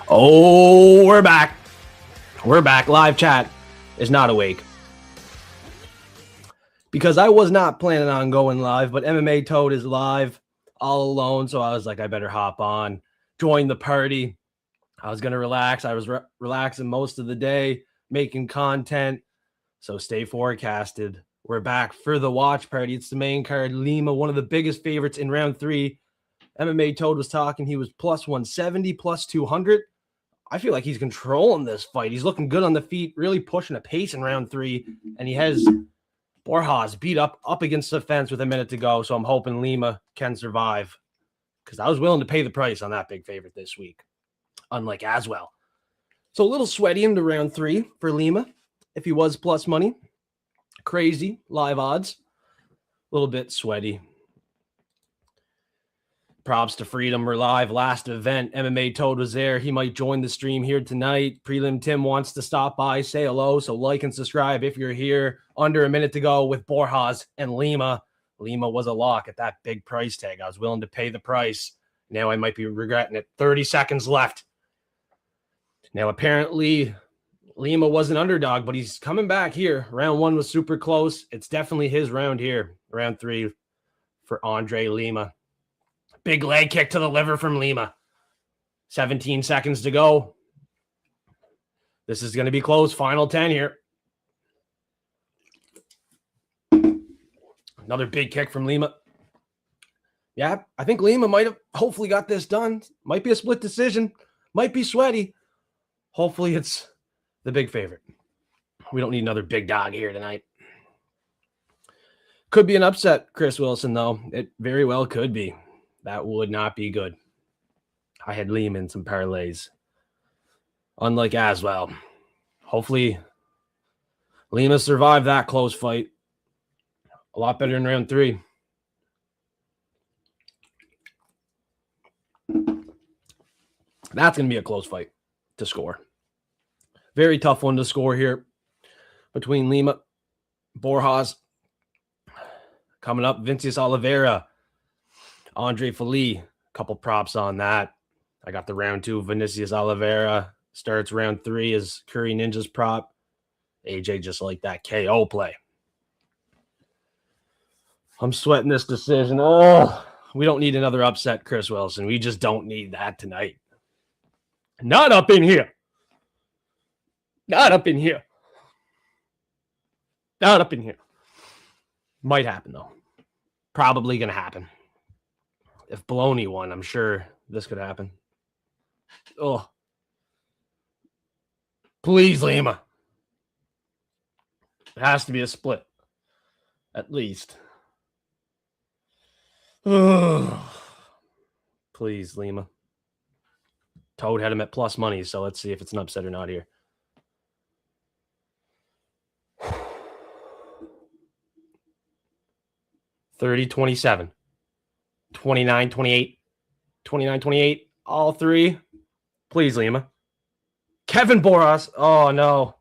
Oh, we're back. We're back. Live chat is not awake. Because I was not planning on going live, but MMA Toad is live all alone. So I was like, I better hop on, join the party. I was going to relax. I was relaxing most of the day, making content. So stay forecasted. We're back for the watch party. It's the main card. Lima, one of the biggest favorites in round 3. MMA Toad was talking. He was plus 170, plus 200. I feel like he's controlling this fight. He's looking good on the feet, really pushing a pace in round 3. And he has Borjas beat up against the fence with a minute to go. So I'm hoping Lima can survive because I was willing to pay the price on that big favorite this week, unlike Aswell. So a little sweaty into round 3 for Lima if he was plus money. Crazy live odds. A little bit sweaty. Props to Freedom. We're live. Last event. MMA Toad was there. He might join the stream here tonight. Prelim Tim wants to stop by, say hello. So like and subscribe if you're here. Under a minute to go with Borjas and Lima. Lima was a lock at that big price tag. I was willing to pay the price. Now I might be regretting it. 30 seconds left. Now apparently Lima was an underdog, but he's coming back here. Round 1 was super close. It's definitely his round here. Round 3 for Andre Lima. Big leg kick to the liver from Lima. 17 seconds to go. This is going to be close. Final 10 here. Another big kick from Lima. Yeah, I think Lima might have hopefully got this done. Might be a split decision. Might be sweaty. Hopefully it's the big favorite. We don't need another big dog here tonight. Could be an upset, Chris Wilson, though. It very well could be. That would not be good. I had Lima in some parlays. Unlike Aswell. Hopefully, Lima survived that close fight. A lot better in round 3. That's going to be a close fight to score. Very tough one to score here between Lima, Borjas. Coming up, Vincius Oliveira. Andre Fili, a couple props on that. I got the round 2 Vinicius Oliveira. Starts round 3 as Curry Ninja's prop. AJ just like that KO play. I'm sweating this decision. Oh, we don't need another upset, Chris Wilson. We just don't need that tonight. Not up in here. Not up in here. Not up in here. Might happen, though. Probably going to happen. If Baloney won, I'm sure this could happen. Oh. Please, Lima. It has to be a split. At least. Oh. Please, Lima. Toad had him at plus money, so let's see if it's an upset or not here. $30-27. 29-28. 29-28. All 3. Please, Lima. Kevin Borjas. Oh, no.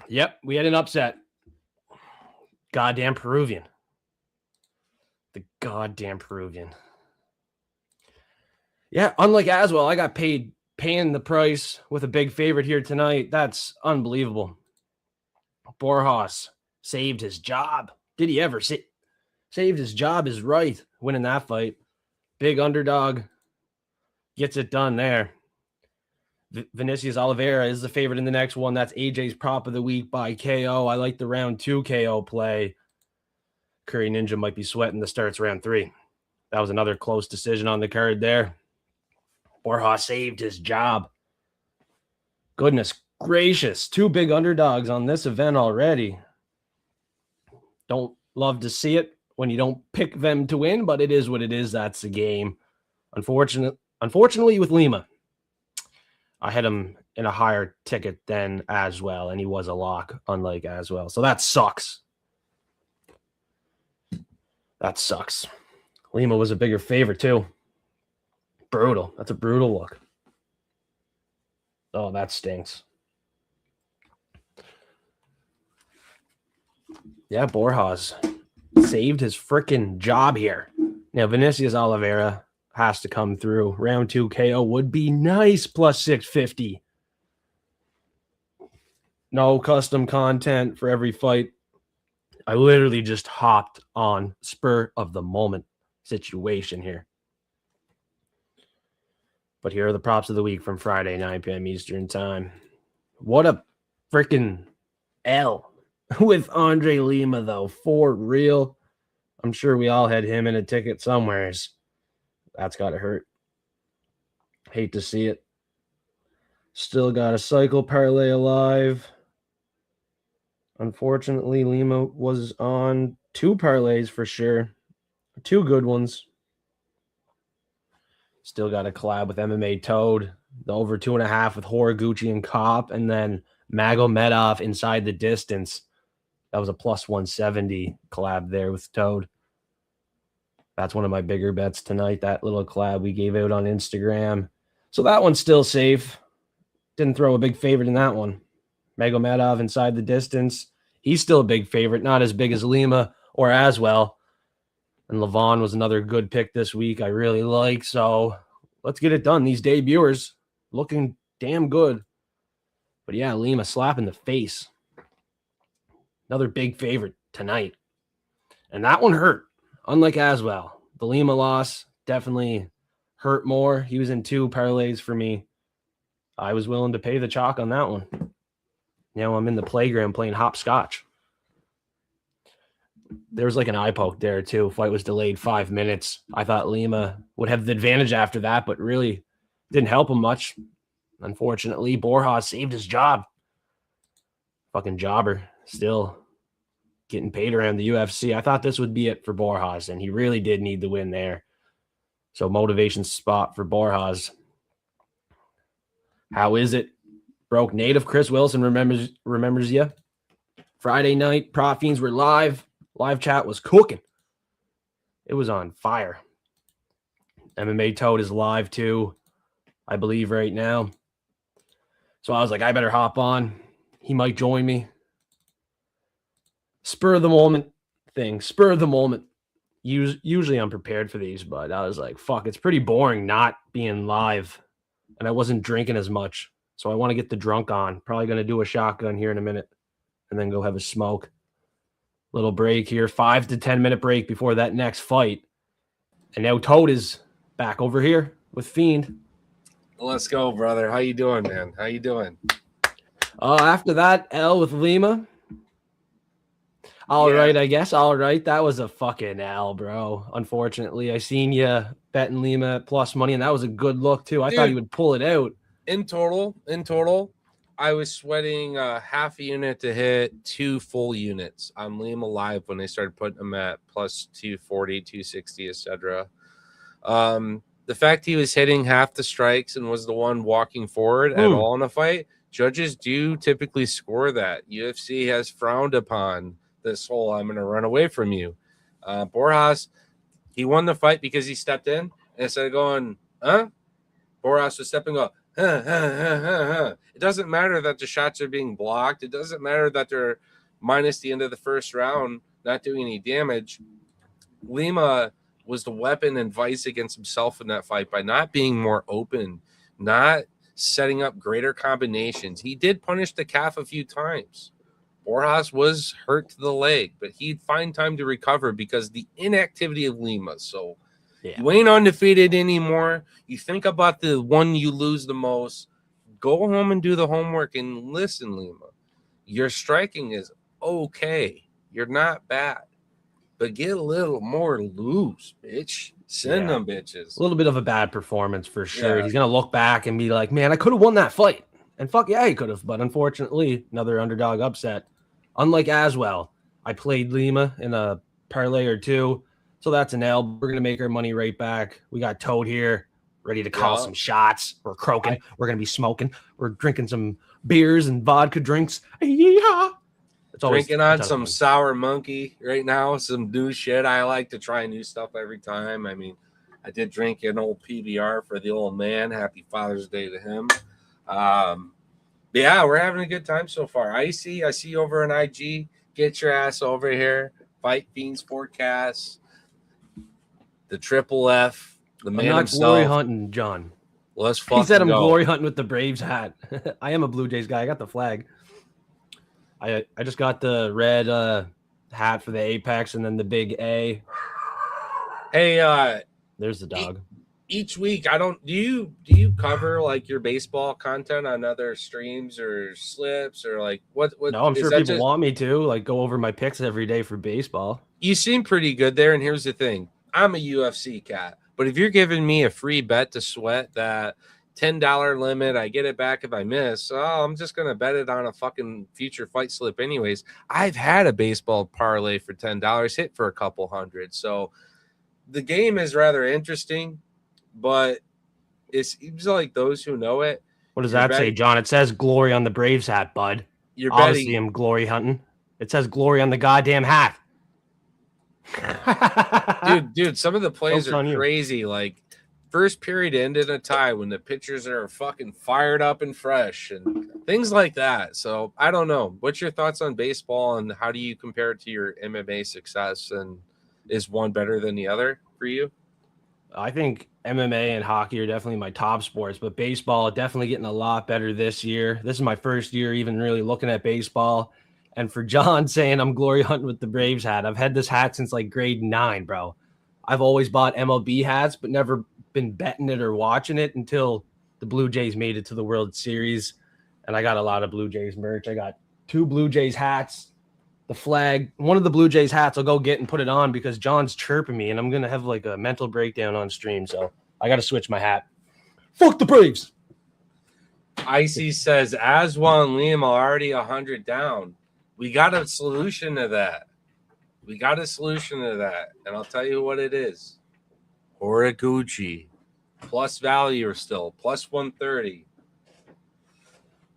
Yep, we had an upset. Goddamn Peruvian. The goddamn Peruvian. Yeah, unlike Aswell, I got paid paying the price with a big favorite here tonight. That's unbelievable. Borjas saved his job. Did he ever? Saved his job is right. Winning that fight. Big underdog. Gets it done there. Vinicius Oliveira is the favorite in the next one. That's AJ's prop of the week by KO. I like the round 2 KO play. Curry Ninja might be sweating the starts round 3. That was another close decision on the card there. Borjas saved his job. Goodness gracious. 2 big underdogs on this event already. Don't love to see it when you don't pick them to win, but it is what it is. That's the game. Unfortunately, with Lima, I had him in a higher ticket than Aswell, and he was a lock, unlike Aswell. So that sucks. That sucks. Lima was a bigger favorite, too. Brutal. That's a brutal look. Oh, that stinks. Yeah, Borjas saved his freaking job here. Now, Vinicius Oliveira has to come through. Round 2 KO would be nice, plus 650. No custom content for every fight. I literally just hopped on spur of the moment situation here. But here are the props of the week from Friday, 9 p.m. Eastern time. What a freaking L with Andre Lima, though. For real. I'm sure we all had him in a ticket somewheres. That's got to hurt. Hate to see it. Still got a cycle parlay alive. Unfortunately, Lima was on 2 parlays for sure. 2 good ones. Still got a collab with MMA Toad. The over 2.5 with Horiguchi and Kopp. And then Magomedov inside the distance. That was a plus 170 collab there with Toad. That's one of my bigger bets tonight. That little collab we gave out on Instagram. So that one's still safe. Didn't throw a big favorite in that one. Magomedov inside the distance. He's still a big favorite. Not as big as Lima or as well. And Levon was another good pick this week. I really like. So let's get it done. These debuters looking damn good. But yeah, Lima slap in the face. Another big favorite tonight. And that one hurt. Unlike Aswell. The Lima loss definitely hurt more. He was in 2 parlays for me. I was willing to pay the chalk on that one. Now I'm in the playground playing hopscotch. There was like an eye poke there too. Fight was delayed 5 minutes. I thought Lima would have the advantage after that, but really didn't help him much. Unfortunately, Borja saved his job. Fucking jobber. Still getting paid around the UFC. I thought this would be it for Borjas, and he really did need the win there. So motivation spot for Borjas. How is it? Broke native Chris Wilson remembers you. Friday night, Prop Fiends were live. Live chat was cooking. It was on fire. MMA Toad is live too, I believe, right now. So I was like, I better hop on. He might join me. Spur of the moment thing. Spur of the moment. Usually I'm prepared for these, but I was like, fuck, it's pretty boring not being live. And I wasn't drinking as much. So I want to get the drunk on. Probably going to do a shotgun here in a minute and then go have a smoke. Little break here. 5 to 10 minute break before that next fight. And now Toad is back over here with Fiend. Let's go, brother. How you doing, man? How you doing? After that, L with Lima. All right, I guess. All right. That was a fucking L, bro. Unfortunately, I seen you betting Lima at plus money, and that was a good look, too. I thought he would pull it out. In total, I was sweating half a unit to hit 2 full units on Lima Live when they started putting them at plus 240, 260, etc. The fact he was hitting half the strikes and was the one walking forward at all in the fight, judges do typically score that. UFC has frowned upon this whole I'm going to run away from you. Borjas, he won the fight because he stepped in, and instead of going, Borjas was stepping up. It doesn't matter that the shots are being blocked. It doesn't matter that they're minus the end of the first round, not doing any damage. Lima was the weapon and vice against himself in that fight by not being more open, not setting up greater combinations. He did punish the calf a few times. Borjas was hurt to the leg, but he'd find time to recover because the inactivity of Lima. So you ain't undefeated anymore. You think about the one you lose the most. Go home and do the homework and listen, Lima. Your striking is okay. You're not bad. But get a little more loose, bitch. Send them bitches. A little bit of a bad performance for sure. Yeah. He's going to look back and be like, man, I could have won that fight. And fuck yeah, he could have. But unfortunately, another underdog upset. Unlike Aswell, I played Lima in a parlay or 2. So that's an L. We're going to make our money right back. We got Toad here, ready to call some shots. We're croaking. We're going to be smoking. We're drinking some beers and vodka drinks. Yeah. Drinking on some sour monkey right now, some new shit. I like to try new stuff every time. I mean, I did drink an old PBR for the old man. Happy Father's Day to him. Yeah, we're having a good time so far. I see you over on IG. Get your ass over here. Fight Fiends Forecast. The Triple F. The I'm man not glory himself. hunting, John. Let's He said fucking I'm go. glory hunting with the Braves hat. I am a Blue Jays guy. I got the flag. I just got the red hat for the apex and then the big A. Hey, There's the dog. each week, do you cover like your baseball content on other streams or slips or like what No, I'm is sure that people just want me to like go over my picks every day for baseball. you seem pretty good there. And here's the thing, I'm a UFC cat, but if you're giving me a free bet to sweat that $10 limit, I get it back if I miss. Oh, I'm just gonna bet it on a fucking future fight slip anyways. I've had a baseball parlay for $10 hit for a couple hundred. So the game is rather interesting, but it seems like those who know it, What does you're that say, betting, John? It says glory on the Braves hat, bud. you're Obviously, betting, I'm glory hunting. It says glory on the goddamn hat. dude. Some of the plays Joke's are on you. crazy. Like first period ended a tie when the pitchers are fucking fired up and fresh and things like that. So I don't know. What's your thoughts on baseball and how do you compare it to your MMA success? And is one better than the other for you? I think MMA and hockey are definitely my top sports, but baseball definitely getting a lot better this year. This is my first year even really looking at baseball. And for John saying I'm glory hunting with the Braves hat, I've had this hat since like grade 9, bro. I've always bought MLB hats, but never been betting it or watching it until the Blue Jays made it to the World Series. And I got a lot of Blue Jays merch. I got 2 Blue Jays hats, the flag, one of the Blue Jays hats I'll go get and put it on because John's chirping me and I'm going to have like a mental breakdown on stream. So I got to switch my hat. Fuck the Braves. Icy says, as one, Liam already 100 down. We got a solution to that. And I'll tell you what it is. Horiguchi. Plus value or still. Plus 130.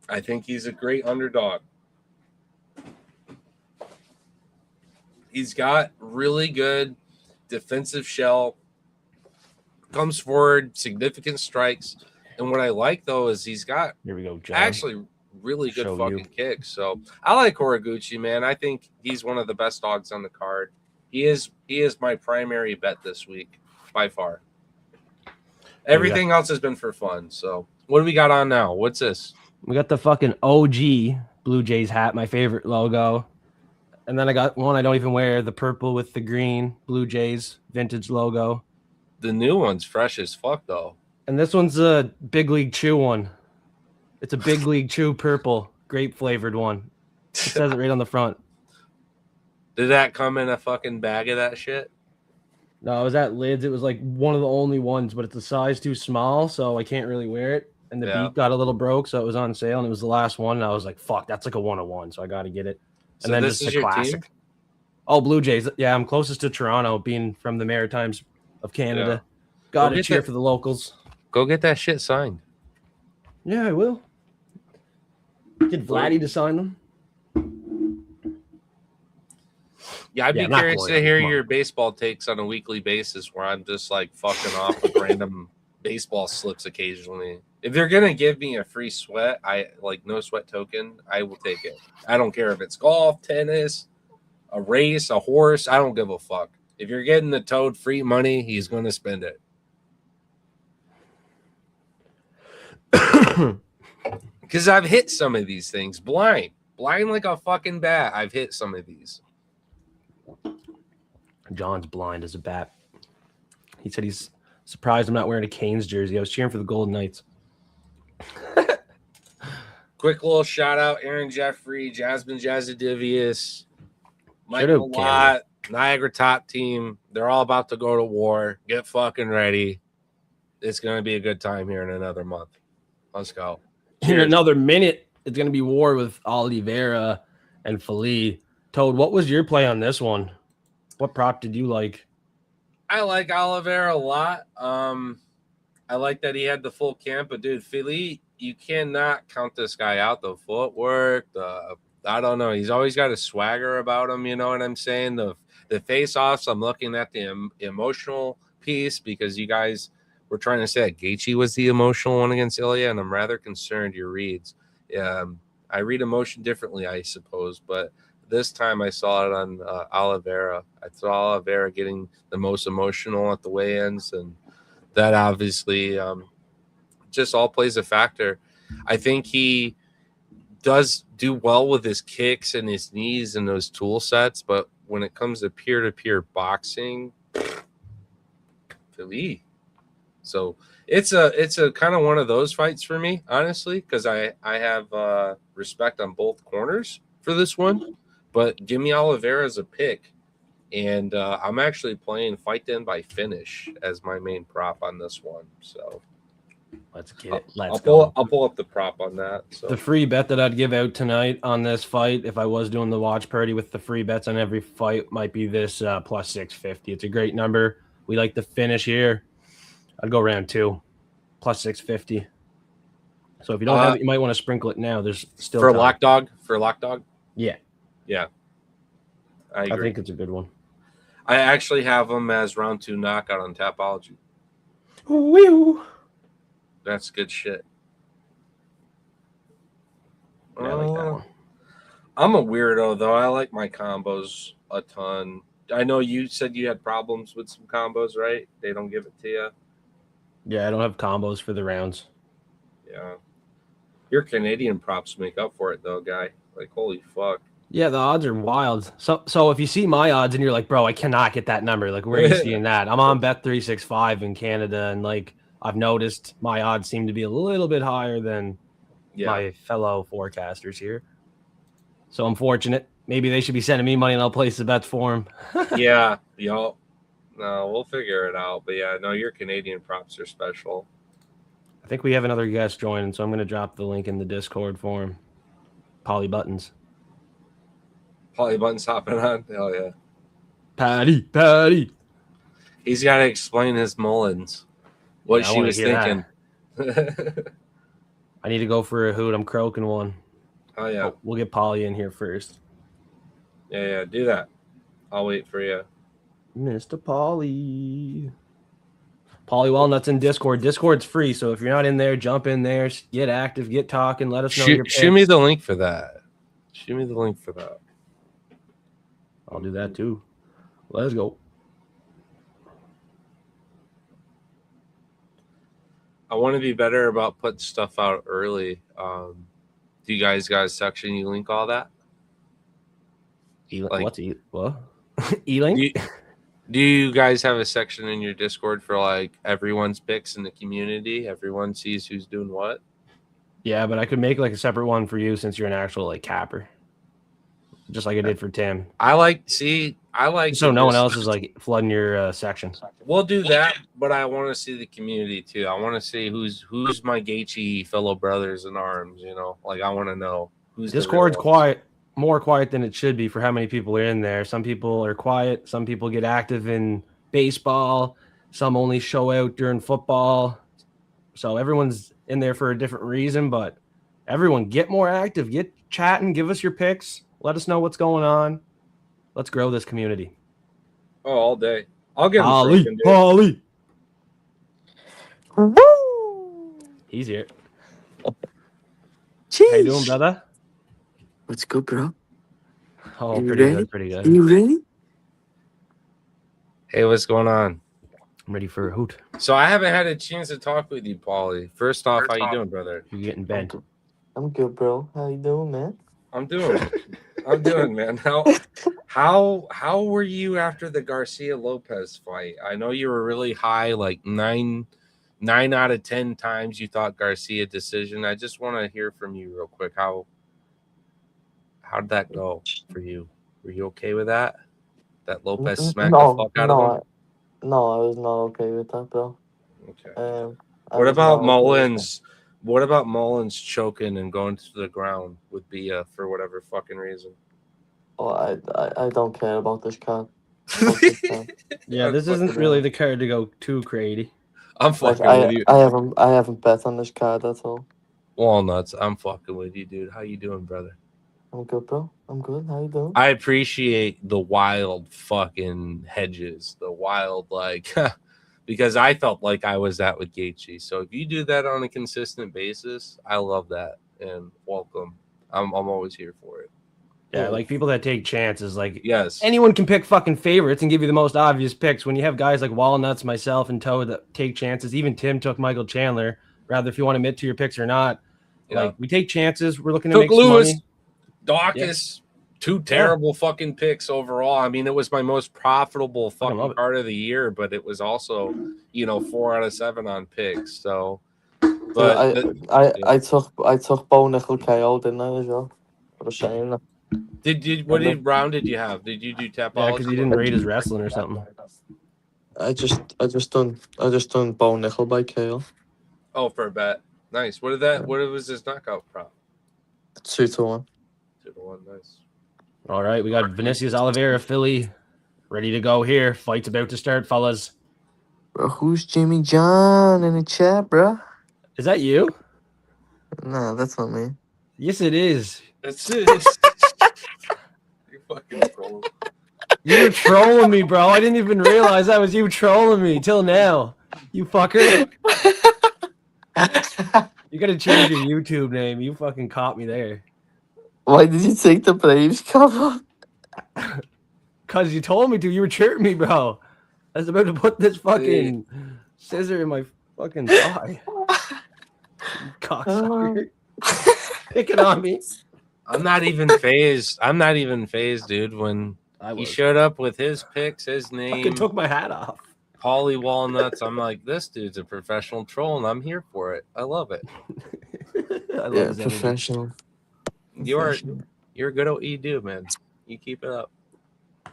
I think he's a great underdog. He's got really good defensive shell. Comes forward, significant strikes. And what I like, though, is he's got Here we go, John. actually really good fucking kicks. So I like Horiguchi, man. I think he's one of the best dogs on the card. He is my primary bet this week by far. Everything else has been for fun. So what do we got on now? What's this? We got the fucking OG Blue Jays hat, my favorite logo. And then I got one I don't even wear, the purple with the green Blue Jays vintage logo. The new one's fresh as fuck, though. And this one's a Big League Chew one. It's a Big League Chew purple, grape flavored one. It says it right on the front. Did that come in a fucking bag of that shit? No, it was at Lids. It was like one of the only ones, but it's a size too small, so I can't really wear it. And the beak got a little broke, so it was on sale, and it was the last one. And I was like, fuck, that's like a 101, so I got to get it. And So then this just is a your classic. team? Oh, Blue Jays. Yeah, I'm closest to Toronto, being from the Maritimes of Canada. Got to cheer for the locals. Go get that shit signed. Yeah, I will. Get Vladdy to sign them. Yeah, I'd be curious to hear your baseball takes on a weekly basis where I'm just like fucking off with random baseball slips occasionally. If they're going to give me a free sweat, I like no sweat token, I will take it. I don't care if it's golf, tennis, a race, a horse. I don't give a fuck. If you're getting the Toad free money, he's going to spend it. Because I've hit some of these things blind like a fucking bat. I've hit some of these. John's blind as a bat. He said he's surprised I'm not wearing a Canes jersey. I was cheering for the Golden Knights. Quick little shout out, Aaron Jeffrey, Jasmine Jazadivius, Michael Lott, Niagara top team. They're all about to go to war. Get fucking ready. It's going to be a good time here in another month. Let's go. Cheers. In another minute, it's going to be war with Oliveira and Feli. Toad, what was your play on this one? What prop did you like? I like Oliveira a lot. I like that he had the full camp, but dude, Feli, you cannot count this guy out. The footwork, I don't know. He's always got a swagger about him. You know what I'm saying? The face-offs, I'm looking at the emotional piece because you guys were trying to say that Gaethje was the emotional one against Ilya, and I'm rather concerned your reads. I read emotion differently, I suppose, but this time I saw it on Oliveira. I saw Oliveira getting the most emotional at the weigh-ins, and that obviously just all plays a factor. I think he does do well with his kicks and his knees and those tool sets, but when it comes to peer-to-peer boxing, Philly. So it's a kind of one of those fights for me, honestly, because I have respect on both corners for this one, but give me Oliveira as a pick, and I'm actually playing fight then by finish as my main prop on this one. So Let's get it. Let's I'll go. pull up the prop on that. So The free bet that I'd give out tonight on this fight, if I was doing the watch party with the free bets on every fight, might be this plus 650. It's a great number. We like the finish here. I'd go round 2, plus 650. So if you don't have it, you might want to sprinkle it now. There's still for time. lock dog. For lock dog, Yeah, I agree. think it's a good one. I actually have them as round 2 knockout on Tapology. Woo! That's good shit. Yeah, I like that one. I'm a weirdo though. I like my combos a ton. I know you said you had problems with some combos, right? They don't give it to you. Yeah, I don't have combos for the rounds. Yeah. Your Canadian props make up for it though, guy. Like holy fuck. Yeah, the odds are wild. So if you see my odds and you're like, bro, I cannot get that number. Like, where are you seeing that? I'm on Bet365 in Canada, and like I've noticed my odds seem to be a little bit higher than my fellow forecasters here. So I'm fortunate. Maybe they should be sending me money and I'll place the bets for them. Yeah, yo. No, we'll figure it out. But yeah, no, your Canadian props are special. I think we have another guest joining, so I'm going to drop the link in the Discord for him. Polly Buttons. Polly Buttons hopping on. Hell yeah. Patty. He's got to explain his Mullins. What she was thinking. I need to go for a hoot. I'm croaking one. Oh, yeah. We'll get Polly in here first. Yeah, do that. I'll wait for you. Mr. Polly. Polly Walnuts in Discord. Discord's free, so if you're not in there, jump in there, get active, get talking, let us know your picks. Shoot me the link for that. Shoot me the link for that. I'll do that too. Let's go. I want to be better about putting stuff out early. Do you guys got a section you link all that? What's what? E-link? Do you guys have a section in your Discord for like everyone's picks in the community? Everyone sees who's doing what? Yeah, but I could make like a separate one for you since you're an actual like capper. Just like I did for Tim. I like so no one else is like flooding your section. We'll do that, but I want to see the community too. I want to see who's my Gaethje fellow brothers in arms, you know? Like I want to know who's Discord's quiet. More quiet than it should be for how many people are in there. Some people are quiet. Some people get active in baseball. Some only show out during football. So everyone's in there for a different reason, but everyone get more active. Get chatting. Give us your picks. Let us know what's going on. Let's grow this community. Oh, all day. I'll get Polly. Woo! He's here. Jeez. How you doing, brother? What's good, bro? Oh, pretty good. Are you ready? Hey, what's going on? I'm ready for a hoot. So I haven't had a chance to talk with you, Paulie. First off, how you doing, brother? You getting bent? I'm good, bro. How you doing, man? I'm doing, man. How were you after the Garcia Lopez fight? I know you were really high, like 9 out of 10 times you thought Garcia decision. I just want to hear from you real quick. How did that go for you? Were you okay with that? That Lopez smacked the fuck out of him? No, I was not okay with that, bro. Okay. What about Mullins? What about Mullins choking and going to the ground with Bia for whatever fucking reason? Oh, I don't care about this card. Yeah, this isn't really the card to go too crazy. I'm fucking with you. I haven't bet on this card, that's all. Walnuts, I'm fucking with you, dude. How you doing, brother? I'm good, bro. I'm good. How you doing? I appreciate the wild fucking hedges, the wild like, because I felt like I was that with Gaethje. So if you do that on a consistent basis, I love that and welcome. I'm always here for it. Yeah, like people that take chances. Like Yes. anyone can pick fucking favorites and give you the most obvious picks. When you have guys like Walnuts, myself, and Toad that take chances, even Tim took Michael Chandler. Rather, if you want to admit to your picks or not, like we take chances. We're looking to Took make some Lewis, money. Dawkins, two terrible fucking picks overall. I mean, it was my most profitable fucking card of the year, but it was also, 4 out of 7 on picks. So, but I took Bo Nickel KO, didn't I, as well? What a shame. What round did you have? Did you do Tapology? Yeah, because he didn't rate his wrestling or something. I just done Bo Nickel by KO. Oh, for a bet. Nice. What was his knockout prop? 2-1. 2-1. Nice. All right, we got Vinicius Oliveira, Philly, ready to go here. Fight's about to start, fellas. Bro, who's Jimmy John in the chat, bro? Is that you? Nah, that's not me. Yes, it is. That's it. You fucking troll. You were trolling me, bro. I didn't even realize that was you trolling me till now. You fucker. You gotta change your YouTube name. You fucking caught me there. Why did you take the Braves cover? Cause you told me to. You were chirping me, bro. I was about to put this fucking scissor in my fucking thigh. Cocksucker. Picking on me. I'm not even phased, dude. When he showed up with his picks, his name, fucking took my hat off. Paulie Walnuts. I'm like, this dude's a professional troll, and I'm here for it. I love it. I love professional. You're good at what you do, man. You keep it up.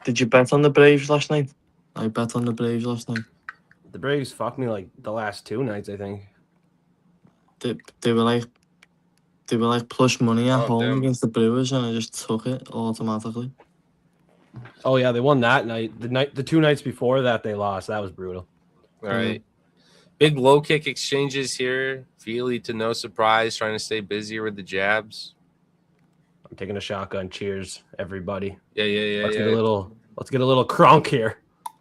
Did you bet on the Braves last night? I bet on the Braves last night. The Braves fucked me like the last 2 nights, I think. They were like plus money at home damn. against the Brewers, and I just took it automatically. Oh yeah, they won that night. The 2 nights before that they lost. That was brutal. All right. Big low kick exchanges here. Feely, to no surprise, trying to stay busier with the jabs. I'm taking a shotgun. Cheers, everybody. Yeah. Let's get a little crunk here.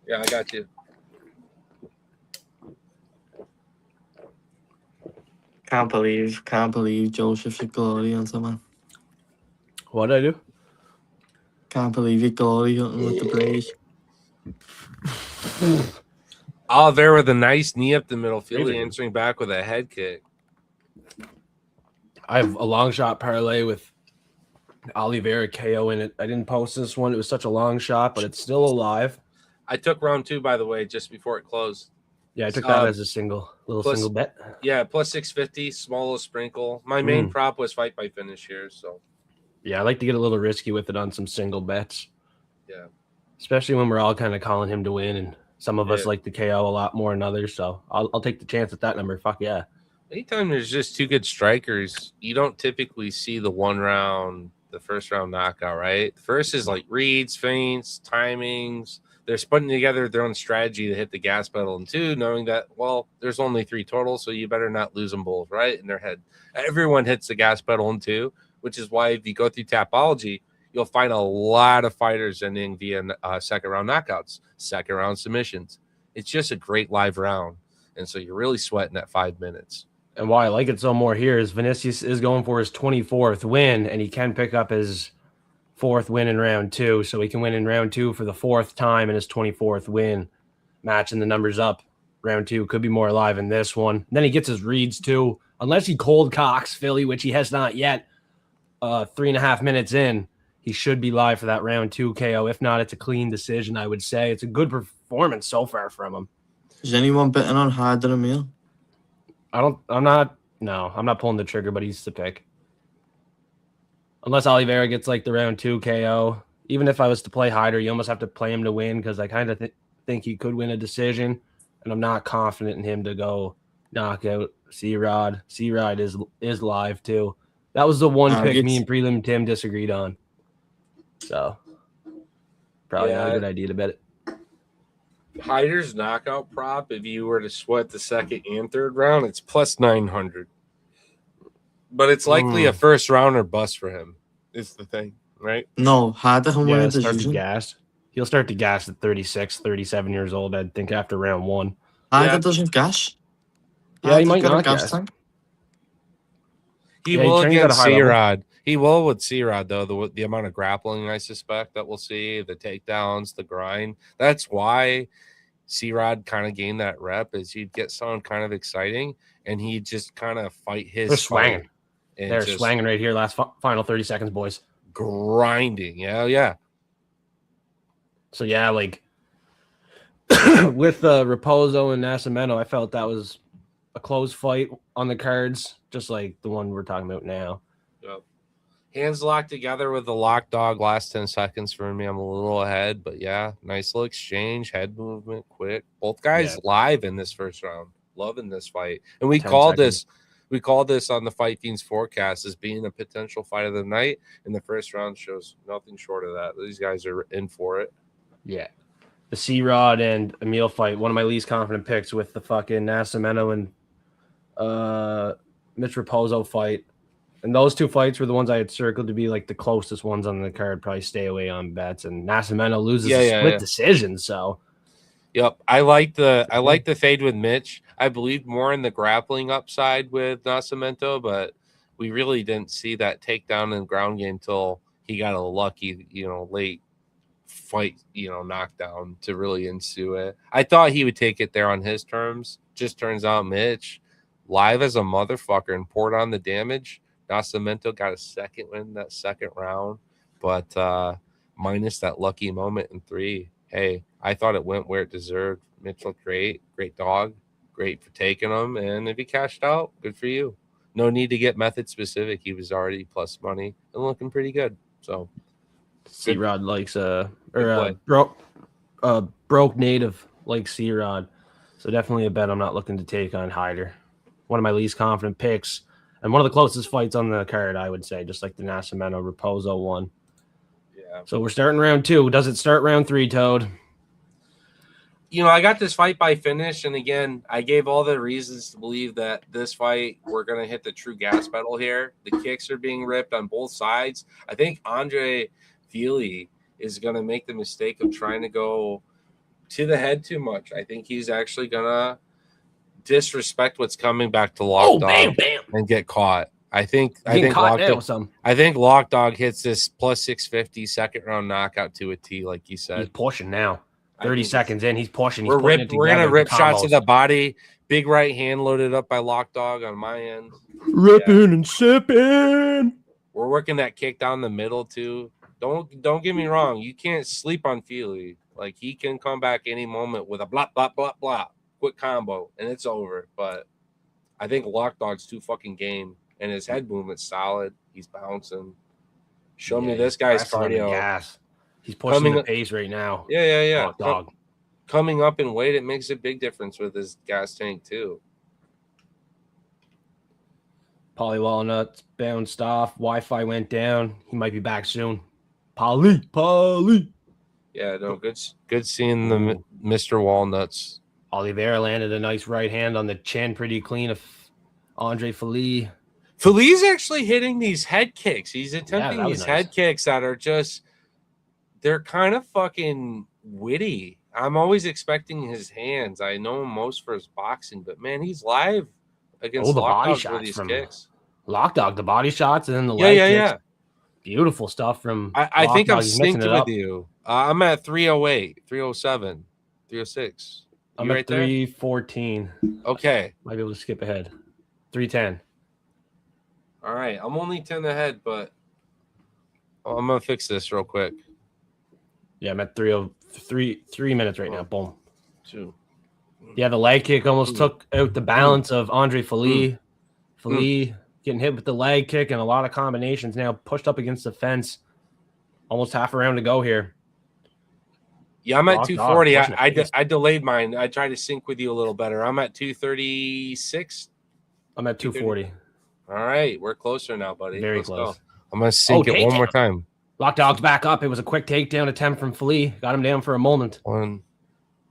Yeah, I got you. Can't believe Joseph, your glory hunter, man. What did I do? Can't believe your glory hunting with the Braves. Oh, there with a nice knee up the middle. Feely answering back with a head kick. I have a long shot parlay with Oliveira KO in it. I didn't post this one. It was such a long shot, but it's still alive. I took round 2, by the way, just before it closed. Yeah, I took that as a single bet. Yeah, plus 650, small little sprinkle. My main prop was fight by finish here, so. Yeah, I like to get a little risky with it on some single bets. Yeah. Especially when we're all kind of calling him to win, and some of us like the KO a lot more than others. So I'll take the chance at that number. Fuck yeah. Anytime there's just 2 good strikers, you don't typically see the first round knockout, right? The first is like reads, feints, timings. They're putting together their own strategy to hit the gas pedal. And 2, knowing that, well, there's only 3 total, so you better not lose them both, right? In their head. Everyone hits the gas pedal in 2, which is why if you go through Tapology, you'll find a lot of fighters ending via second round knockouts, second round submissions. It's just a great live round. And so you're really sweating that 5 minutes. And why I like it so more here is Vinicius is going for his 24th win, and he can pick up his 4th win in round 2. So he can win in round 2 for the 4th time in his 24th win, matching the numbers up. Round 2 could be more alive in this one. And then he gets his reads too, unless he cold cocks Philly, which he has not yet. 3.5 minutes in, he should be live for that round 2 KO. If not, it's a clean decision, I would say. It's a good performance so far from him. Is anyone betting on harder than me? I'm not pulling the trigger, but he's the pick. Unless Oliveira gets like the round 2 KO. Even if I was to play Hyder, you almost have to play him to win because I kind of think he could win a decision. And I'm not confident in him to go knock out C-Rod. C-Rod is live too. That was the one pick me and Prelim Tim disagreed on. So probably not a good idea to bet it. Hyder's knockout prop, if you were to sweat the 2nd and 3rd round, it's plus 900. But it's likely a first round or bust for him, is the thing, right? No, Harder can win a decision. He'll start to gas at 36, 37 years old, I think, after round 1. Harder doesn't gas. Yeah, he might not gas. He will against C-Rod. He will with C-Rod, though. The amount of grappling I suspect that we'll see, the takedowns, the grind. That's why C-Rod kind of gained that rep, is he'd get someone kind of exciting, and he'd just kind of fight his They're fight. swanging. And They're just swanging right here. Final 30 seconds, boys. grinding. Yeah. So, yeah, like with Raposo and Nascimento, I felt that was a close fight on the cards, just like the one we're talking about now. Yep. Hands locked together with the lock dog. Last 10 seconds for me. I'm a little ahead, but yeah, nice little exchange, head movement, quick. Both guys live in this first round. Loving this fight. And we called this on the Fight Fiends forecast as being a potential fight of the night. And the first round shows nothing short of that. These guys are in for it. Yeah. The C-Rod and Emil fight, one of my least confident picks, with the fucking Nascimento and Mitch Raposo fight. And those two fights were the ones I had circled to be like the closest ones on the card. Probably stay away on bets. And Nascimento loses a split decision. So, yep, I like the fade with Mitch. I believe more in the grappling upside with Nascimento, but we really didn't see that takedown and ground game until he got a lucky, late fight, knockdown to really ensue it. I thought he would take it there on his terms. Just turns out Mitch, live as a motherfucker, and poured on the damage. Nascimento got a second win that second round, but minus that lucky moment in 3. Hey, I thought it went where it deserved. Mitch looked great dog, great for taking him, and if he cashed out, good for you. No need to get method specific. He was already plus money and looking pretty good. So C-Rod likes broke native like C-Rod. So definitely a bet I'm not looking to take on Hyder. One of my least confident picks. And one of the closest fights on the card, I would say, just like the Nascimento Raposo one. Yeah. So we're starting round 2. Does it start round 3, Toad? I got this fight by finish, and again, I gave all the reasons to believe that this fight, we're going to hit the true gas pedal here. The kicks are being ripped on both sides. I think Andre Fili is going to make the mistake of trying to go to the head too much. I think he's actually going to disrespect what's coming back to Lock Dog and get caught. I think Lock Dog hits this plus 650 second round knockout to a T, like you said. He's pushing now. 30 seconds in, he's pushing. We're gonna rip shots to the body. Big right hand loaded up by Lock Dog on my end. Ripping and sipping. We're working that kick down the middle too. Don't get me wrong. You can't sleep on Feely. Like, he can come back any moment with a blah blah blah blah quick combo and it's over. But I think Lock Dog's too fucking game, and his head movement's solid. He's bouncing. Show me this guy's cardio. He's pushing the pace right now. Yeah. Lock Dog. Coming up in weight, it makes a big difference with his gas tank too. Polly Walnuts bounced off. Wi-Fi went down. He might be back soon. Polly. Yeah, no, good seeing the Mr. Walnuts. Oliveira landed a nice right hand on the chin, pretty clean of Andre Fili. Fili's actually hitting these head kicks. He's attempting these head kicks that are just, they're kind of fucking witty. I'm always expecting his hands. I know him most for his boxing, but man, he's live against the Lock body Dog shots with these from kicks. Lock Dog, the body shots, and then the leg kicks. Yeah. Beautiful stuff from I think I'm synced with you. I'm at 308, 307, 306. I'm at 314. Okay. Might be able to skip ahead. 310. All right. I'm only 10 ahead, but I'm going to fix this real quick. Yeah, I'm at 3 minutes right now. Boom. 2. Yeah, the leg kick almost took out the balance of Andre Fili. Fili getting hit with the leg kick and a lot of combinations now, pushed up against the fence. Almost half a round to go here. Yeah, I'm at 240. I delayed mine. I tried to sync with you a little better. I'm at 236. I'm at 240. All right, we're closer now, buddy. Let's close. Go. I'm going to sync it one more time. Lock Dog's back up. It was a quick takedown attempt from Fili. Got him down for a moment. 1,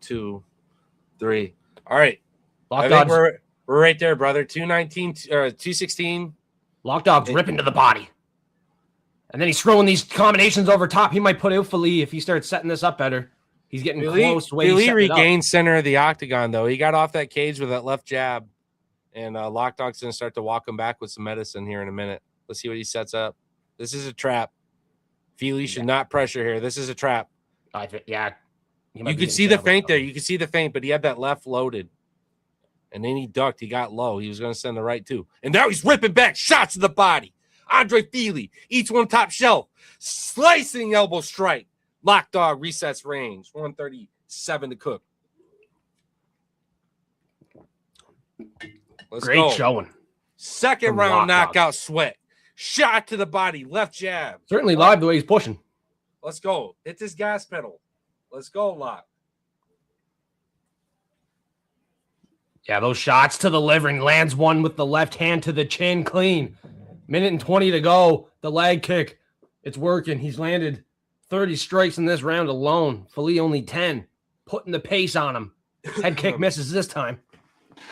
2, 3. All right. Lock Dog's, we're right there, brother. 219, 216. Lock Dog's ripping to the body. And then he's throwing these combinations over top. He might put out Fili if he starts setting this up better. He's getting close. Fili regained center of the octagon, though. He got off that cage with that left jab. And Lock Dog's going to start to walk him back with some medicine here in a minute. Let's see what he sets up. This is a trap. Feely should not pressure here. This is a trap. I think, yeah. You could see the feint there. You could see the feint, but he had that left loaded. And then he ducked. He got low. He was going to send the right too. And now he's ripping back shots to the body. Andre Feely, each one top shelf. Slicing elbow strike. Lock dog resets range. 137 to cook. Let's Great go. showing. Second From round Lock Dog. knockout sweat. Shot to the body. Left jab. Certainly live the way he's pushing. Let's go. Hit this gas pedal. Let's go, Lock. Yeah, those shots to the liver and lands one with the left hand to the chin clean. Minute and 20 to go. The leg kick. It's working. He's landed 30 strikes in this round alone. Feely only 10. Putting the pace on him. Head kick misses this time.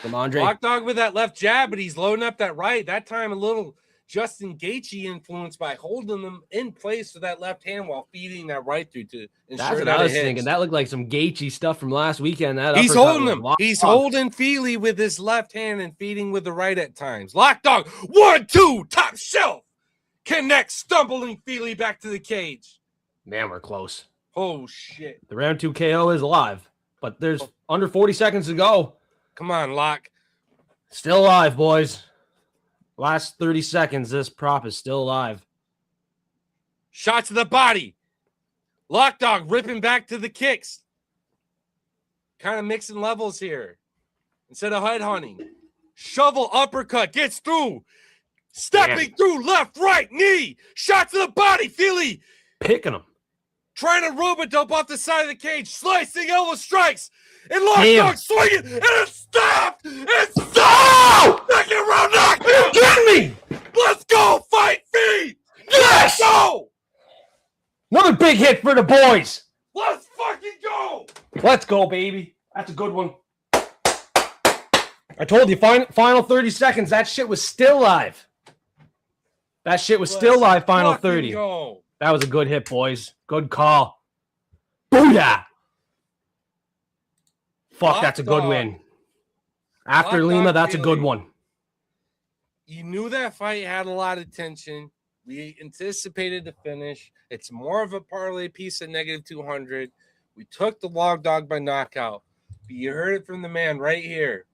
From Andre. Lock dog with that left jab, but he's loading up that right. That time a little Justin Gaethje influence by holding them in place with that left hand while feeding that right through to ensure That's what that I was it hits. thinking. That looked like some Gaethje stuff from last weekend. That He's uppercut holding was him. locked He's on. holding Feely with his left hand and feeding with the right at times. Lock dog. 1-2. Top shelf. Connect. Stumbling Feely back to the cage. Man, we're close. Oh, shit. The round 2 KO is alive, but there's under 40 seconds to go. Come on, Lock. Still alive, boys. Last 30 seconds, this prop is still alive. Shot to the body. Lock dog ripping back to the kicks. Kind of mixing levels here. Instead of head hunting. Shovel uppercut. Gets through. Stepping through left, right, knee. Shot to the body. Feely Picking him. trying to rope a dope off the side of the cage. Slicing elbow strikes. And Lock Damn. dog swinging. And it stopped. It stopped. Second round knockout. Are you kidding me? Let's go. Fight Fiend. Yes! Let's go. Another big hit for the boys. Let's fucking go. Let's go, baby. That's a good one. I told you, final 30 seconds, that shit was still live. That shit was still live, final Fucking 30. go. That was a good hit, boys. Good call. Booyah! Fuck, that's a good Locked win. After Locked Lima, on that's a good feeling. one. You knew that fight had a lot of tension. We anticipated the finish. It's more of a parlay piece at -200. We took the Log Dog by knockout. But you heard it from the man right here.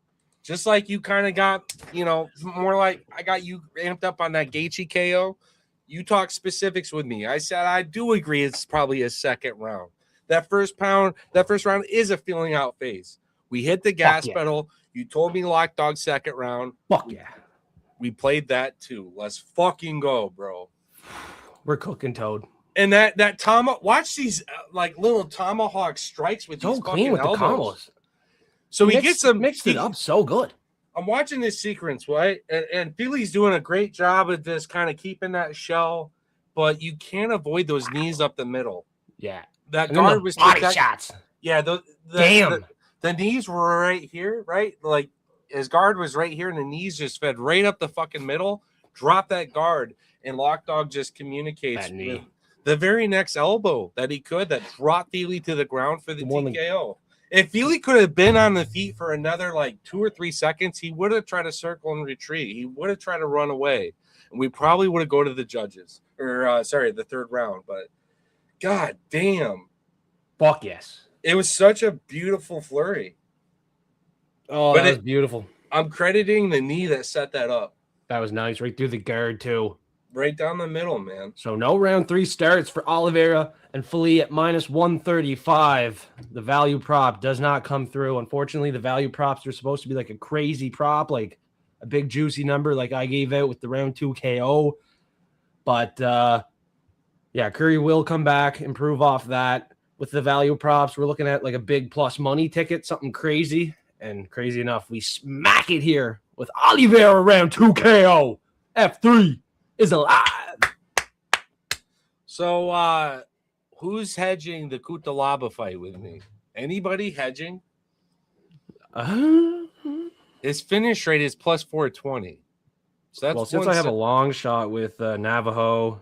Just like you kind of got, more like I got you amped up on that Gaethje KO. You talk specifics with me. I said I do agree it's probably a second round. That first round is a feeling out phase. We hit the gas yeah. pedal. You told me Lock Dog second round. Fuck yeah. We played that too. Let's fucking go, bro. We're cooking, Toad. And that tomahawk, watch these like little tomahawk strikes with So these clean fucking with the elbows. combos. So he gets some mixed it up so good. I'm watching this sequence, right? And Feely's doing a great job of just kind of keeping that shell, but you can't avoid those knees up the middle. Yeah. That And then guard the was body protect- shots. Yeah, Damn. the knees were right here, right? Like his guard was right here, and the knees just fed right up the fucking middle. Drop that guard, and Lock Dog just communicates That knee. with the very next elbow that he could that dropped Feely to the ground for the More than- TKO. If Feely could have been on the feet for another like 2 or 3 seconds, he would have tried to circle and retreat. He would have tried to run away, and we probably would have go to the judges or the third round. But god damn, Fuck yes. it was such a beautiful flurry. Oh, But that was it- beautiful. I'm crediting the knee that set that up That was nice. Right through the guard, too. right down the middle, man. So no round 3 starts for Oliveira and Feely at -135. The value prop does not come through. Unfortunately, the value props are supposed to be like a crazy prop, like a big juicy number like I gave out with the round 2 KO. But yeah, Curry will come back, improve off that. With the value props, we're looking at like a big plus money ticket, something crazy. And crazy enough, we smack it here with Oliveira round 2 KO. F3 is alive. So who's hedging the Kutalaba fight with me? Anybody hedging? His finish rate is plus 420. So that's Well, since I have a long shot with Navajo,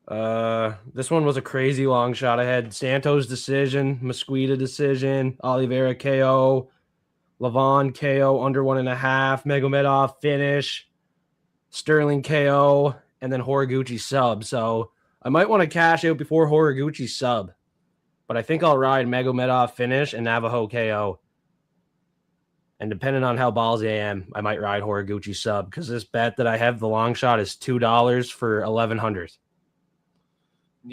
this one was a crazy long shot. I had Santos decision, Mosquito decision, Oliveira KO, Lavon KO under 1.5, Magomedov finish, Sterling KO, and then Horiguchi sub. So I might want to cash out before Horiguchi sub. But I think I'll ride Magomedov finish and Navajo KO. And depending on how ballsy I am, I might ride Horiguchi sub because this bet that I have, the long shot, is $2 for 1,100.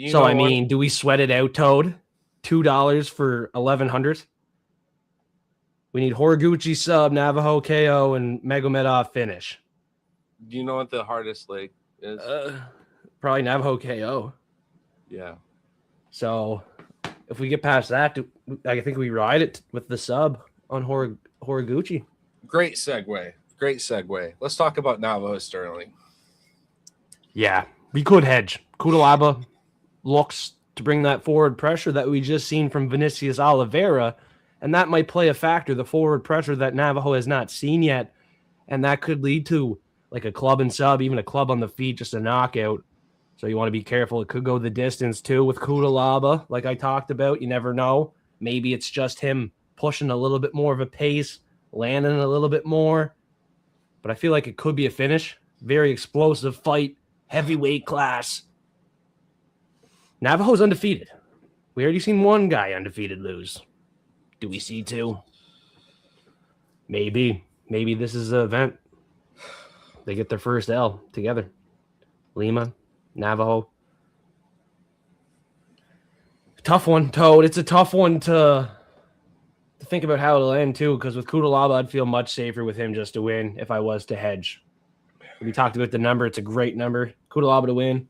So, I mean, do we sweat it out, Toad? $2 for 1,100? We need Horiguchi sub, Navajo KO, and Magomedov finish. Do you know what the hardest leg is? Probably Navajo KO. Yeah. So if we get past that, I think we ride it with the sub on Horiguchi. Great segue. Let's talk about Navajo Sterling. Yeah, we could hedge. Cutelaba looks to bring that forward pressure that we just seen from Vinicius Oliveira, and that might play a factor, the forward pressure that Navajo has not seen yet, and that could lead to like a club and sub, even a club on the feet, just a knockout. So you want to be careful. It could go the distance too with Cutelaba, like I talked about. You never know. Maybe it's just him pushing a little bit more of a pace, landing a little bit more. But I feel like it could be a finish. Very explosive fight, heavyweight class. Navajo's undefeated. We already seen one guy undefeated lose. Do we see two? Maybe. Maybe this is the event. They get their first L together. Lima, Navajo. Tough one, Toad. It's a tough one to think about how it'll end, too, because with Cutelaba, I'd feel much safer with him just to win if I was to hedge. We talked about the number. It's a great number. Cutelaba to win.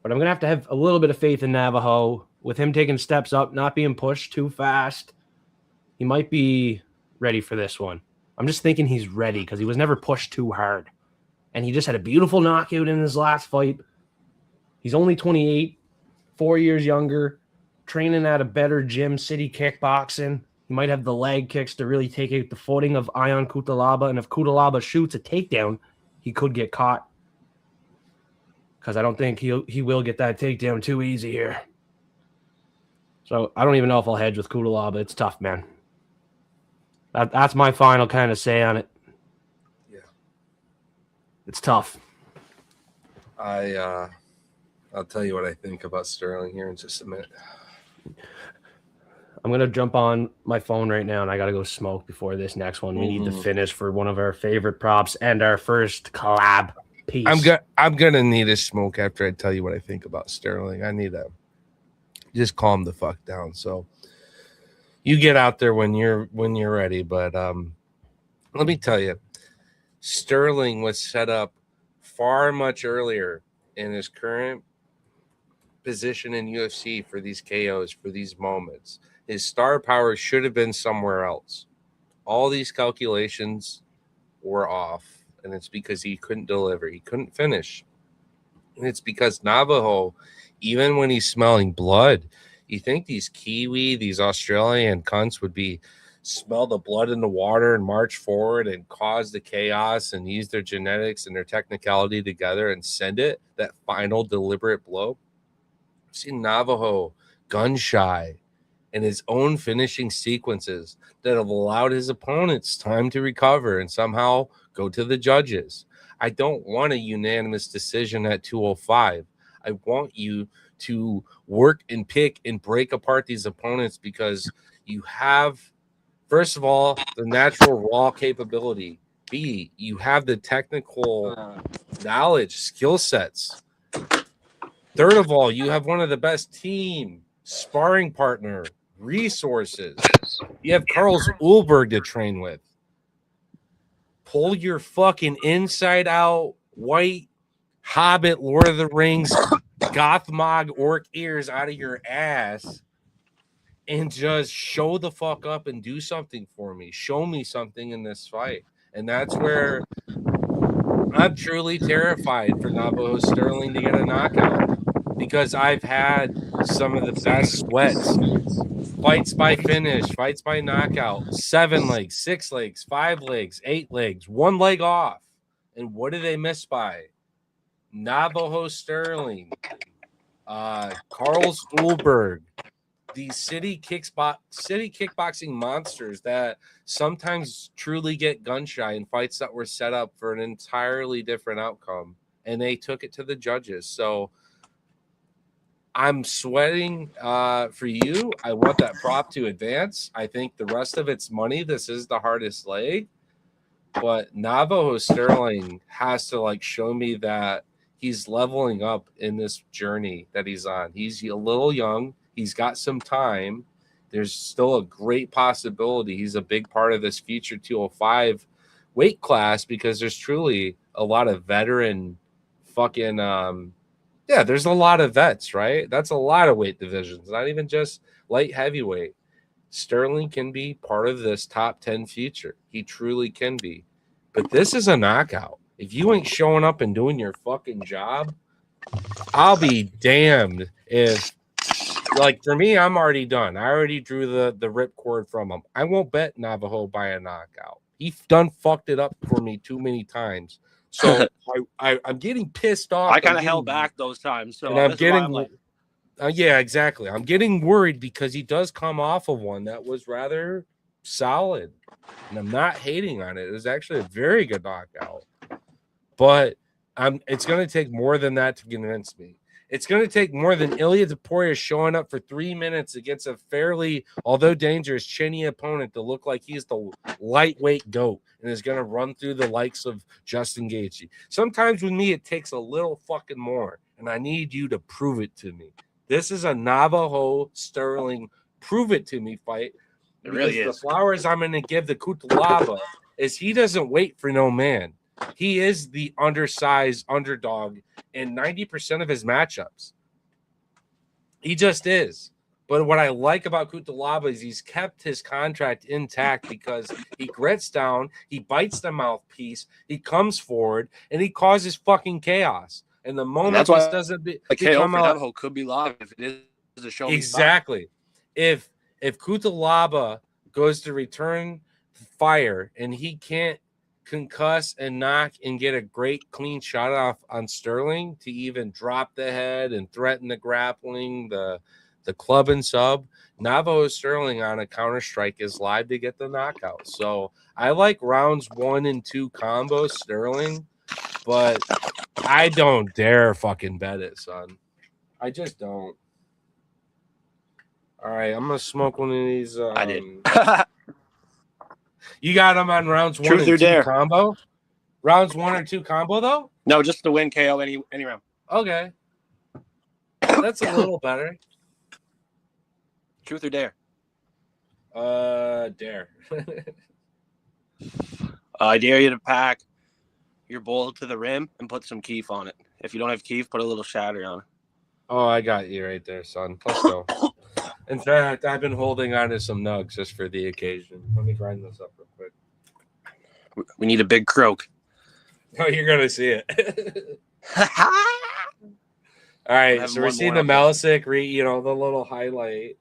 But I'm going to have a little bit of faith in Navajo. With him taking steps up, not being pushed too fast, he might be ready for this one. I'm just thinking he's ready because he was never pushed too hard. And he just had a beautiful knockout in his last fight. He's only 28, 4 years younger, training at a better gym, City Kickboxing. He might have the leg kicks to really take out the footing of Ion Cutelaba. And if Cutelaba shoots a takedown, he could get caught. Because I don't think he will get that takedown too easy here. So I don't even know if I'll hedge with Cutelaba. It's tough, man. That's my final kind of say on it. Yeah. It's tough. I'll tell you what I think about Sterling here in just a minute. I'm going to jump on my phone right now, and I got to go smoke before this next one. We need to finish for one of our favorite props and our first collab piece. I'm gonna need a smoke after I tell you what I think about Sterling. I need to just calm the fuck down. So you get out there when you're ready. But let me tell you, Sterling was set up far much earlier in his current position in UFC for these KOs, for these moments. His star power should have been somewhere else. All these calculations were off, and it's because he couldn't deliver. He couldn't finish. And it's because Navajo, even when he's smelling blood, you think these Kiwi, these Australian cunts would smell the blood in the water and march forward and cause the chaos and use their genetics and their technicality together and send it, that final deliberate blow. I've seen Navajo gun shy in his own finishing sequences that have allowed his opponents time to recover and somehow go to the judges. I don't want a unanimous decision at 205. I want you to work and pick and break apart these opponents because you have, first of all, the natural raw capability. B, you have the technical knowledge, skill sets. Third of all, you have one of the best team, sparring partner, resources. You have Carlos Ulberg to train with. Pull your fucking inside out white Hobbit, Lord of the Rings, Gothmog orc ears out of your ass and just show the fuck up and do something for me. Show me something in this fight. And that's where I'm truly terrified for Navajo Sterling to get a knockout because I've had some of the best sweats. Fights by finish, fights by knockout, 7 legs, 6 legs, 5 legs, 8 legs, 1 leg off. And what do they miss by? Navajo Sterling, Carlos Ulberg, these city kickboxing monsters that sometimes truly get gun shy in fights that were set up for an entirely different outcome. and they took it to the judges. So I'm sweating for you. I want that prop to advance. I think the rest of it's money. This is the hardest leg, but Navajo Sterling has to like show me that he's leveling up in this journey that he's on. He's a little young. He's got some time. There's still a great possibility he's a big part of this future 205 weight class because there's truly a lot of veteran fucking yeah, there's a lot of vets, right? That's a lot of weight divisions, not even just light heavyweight. Sterling can be part of this top 10 future. He truly can be. But this is a knockout. If you ain't showing up and doing your fucking job, I'll be damned if, like, for me, I'm already done. I already drew the ripcord from him. I won't bet Navajo by a knockout. He done fucked it up for me too many times. So I'm getting pissed off. I kind of held back those times. So and I'm getting, yeah, exactly. I'm getting worried because he does come off of one that was rather solid, and I'm not hating on it. It was actually a very good knockout, but it's going to take more than that to convince me. It's going to take more than Ilya Topuria showing up for 3 minutes against a fairly, although dangerous, chinny opponent to look like he's the lightweight GOAT and is going to run through the likes of Justin Gaethje. Sometimes with me, it takes a little fucking more, and I need you to prove it to me. This is a Navajo Sterling prove it to me fight. It really is. The flowers I'm going to give the Kutalaba is he doesn't wait for no man. He is the undersized underdog in 90% of his matchups. He just is. But what I like about Kutalaba is he's kept his contract intact because he grits down, he bites the mouthpiece, he comes forward, and he causes fucking chaos. And the moment that's this why doesn't become out, Navajo could be live if it is a show. Exactly. If Kutalaba goes to return fire and he can't concuss and knock and get a great clean shot off on Sterling to even drop the head and threaten the grappling, the club and sub, Navajo Sterling on a counter strike is live to get the knockout. So I like rounds 1 and 2 combo Sterling, but I don't dare fucking bet it, son. I just don't. All right, I'm gonna smoke one of these. I did. You got them on rounds 1 and 2 combo? Rounds 1 or 2 combo, though? No, just to win KO any round. Okay. That's a little better. Truth or dare? Dare. I dare you to pack your bowl to the rim and put some keef on it. If you don't have keef, put a little shatter on it. Oh, I got you right there, son. Let's go. In fact, I've been holding on to some nugs just for the occasion. Let me grind this up real quick. We need a big croak. Oh, you're going to see it. All right, so we're seeing the Malisic, the little highlight.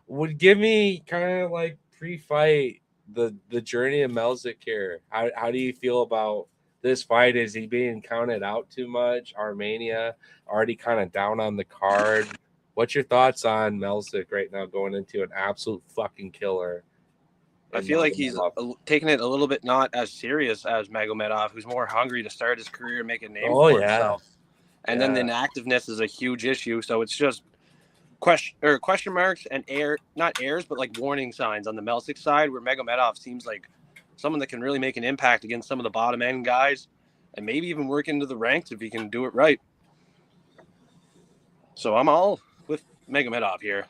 Would give me kind of like pre-fight the journey of Malisic here. How do you feel about this fight? Is he being counted out too much? Armenia already kind of down on the card. What's your thoughts on Malisic right now going into an absolute fucking killer? I feel like he's taking it a little bit not as serious as Magomedov, who's more hungry to start his career and make a name for himself. And then the inactiveness is a huge issue. So it's just question marks and not airs, but like warning signs on the Malisic side, where Magomedov seems like someone that can really make an impact against some of the bottom end guys and maybe even work into the ranks if he can do it right. So I'm all with Magomedov here.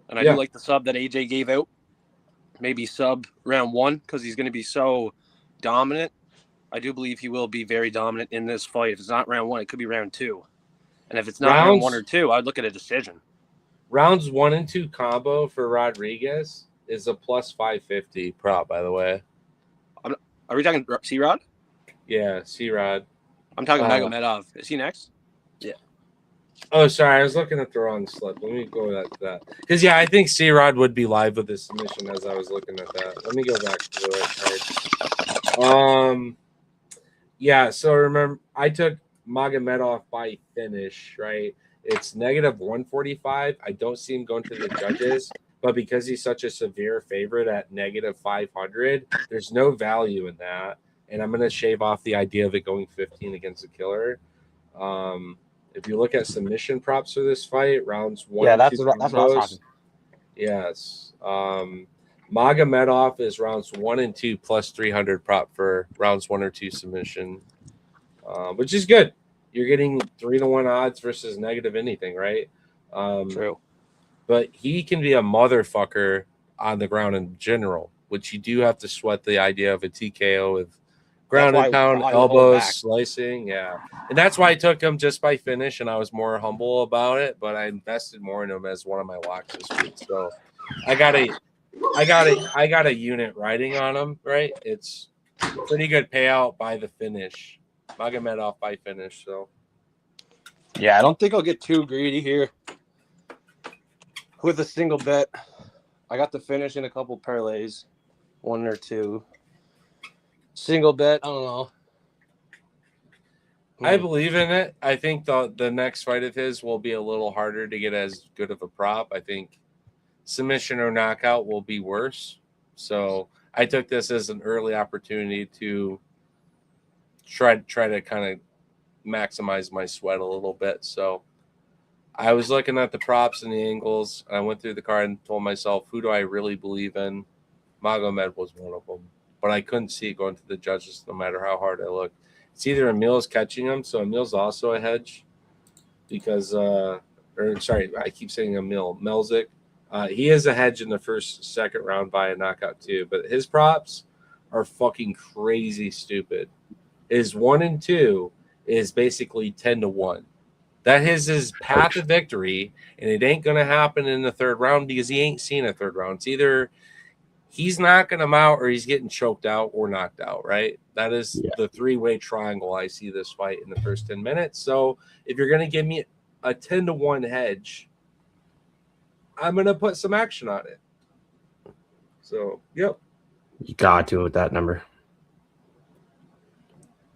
And I do like the sub that AJ gave out. Maybe sub round 1 because he's going to be so dominant. I do believe he will be very dominant in this fight. If it's not round 1, it could be round 2. And if it's not round 1 or 2, I'd look at a decision. Rounds 1 and 2 combo for Rodriguez is a plus 550 prop, by the way. Are we talking C-Rod? Yeah, C-Rod. I'm talking Magomedov. Is he next? Yeah. Oh, sorry. I was looking at the wrong slip. Let me go back to that. Because, I think C-Rod would be live with this submission as I was looking at that. Let me go back to the right card. So remember, I took Magomedov by finish, right? It's negative 145. I don't see him going to the judges, but because he's such a severe favorite at negative 500, there's no value in that. And I'm going to shave off the idea of it going 15 against the killer. If you look at submission props for this fight, rounds 1 Yeah, and that's 2 what I was talking. Yes. Magomedov is rounds 1 and 2 plus 300 prop for rounds 1 or 2 submission, which is good. You're getting 3-1 odds versus negative anything, right? True. But he can be a motherfucker on the ground in general, which you do have to sweat the idea of a TKO with ground and pound, elbows, slicing. Yeah. And that's why I took him just by finish, and I was more humble about it, but I invested more in him as one of my locks this week. So I got a unit riding on him, right? It's pretty good payout by the finish. Magomedov by finish, so Yeah, I don't think I'll get too greedy here with a single bet. I got the finish in a couple parlays, 1 or 2. Single bet, I don't know. I believe in it. I think the next fight of his will be a little harder to get as good of a prop. I think submission or knockout will be worse. So I took this as an early opportunity to try to kind of maximize my sweat a little bit. So I was looking at the props and the angles. I went through the card and told myself, who do I really believe in? Magomed was one of them, but I couldn't see it going to the judges no matter how hard I looked. It's either Emil's catching him, so Emil's also a hedge because, I keep saying Emil, Melzik. He is a hedge in the second round by a knockout too, but his props are fucking crazy stupid. His 1 and 2 is basically 10-1. That is his path to victory, and it ain't gonna happen in the third round because he ain't seen a third round. It's either he's knocking him out or he's getting choked out or knocked out, right? That is the 3-way triangle I see this fight in the first 10 minutes. So if you're gonna give me a 10-1 hedge, I'm gonna put some action on it. So yep. You got to with that number.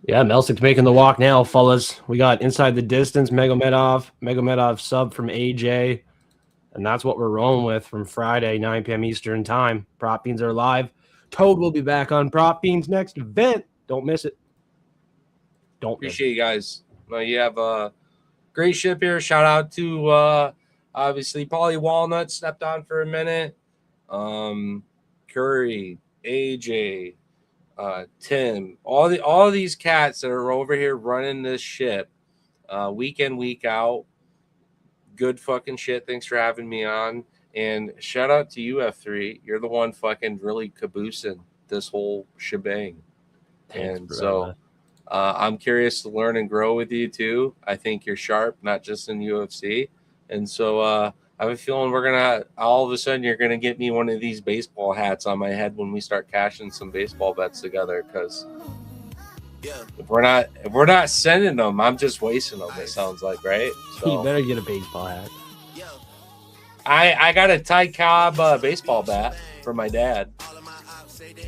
Yeah, Melsik's making the walk now, fellas. We got Inside the Distance, Magomedov sub from AJ. And that's what we're rolling with from Friday, 9 p.m. Eastern time. Prop Beans are live. Toad will be back on Prop Beans next event. Don't miss it. Appreciate you guys. Well, you have a great ship here. Shout out to obviously Paulie Walnut stepped on for a minute. Curry, AJ, Tim, all these cats that are over here running this ship week in, week out. Good fucking shit. Thanks for having me on. And shout out to you, F3. You're the one fucking really caboosing this whole shebang. And so I'm curious to learn and grow with you too. I think you're sharp, not just in UFC. And so I have a feeling we're gonna all of a sudden you're gonna get me one of these baseball hats on my head when we start cashing some baseball bets together. Because if we're not sending them, I'm just wasting them. It sounds like, right? So you better get a baseball hat. I got a Ty Cobb baseball bat for my dad.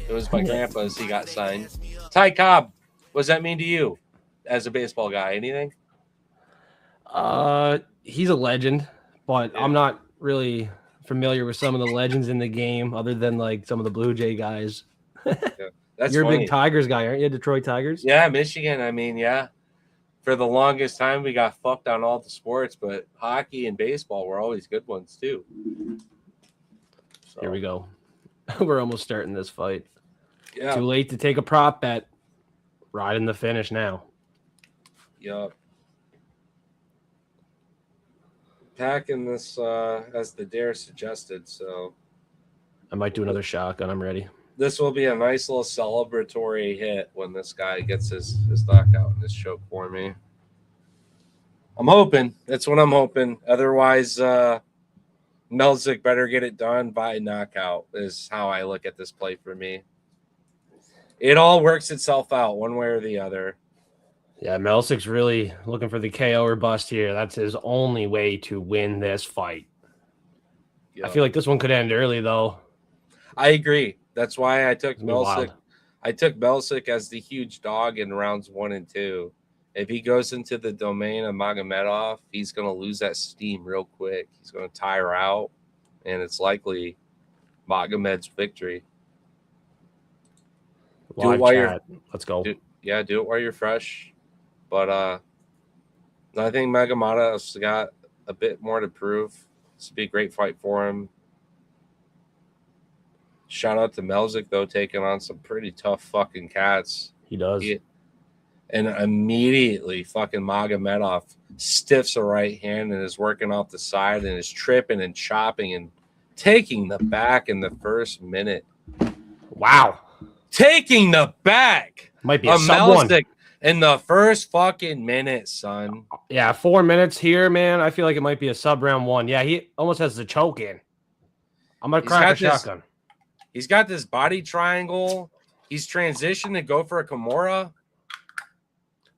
It was my grandpa's. He got signed. Ty Cobb. What does that mean to you as a baseball guy? Anything? He's a legend, but I'm not really familiar with some of the legends in the game other than like some of the Blue Jay guys. That's You're funny. a big Tigers guy, aren't you? Detroit Tigers? Yeah, Michigan. I mean, yeah. For the longest time, we got fucked on all the sports, but hockey and baseball were always good ones too. So. Here we go. We're almost starting this fight. Yeah. Too late to take a prop bet. Right in the finish now. Yup. Packing this as the dare suggested, so I might do another shotgun. I'm ready. This will be a nice little celebratory hit when this guy gets his knockout in this choke for me. I'm hoping. That's what I'm hoping. Otherwise, Melzik better get it done by knockout is how I look at this play for me. It all works itself out one way or the other. Yeah, Melsik's really looking for the KO or bust here. That's his only way to win this fight. Yep. I feel like this one could end early, though. I agree. That's why I took Melzik. I took Melzik as the huge dog in rounds 1 and 2. If he goes into the domain of Magomedov, he's going to lose that steam real quick. He's going to tire out, and it's likely Magomed's victory. Do it while you're. Let's go. Do it while you're fresh. But I think Magomadov's got a bit more to prove. This would be a great fight for him. Shout out to Melzik, though, taking on some pretty tough fucking cats. He does. And immediately fucking Magomedov stiffs a right hand and is working off the side and is tripping and chopping and taking the back in the first minute. Wow. Taking the back. Might be a sub one. In the first fucking minute, son. Yeah, 4 minutes here, man. I feel like it might be a sub round one. Yeah, he almost has the choke in. I'm going to crack a shotgun. He's got this body triangle. He's transitioned to go for a Kimura.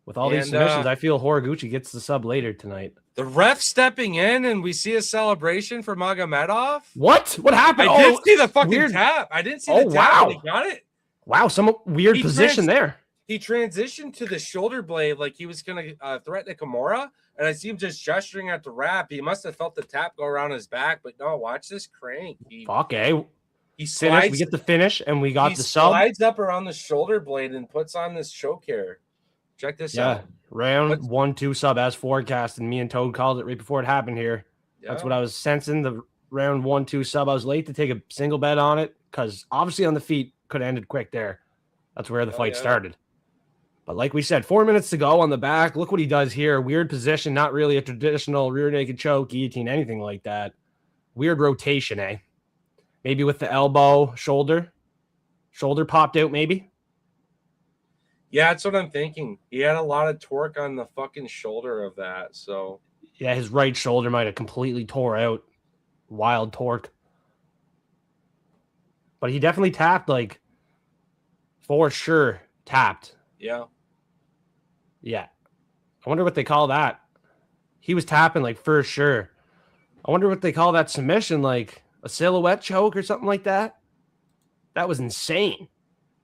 With all these submissions, I feel Horiguchi gets the sub later tonight. The ref stepping in, and we see a celebration for Magomedov. What? What happened? I did see the fucking tap. I didn't see the tap. He got it. Wow, some weird position there. He transitioned to the shoulder blade like he was going to threaten a Kimura, and I see him just gesturing at the wrap. He must have felt the tap go around his back, but no, watch this crank. He slides. We get the finish, and we got the sub. He slides up around the shoulder blade and puts on this choke here. Check this out. Round 1-2 sub as forecast, and me and Toad called it right before it happened here. Yeah. That's what I was sensing. The round 1-2 sub. I was late to take a single bet on it because obviously on the feet could have ended quick there. That's where the fight started. But like we said, 4 minutes to go on the back. Look what he does here. Weird position, not really a traditional rear naked choke, guillotine, anything like that. Weird rotation, eh? Maybe with the elbow, shoulder. Shoulder popped out, maybe. Yeah, that's what I'm thinking. He had a lot of torque on the fucking shoulder of that, so. Yeah, his right shoulder might have completely tore out. Wild torque. But he definitely tapped, like, for sure, tapped. Yeah. Yeah. I wonder what they call that. He was tapping, like, for sure. I wonder what they call that submission, like a silhouette choke or something like that. That was insane.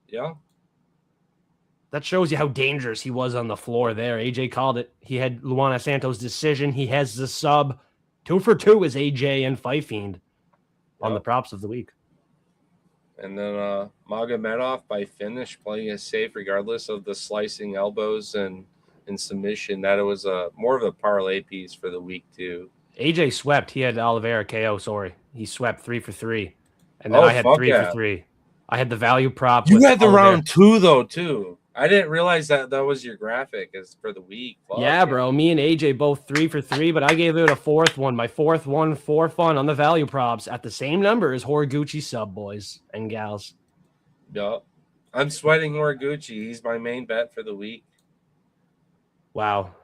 Yeah. That shows you how dangerous he was on the floor there. AJ called it. He had Luana Santos' decision. He has the sub. 2 for 2 is AJ and Fiend on the props of the week. And then Magomedov by finish playing it safe regardless of the slicing elbows and submission. That it was more of a parlay piece for the week too. AJ swept. He had Oliveira KO. Sorry, he swept 3 for 3, and then I had 3 for 3. I had the value prop. You had the round 2 though too. I didn't realize that was your graphic as for the week. Yeah, bro. Me and AJ both 3 for 3, but I gave it a fourth one. My fourth one for fun on the value props at the same number as Horiguchi sub, boys and gals. Yep. I'm sweating Horiguchi. He's my main bet for the week. Wow.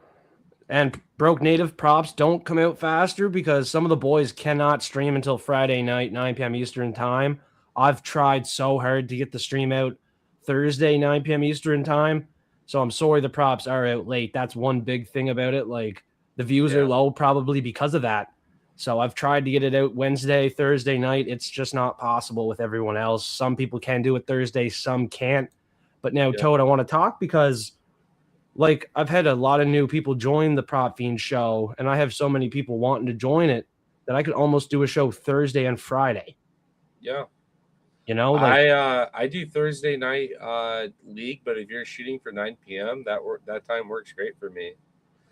And Broke Native props don't come out faster because some of the boys cannot stream until Friday night, 9 p.m. Eastern time. I've tried so hard to get the stream out Thursday, 9 p.m. Eastern time. So I'm sorry the props are out late. That's one big thing about it. Like, the views are low probably because of that. So I've tried to get it out Wednesday, Thursday night. It's just not possible with everyone else. Some people can do it Thursday, some can't. But now, Toad, I want to talk because, like, I've had a lot of new people join the Prop Fiend show, and I have so many people wanting to join it that I could almost do a show Thursday and Friday. Yeah. You know, like, I do Thursday night league, but if you're shooting for 9 p.m., that time works great for me.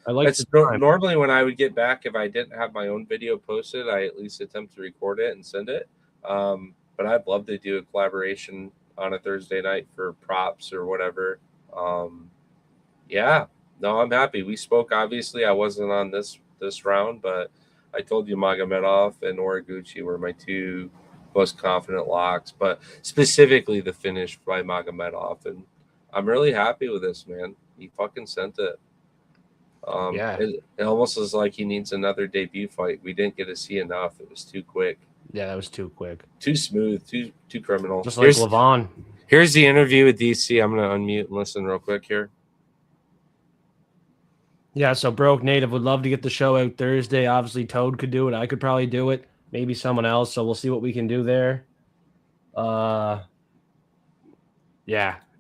I like normally when I would get back, if I didn't have my own video posted, I at least attempt to record it and send it. But I'd love to do a collaboration on a Thursday night for props or whatever. Yeah, no, I'm happy. We spoke. Obviously, I wasn't on this round, but I told you Magomedov and Horiguchi were my 2 most confident locks, but specifically the finish by Magomedov, and I'm really happy with this, man. He fucking sent it. It almost was like he needs another debut fight. We didn't get to see enough. It was too quick. Yeah, that was too quick. Too smooth. Too criminal. Just like Levon. Here's the interview with DC. I'm gonna unmute and listen real quick here. Yeah, so Broke Native would love to get the show out Thursday. Obviously, Toad could do it. I could probably do it. Maybe someone else. So we'll see what we can do there. Yeah.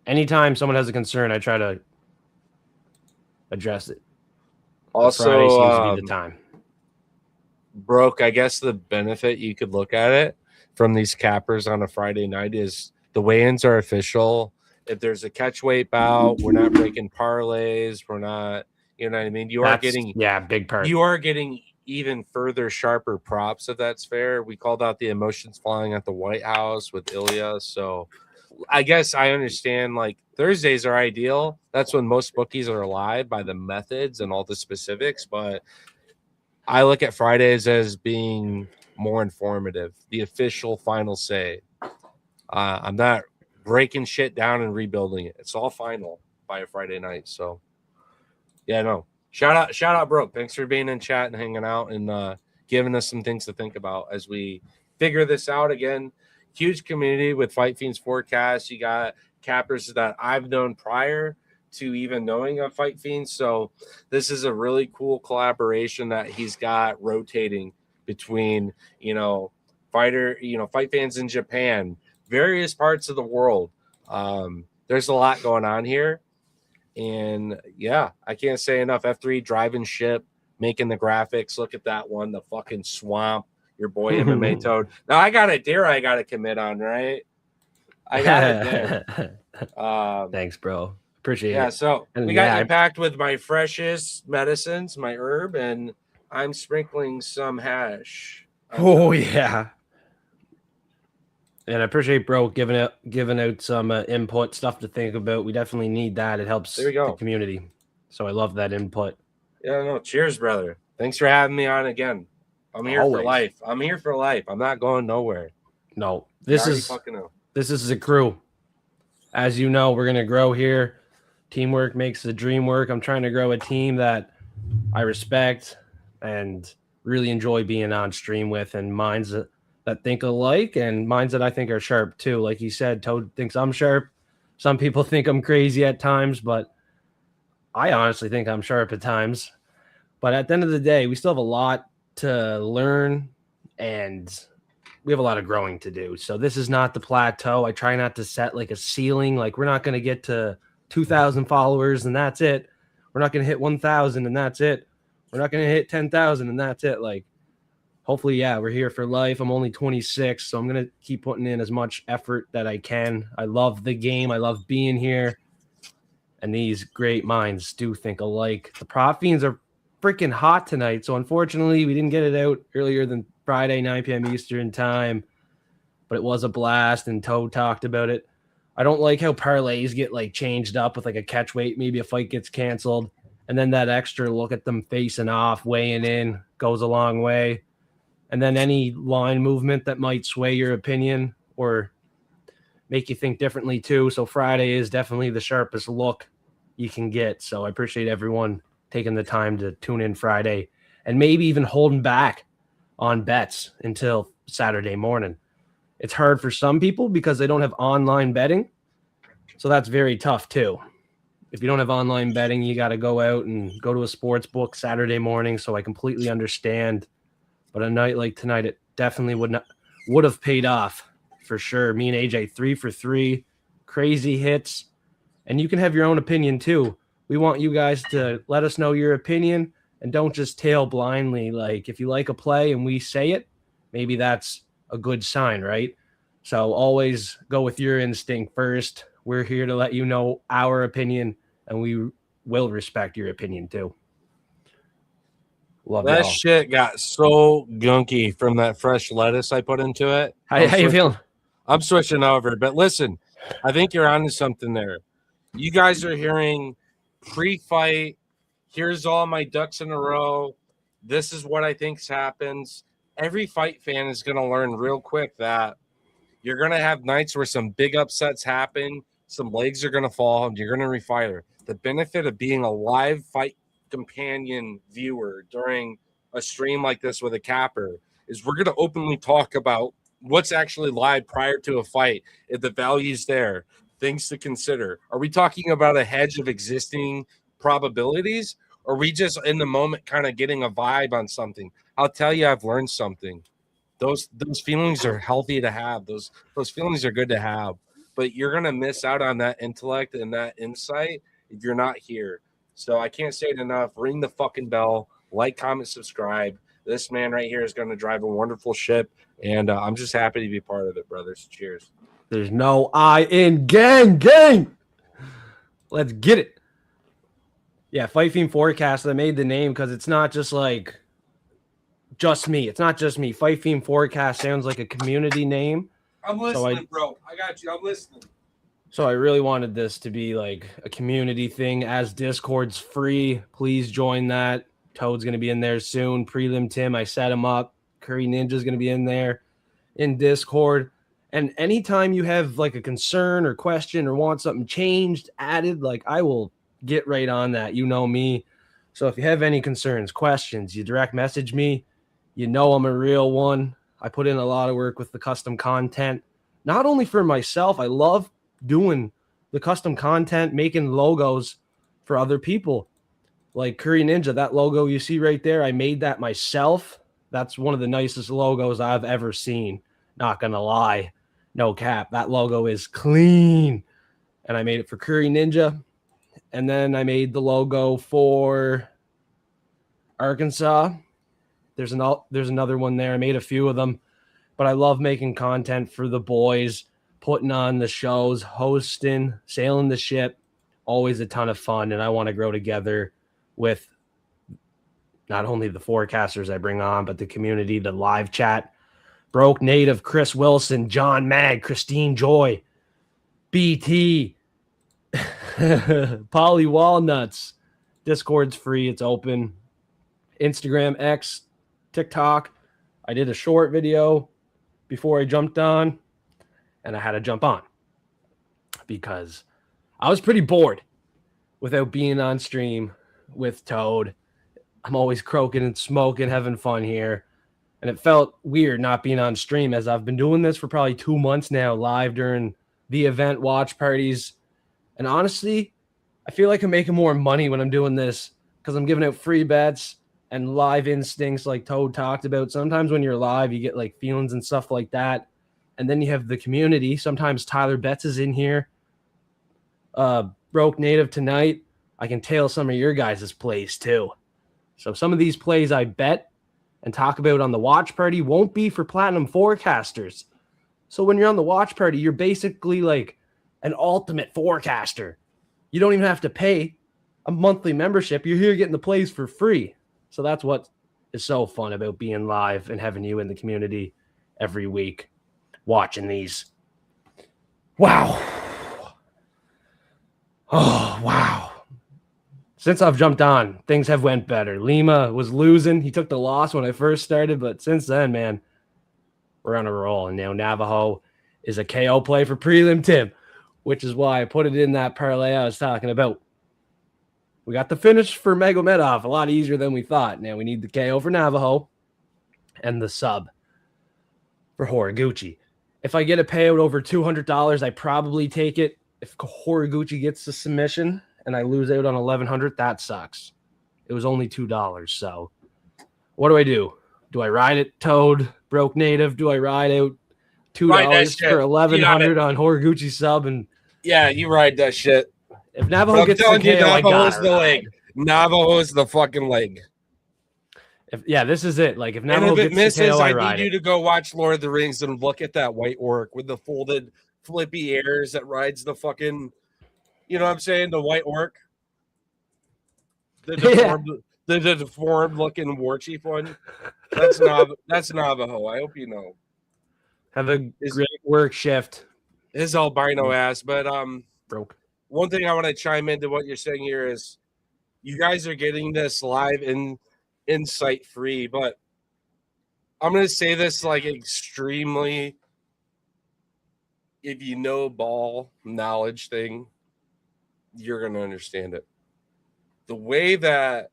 Anytime someone has a concern, I try to address it. Also, Friday seems to be the time. Broke, I guess the benefit you could look at it from these cappers on a Friday night is the weigh-ins are official. If there's a catch weight bout, we're not breaking parlays. We're not, You know what I mean? You are getting big part. You are getting even further sharper props, if that's fair. We called out the emotions flying at the White House with Ilya. So I guess I understand, like, Thursdays are ideal. That's when most bookies are live by the methods and all the specifics. But I look at Fridays as being more informative, the official final say. I'm not breaking shit down and rebuilding it. It's all final by a Friday night. So yeah, no. Shout out, Brooke. Thanks for being in chat and hanging out and giving us some things to think about as we figure this out. Again, huge community with Fight Fiends Forecast. You got cappers that I've known prior to even knowing of Fight Fiends. So this is a really cool collaboration that he's got rotating between, fight fans in Japan, various parts of the world. There's a lot going on here. And yeah, I can't say enough. F3 driving ship, making the graphics. Look at that one, the fucking swamp. Your boy MMA Toad. Now I got a deer I got to commit on, right? I got it there. Thanks, bro. Appreciate it. Yeah, so we got you packed with my freshest medicines, my herb, and I'm sprinkling some hash. Oh yeah. And I appreciate bro giving out some input, stuff to think about. We definitely need that. It helps the community. So I love that input. Yeah, no, cheers, brother. Thanks for having me on again. I'm here for life. I'm here for life. I'm not going nowhere. No, this is a crew. As you know, we're gonna grow here. Teamwork makes the dream work. I'm trying to grow a team that I respect and really enjoy being on stream with, and minds that think alike and minds that I think are sharp too. Like you said, Toad thinks I'm sharp. Some people think I'm crazy at times, but I honestly think I'm sharp at times. But at the end of the day, we still have a lot to learn and we have a lot of growing to do. So this is not the plateau. I try not to set like a ceiling. Like we're not going to get to 2,000 followers and that's it. We're not going to hit 1,000 and that's it. We're not going to hit 10,000 and that's it. Like, hopefully, yeah, we're here for life. I'm only 26, so I'm going to keep putting in as much effort that I can. I love the game. I love being here. And these great minds do think alike. The Prop Fiends are freaking hot tonight. So, unfortunately, we didn't get it out earlier than Friday, 9 p.m. Eastern time. But it was a blast, and Toad talked about it. I don't like how parlays get, like, changed up with, like, a catch weight. Maybe a fight gets canceled. And then that extra look at them facing off, weighing in, goes a long way. And then any line movement that might sway your opinion or make you think differently too. So Friday is definitely the sharpest look you can get. So I appreciate everyone taking the time to tune in Friday and maybe even holding back on bets until Saturday morning. It's hard for some people because they don't have online betting. So that's very tough too. If you don't have online betting, you got to go out and go to a sports book Saturday morning. So I completely understand. But a night like tonight, it definitely would have paid off for sure. Me and AJ 3 for 3, crazy hits. And you can have your own opinion too. We want you guys to let us know your opinion and don't just tail blindly. Like if you like a play and we say it, maybe that's a good sign, right? So always go with your instinct first. We're here to let you know our opinion and we will respect your opinion too. Love that y'all. Shit got so gunky from that fresh lettuce I put into it. How you feeling? I'm switching over, but listen, I think you're onto something there. You guys are hearing pre-fight. Here's all my ducks in a row. This is what I think happens. Every fight fan is going to learn real quick that you're going to have nights where some big upsets happen. Some legs are going to fall and you're going to refire. The benefit of being a live fight companion viewer during a stream like this with a capper is we're going to openly talk about what's actually live prior to a fight. If the value's there, things to consider. Are we talking about a hedge of existing probabilities? Or are we just in the moment kind of getting a vibe on something? I'll tell you, I've learned something. Those feelings are healthy to have. Those feelings are good to have. But you're going to miss out on that intellect and that insight if you're not here. So I can't say it enough. Ring the fucking bell, like, comment, subscribe. This man right here is going to drive a wonderful ship, and I'm just happy to be part of it, brothers. Cheers. There's no I in gang. Let's get it. Yeah, Fight Fiend Forecast. I made the name because it's not just like just me. It's not just me. Fight Fiend Forecast sounds like a community name. I'm listening, bro. I got you. I'm listening. So I really wanted this to be like a community thing. As Discord's free, please join that. Toad's going to be in there soon. Prelim Tim, I set him up. Curry Ninja's going to be in there in Discord. And anytime you have like a concern or question or want something changed, added, like I will get right on that. You know me. So if you have any concerns, questions, you direct message me. You know I'm a real one. I put in a lot of work with the custom content, not only for myself. I love doing the custom content, making logos for other people. Like Curry Ninja, that logo you see right there, I made that myself. That's one of the nicest logos I've ever seen. Not gonna lie. No cap. That logo is clean. And I made it for Curry Ninja. And then I made the logo for Arkansas. There's another one there. I made a few of them. But I love making content for the boys, putting on the shows, hosting, sailing the ship. Always a ton of fun. And I want to grow together with not only the forecasters I bring on, but the community, the live chat. Broke Native, Chris Wilson, John Mag, Christine Joy, BT, Polly Walnuts. Discord's free. It's open. Instagram, X, TikTok. I did a short video before I jumped on, and I had to jump on because I was pretty bored without being on stream with Toad. I'm always croaking and smoking, having fun here. And it felt weird not being on stream, as I've been doing this for probably 2 months now, live during the event watch parties. And honestly, I feel like I'm making more money when I'm doing this because I'm giving out free bets and live instincts like Toad talked about. Sometimes when you're live, you get like feelings and stuff like that. And then you have the community. Sometimes Tyler Betts is in here. Broke Native tonight. I can tail some of your guys' plays too. So some of these plays I bet and talk about on the watch party won't be for platinum forecasters. So when you're on the watch party, you're basically like an ultimate forecaster. You don't even have to pay a monthly membership. You're here getting the plays for free. So that's what is so fun about being live and having you in the community every week watching these. Wow. Oh, wow. Since I've jumped on, things have went better. Lima was losing. He took the loss when I first started, but since then, man, we're on a roll. And now Navajo is a KO play for Prelim Tim, which is why I put it in that parlay I was talking about. We got the finish for Magomedov a lot easier than we thought. Now we need the KO for Navajo and the sub for Horiguchi. If I get a payout over $200, I probably take it. If Horiguchi gets the submission and I lose out on $1,100, that sucks. It was only $2. So what do? Do I ride it, Toad, Broke Native? Do I ride out $2 for $1,100 on Horiguchi sub? And yeah, you ride that shit. If Navajo gets the KO, Navajo's the leg. Navajo's the fucking leg. This is it. Like if Navajo gets misses, the KO, I need you to go watch Lord of the Rings and look at that white orc with the folded flippy ears that rides the fucking, you know what I'm saying? The white orc. The deformed looking war chief one. That's Navajo. I hope you know. Have a great work shift. His albino ass. But broke. One thing I want to chime into what you're saying here is you guys are getting this live insight free, but I'm gonna say this like extremely, if you know ball knowledge thing, you're gonna understand it. The way that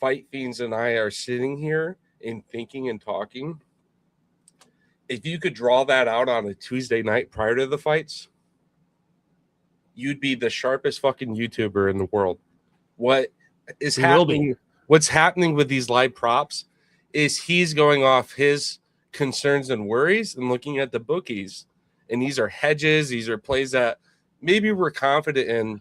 Fight Fiends and I are sitting here and thinking and talking, if you could draw that out on a Tuesday night prior to the fights, you'd be the sharpest fucking YouTuber in the world. What is happening? What's happening with these live props is he's going off his concerns and worries and looking at the bookies. And these are hedges. These are plays that maybe we're confident in,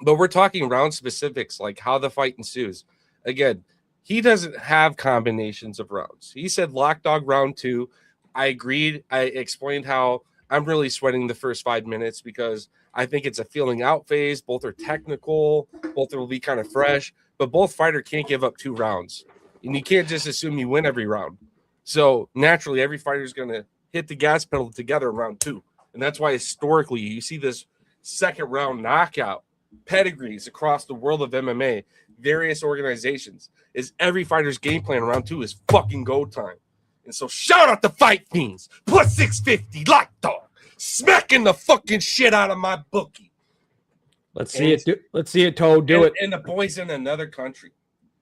but we're talking round specifics, like how the fight ensues. Again, he doesn't have combinations of rounds. He said lock dog round 2. I agreed. I explained how I'm really sweating the first 5 minutes because I think it's a feeling out phase. Both are technical. Both will be kind of fresh, but both fighter can't give up 2 rounds. And you can't just assume you win every round. So naturally, every fighter is going to hit the gas pedal together in round 2. And that's why historically you see this second round knockout pedigrees across the world of MMA, various organizations, is every fighter's game plan in round 2 is fucking go time. And so shout out to Fight Fiends, plus 650, lockdog, smacking the fucking shit out of my bookie. Let's see it. Let's see it, Toad. Do it. And the boys in another country.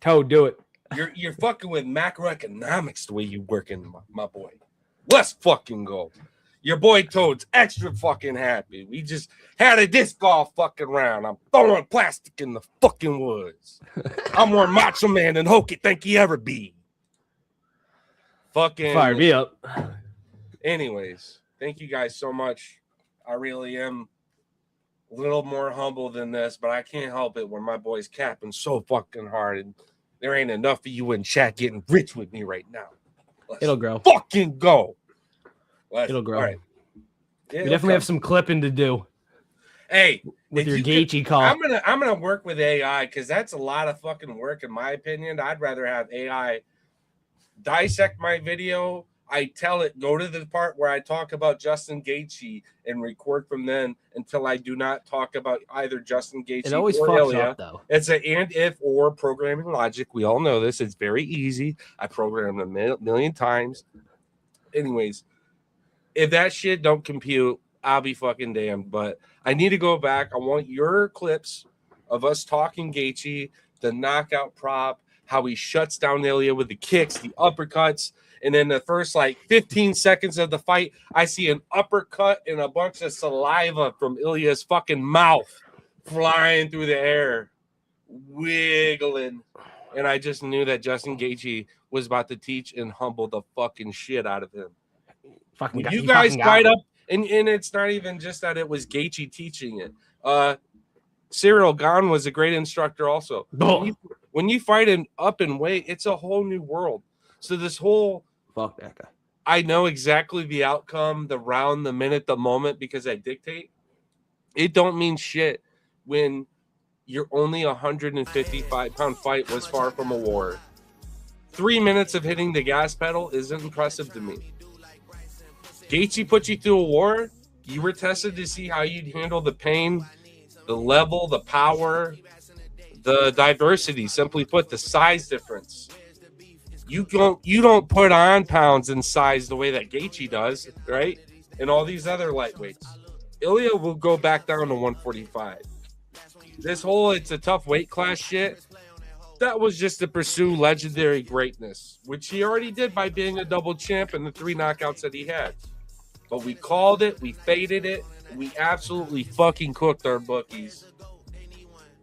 Toad, do it. You're fucking with macroeconomics the way you working, my boy. Let's fucking go. Your boy Toad's extra fucking happy. We just had a disc golf fucking round. I'm throwing plastic in the fucking woods. I'm more macho man than Hokey think he ever be. Fucking Fired me up. Anyways, thank you guys so much. I really am a little more humble than this, but I can't help it when my boy's capping so fucking hard, and there ain't enough of you in chat getting rich with me right now. It'll grow. Fucking go. It'll grow. All right. We definitely have some clipping to do. Hey, with your Gaethje call. I'm gonna work with AI because that's a lot of fucking work in my opinion. I'd rather have AI dissect my video. I tell it go to the part where I talk about Justin Gaethje and record from then until I do not talk about either Justin Gaethje. It always or fucks Ilya. up though. It's an and if or programming logic. We all know this. It's very easy. I programmed a million times. Anyways, if that shit don't compute, I'll be fucking damned. But I need to go back. I want your clips of us talking Gaethje, the knockout prop, how he shuts down Ilya with the kicks, the uppercuts. And then the first 15 seconds of the fight, I see an uppercut and a bunch of saliva from Ilya's fucking mouth flying through the air, wiggling. And I just knew that Justin Gaethje was about to teach and humble the fucking shit out of him. When you guys fight up, and it's not even just that it was Gaethje teaching it. Cyril Gahn was a great instructor also. When you fight up in weight, it's a whole new world. So this whole fuck that guy. I know exactly the outcome, the round, the minute, the moment because I dictate. It don't mean shit when your only 155-pound fight was far from a war. 3 minutes of hitting the gas pedal isn't impressive to me. Gaethje put you through a war. You were tested to see how you'd handle the pain, the level, the power, the diversity. Simply put, the size difference. You don't put on pounds in size the way that Gaethje does, right? And all these other lightweights. Ilya will go back down to 145. This whole it's a tough weight class shit, that was just to pursue legendary greatness, which he already did by being a double champ and the 3 knockouts that he had. But we called it, we faded it, and we absolutely fucking cooked our bookies.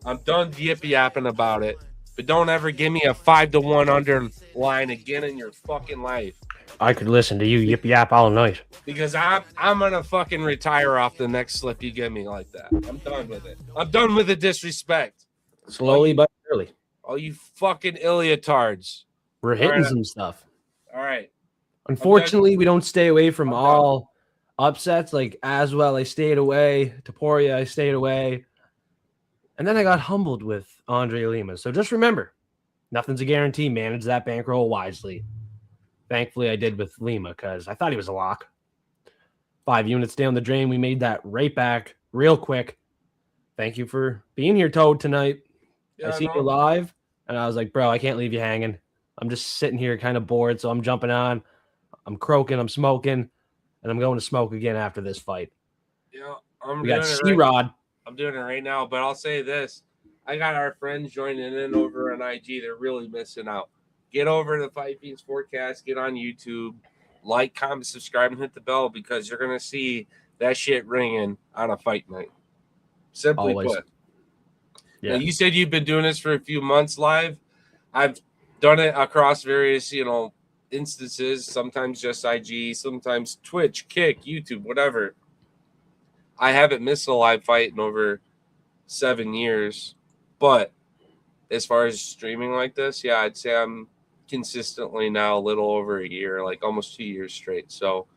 I'm done yip-yapping about it. But don't ever give me a 5-1 underline again in your fucking life. I could listen to you yip yap all night. Because I'm gonna fucking retire off the next slip you give me like that. I'm done with it. I'm done with the disrespect. Slowly but surely. All you fucking Ilyatards. We're hitting some stuff. All right. Unfortunately, we don't stay away from all upsets. Like Aswell, I stayed away. Taporia, I stayed away. And then I got humbled with Andre Lima. So just remember, nothing's a guarantee. Manage that bankroll wisely. Thankfully, I did with Lima because I thought he was a lock. 5 units down the drain. We made that right back real quick. Thank you for being here, Toad, tonight. Yeah, I see you live, and I was like, bro, I can't leave you hanging. I'm just sitting here kind of bored, so I'm jumping on. I'm croaking, I'm smoking, and I'm going to smoke again after this fight. Yeah, we got C-Rod. I'm doing it right now, but I'll say this. I got our friends joining in over on IG. They're really missing out. Get over to the Fight Fiends Forecast. Get on YouTube. Like, comment, subscribe, and hit the bell because you're going to see that shit ringing on a fight night. Simply put. Yeah. Now, you said you've been doing this for a few months live. I've done it across various, instances. Sometimes just IG, sometimes Twitch, Kick, YouTube, whatever. I haven't missed a live fight in over 7 years. But as far as streaming like this, yeah, I'd say I'm consistently now a little over a year, like almost 2 years straight. So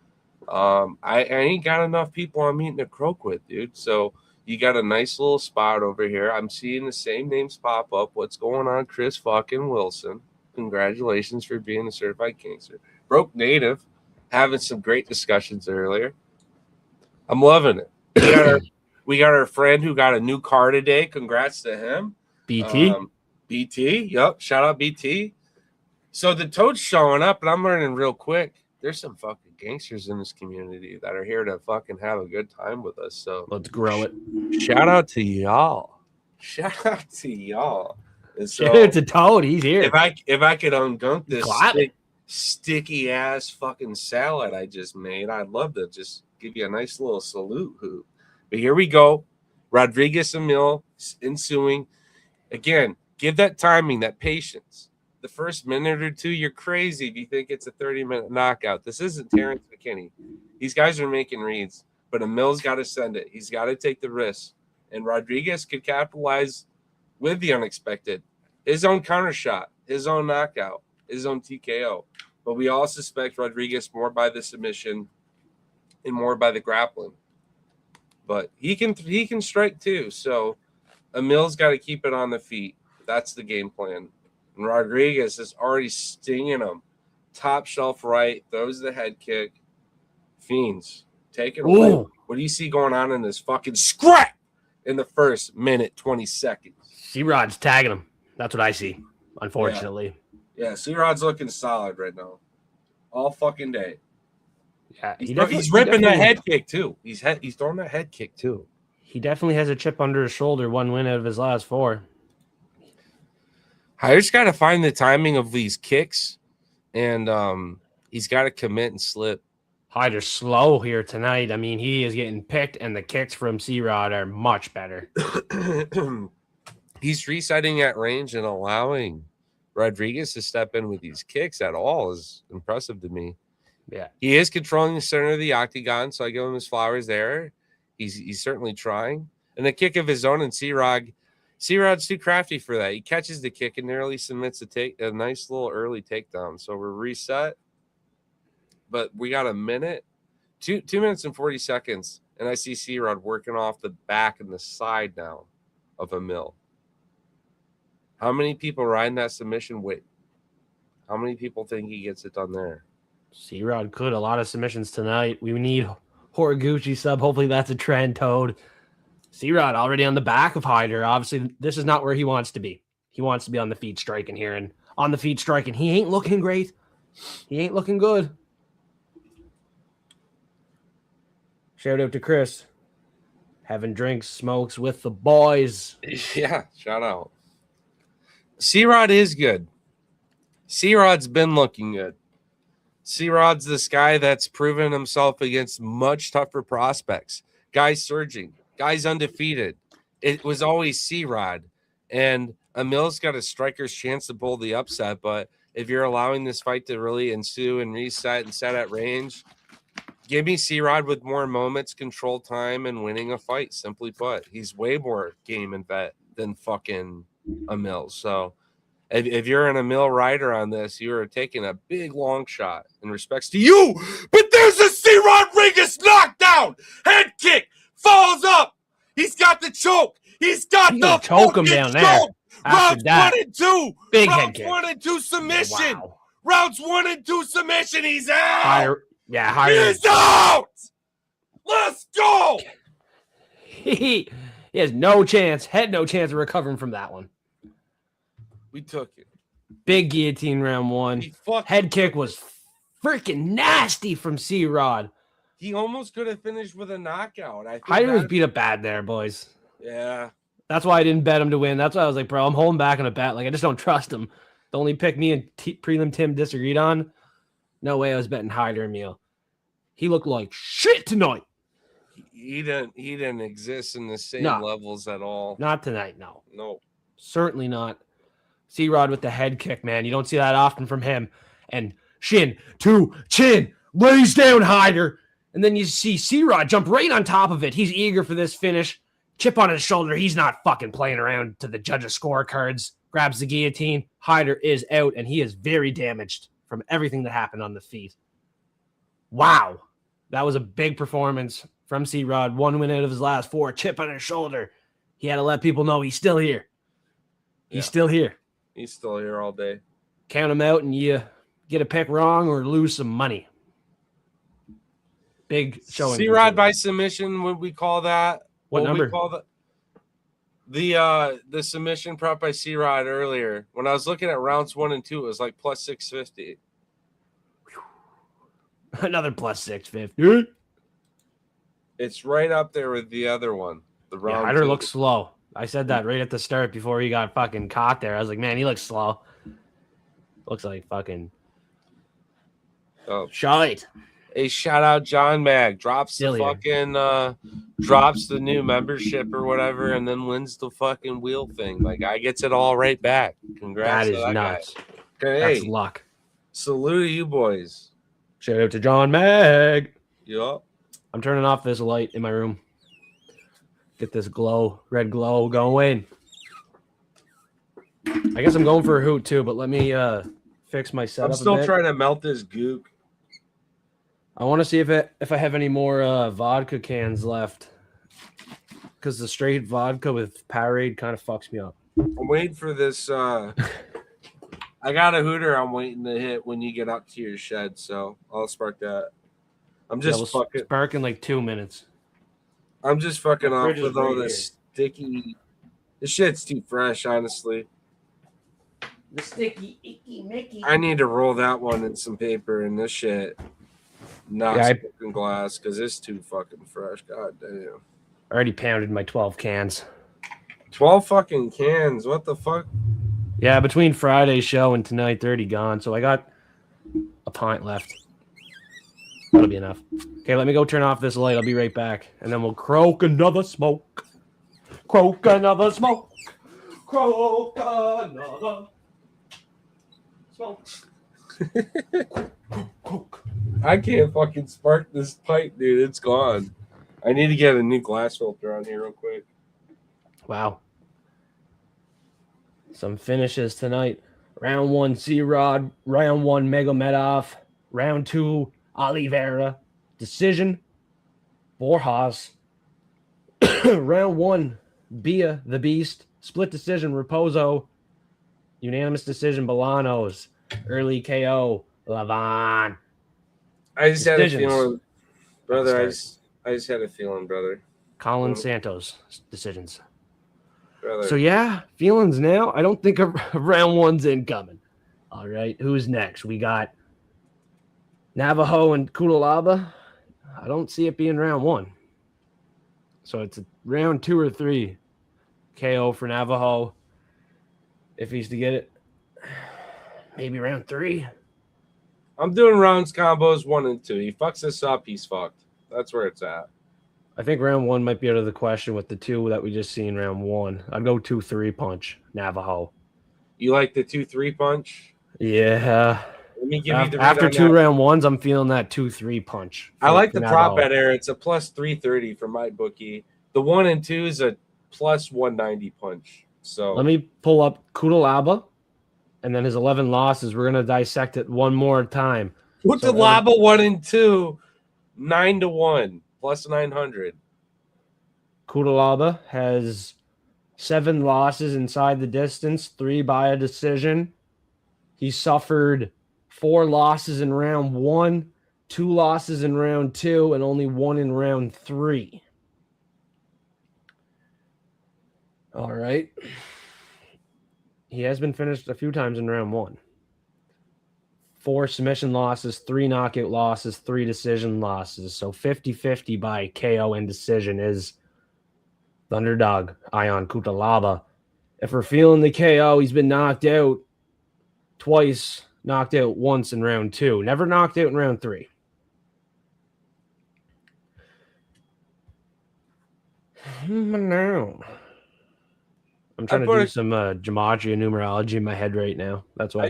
I ain't got enough people I'm eating a croak with, dude. So you got a nice little spot over here. I'm seeing the same names pop up. What's going on, Chris fucking Wilson? Congratulations for being a certified gangster. Broke native, having some great discussions earlier. I'm loving it. We got our friend who got a new car today. Congrats to him. BT. BT. Yep. Shout out BT. So the Toad's showing up, and I'm learning real quick. There's some fucking gangsters in this community that are here to fucking have a good time with us. So Let's grow it. shout out to y'all. Shout out to y'all. And so Shout out to Toad. He's here. if I could ungunk this sticky ass fucking salad I just made, I'd love to just give you a nice little salute hoop. But here we go. Rodriguez Emil ensuing. Again, give that timing, that patience. The first minute or two, you're crazy if you think it's a 30-minute knockout. This isn't Terrence McKinney. These guys are making reads, but Emil's got to send it. He's got to take the risk. And Rodriguez could capitalize with the unexpected. His own counter shot, his own knockout, his own TKO. But we all suspect Rodriguez more by the submission and more by the grappling. But he can strike too. So Emil's got to keep it on the feet. That's the game plan. And Rodriguez is already stinging him. Top shelf right, throws the head kick. Fiends, take it away. Ooh. What do you see going on in this fucking scrap in the first minute, 20 seconds? C-Rod's tagging him. That's what I see, unfortunately. Yeah, C-Rod's looking solid right now. All fucking day. Yeah, He's ripping that head kick, too. He's throwing that head kick, too. He definitely has a chip under his shoulder. 1 win out of his last 4. I just got to find the timing of these kicks, and he's got to commit and slip. Hyder's slow here tonight. I mean, he is getting picked, and the kicks from C-Rod are much better. He's resetting at range and allowing Rodriguez to step in with these kicks at all is impressive to me. Yeah. He is controlling the center of the octagon, so I give him his flowers there. He's certainly trying. And the kick of his own, and C-Rod's too crafty for that. He catches the kick and nearly submits a nice little early takedown. So we're reset. But we got a minute, 2 minutes and 40 seconds, and I see C-Rod working off the back and the side now of Emil. How many people riding that submission weight? How many people think he gets it done there? C-Rod could. A lot of submissions tonight. We need Horiguchi sub. Hopefully that's a trend, Toad. C-Rod already on the back of Hyder. Obviously, this is not where he wants to be. He wants to be on the feet striking here. And on the feet striking, he ain't looking great. He ain't looking good. Shout out to Chris. Having drinks, smokes with the boys. Yeah, shout out. C-Rod is good. C-Rod's been looking good. C-Rod's this guy that's proven himself against much tougher prospects. Guys surging. Guys undefeated. It was always C-Rod. And Emil's got a striker's chance to pull the upset, but if you're allowing this fight to really ensue and reset and set at range, give me C-Rod with more moments, control time, and winning a fight, simply put. He's way more game and vet than fucking Emil. So if you're an Emil rider on this, you are taking a big long shot in respects to you. But there's a C-Rod Rodriguez knockdown. Head kick. Falls up. He's got the choke. He's got the choke him down there. Rounds 1 and 2. Big Rounds head kick. 1 and 2 submission. Wow. Rounds 1 and 2 submission. He's out. Hyder. He's out. Let's go. He has no chance. Had no chance of recovering from that one. We took it. Big guillotine round 1. Head kick was freaking nasty from C-Rod. He almost could have finished with a knockout. Hyder was beat up bad there, boys. Yeah. That's why I didn't bet him to win. That's why I was like, bro, I'm holding back on a bet. Like, I just don't trust him. The only pick me and Prelim Tim disagreed on. No way I was betting Hyder Emil. He looked like shit tonight. He didn't exist in the same levels at all. Not tonight, no. No. Certainly not. C-Rod with the head kick, man. You don't see that often from him. And shin to chin. Lays down Hyder. And then you see C-Rod jump right on top of it. He's eager for this finish. Chip on his shoulder. He's not fucking playing around to the judges' scorecards. Grabs the guillotine. Hyder is out, and he is very damaged from everything that happened on the feet. Wow. That was a big performance from C-Rod. 1 win out of his last 4, chip on his shoulder. He had to let people know he's still here. He's still here. He's still here all day. Count him out and you get a pick wrong or lose some money. Big showing. C-Rod by submission, would we call that? What number? We call the submission prop by C-Rod earlier. When I was looking at rounds 1 and 2, it was like plus 650. Another plus 650. It's right up there with the other one. The round Ryder 2. looks slow. I said that right at the start before he got fucking caught there. I was like, man, he looks slow. Looks like fucking shite. Hey, shout out John Mag. Drops Still the here. fucking drops the new membership or whatever, and then wins the fucking wheel thing. Like, I gets it all right back. Congrats. That is to that nuts. guy. Okay, That's luck. salute to you boys. Shout out to John Mag. Yup. I'm turning off this light in my room. Get this glow, red glow going. I guess I'm going for a hoot too, but let me fix my setup. I'm still a bit. trying to melt this gook. I want to see if I have any more vodka cans left, because the straight vodka with Powerade kind of fucks me up. I'm waiting for this. I got a hooter I'm waiting to hit when you get up to your shed, so I'll spark that. I'm just fucking spark in like 2 minutes. I'm just fucking The off fridge is with all right this sticky. This shit's too fresh, honestly. The sticky, icky, Mickey. I need to roll that one in some paper and this shit. Not fucking glass because it's too fucking fresh. God damn. I already pounded my 12 cans. 12 fucking cans. What the fuck? Yeah, between Friday's show and tonight, 30 gone. So I got a pint left. That'll be enough. Okay, let me go turn off this light. I'll be right back. And then we'll croak another smoke. Croak another smoke. Croak another smoke. I can't fucking spark this pipe, dude. It's gone. I need to get a new glass filter on here real quick. Wow. Some finishes tonight. Round 1, C-Rod. Round 1, Magomedov. Round 2, Oliveira. Decision, Borjas. Round 1, Bia, the Beast. Split decision, Raposo. Unanimous decision, Bolanos. Early KO, Lavon. I just had a Decisions. feeling, brother. I just had a feeling, brother. Colin Santos decisions. Brother. So yeah, feelings now. I don't think a round 1's incoming. All right, who's next? We got Navajo and Kudalaba. I don't see it being round 1. So it's a round 2 or 3 KO for Navajo. If he's to get it, maybe round 3. I'm doing rounds combos 1 and 2. He fucks this up, he's fucked. That's where it's at. I think round 1 might be out of the question with the 2 that we just seen round 1. I'd go 2-3 punch Navajo. You like the 2-3 punch? Yeah. Let me give you the after read on 2 that. round 1s, I'm feeling that 2-3 punch. I like the Navajo. prop bet there. It's a plus 330 for my bookie. The 1 and 2 is a plus 190 punch. So Let me pull up Kudalaba and then his 11 losses. We're going to dissect it one more time. put the Laba 1 and 2, 9-1 plus 900. Kudalaba has 7 losses inside the distance, 3 by a decision. He suffered 4 losses in round 1, 2 losses in round 2, and only 1 in round 3. All right. He has been finished a few times in round 1. 4 submission losses, 3 knockout losses, 3 decision losses. So 50-50 by KO and decision is the underdog, Ion Kudalaba. If we're feeling the KO, he's been knocked out twice, knocked out once in round 2. Never knocked out in round 3. No. I'm trying to do some gematria and numerology in my head right now. That's why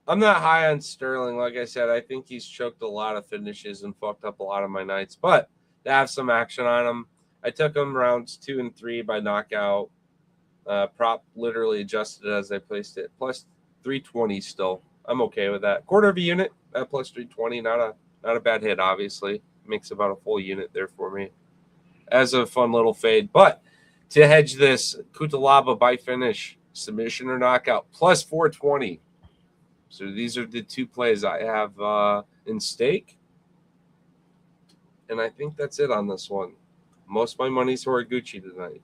I'm not high on Sterling. Like I said, I think he's choked a lot of finishes and fucked up a lot of my nights. But to have some action on him, I took him rounds 2 and 3 by knockout. Prop literally adjusted as I placed it. Plus 320 still. I'm okay with that. Quarter of a unit at plus 320. Not Not a bad hit, obviously. Makes about a full unit there for me. As a fun little fade. But to hedge this, Kutalaba by finish, submission or knockout, plus 420. So these are the two plays I have in stake. And I think that's it on this one. Most of my money's Horiguchi tonight.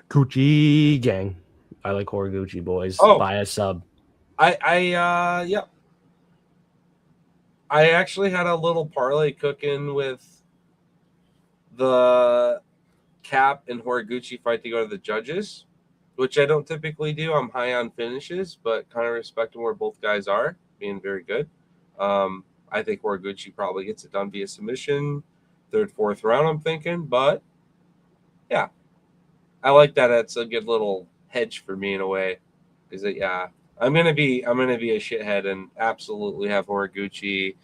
Gucci gang. I like Horiguchi, boys. Buy a sub. Yeah. I actually had a little parlay cooking with the Cap and Horiguchi fight to go to the judges, which I don't typically do. I'm high on finishes, but kind of respecting where both guys are, being very good. I think Horiguchi probably gets it done via submission, third, fourth round, I'm thinking. But yeah, I like that. It's a good little hedge for me in a way. Is it? Yeah, I'm gonna be a shithead and absolutely have Horiguchi,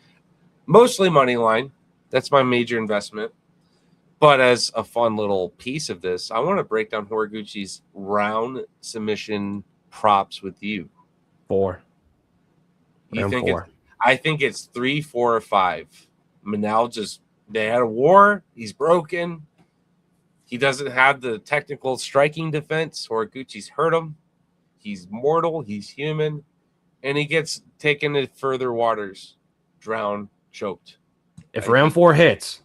mostly money line. That's my major investment. But as a fun little piece of this, I want to break down Horiguchi's round submission props with you. 4. You think 4. I think it's 3, 4, or 5. Manal they had a war. He's broken. He doesn't have the technical striking defense. Horiguchi's hurt him. He's mortal. He's human. And he gets taken to further waters, drowned, choked. If round 4 hits,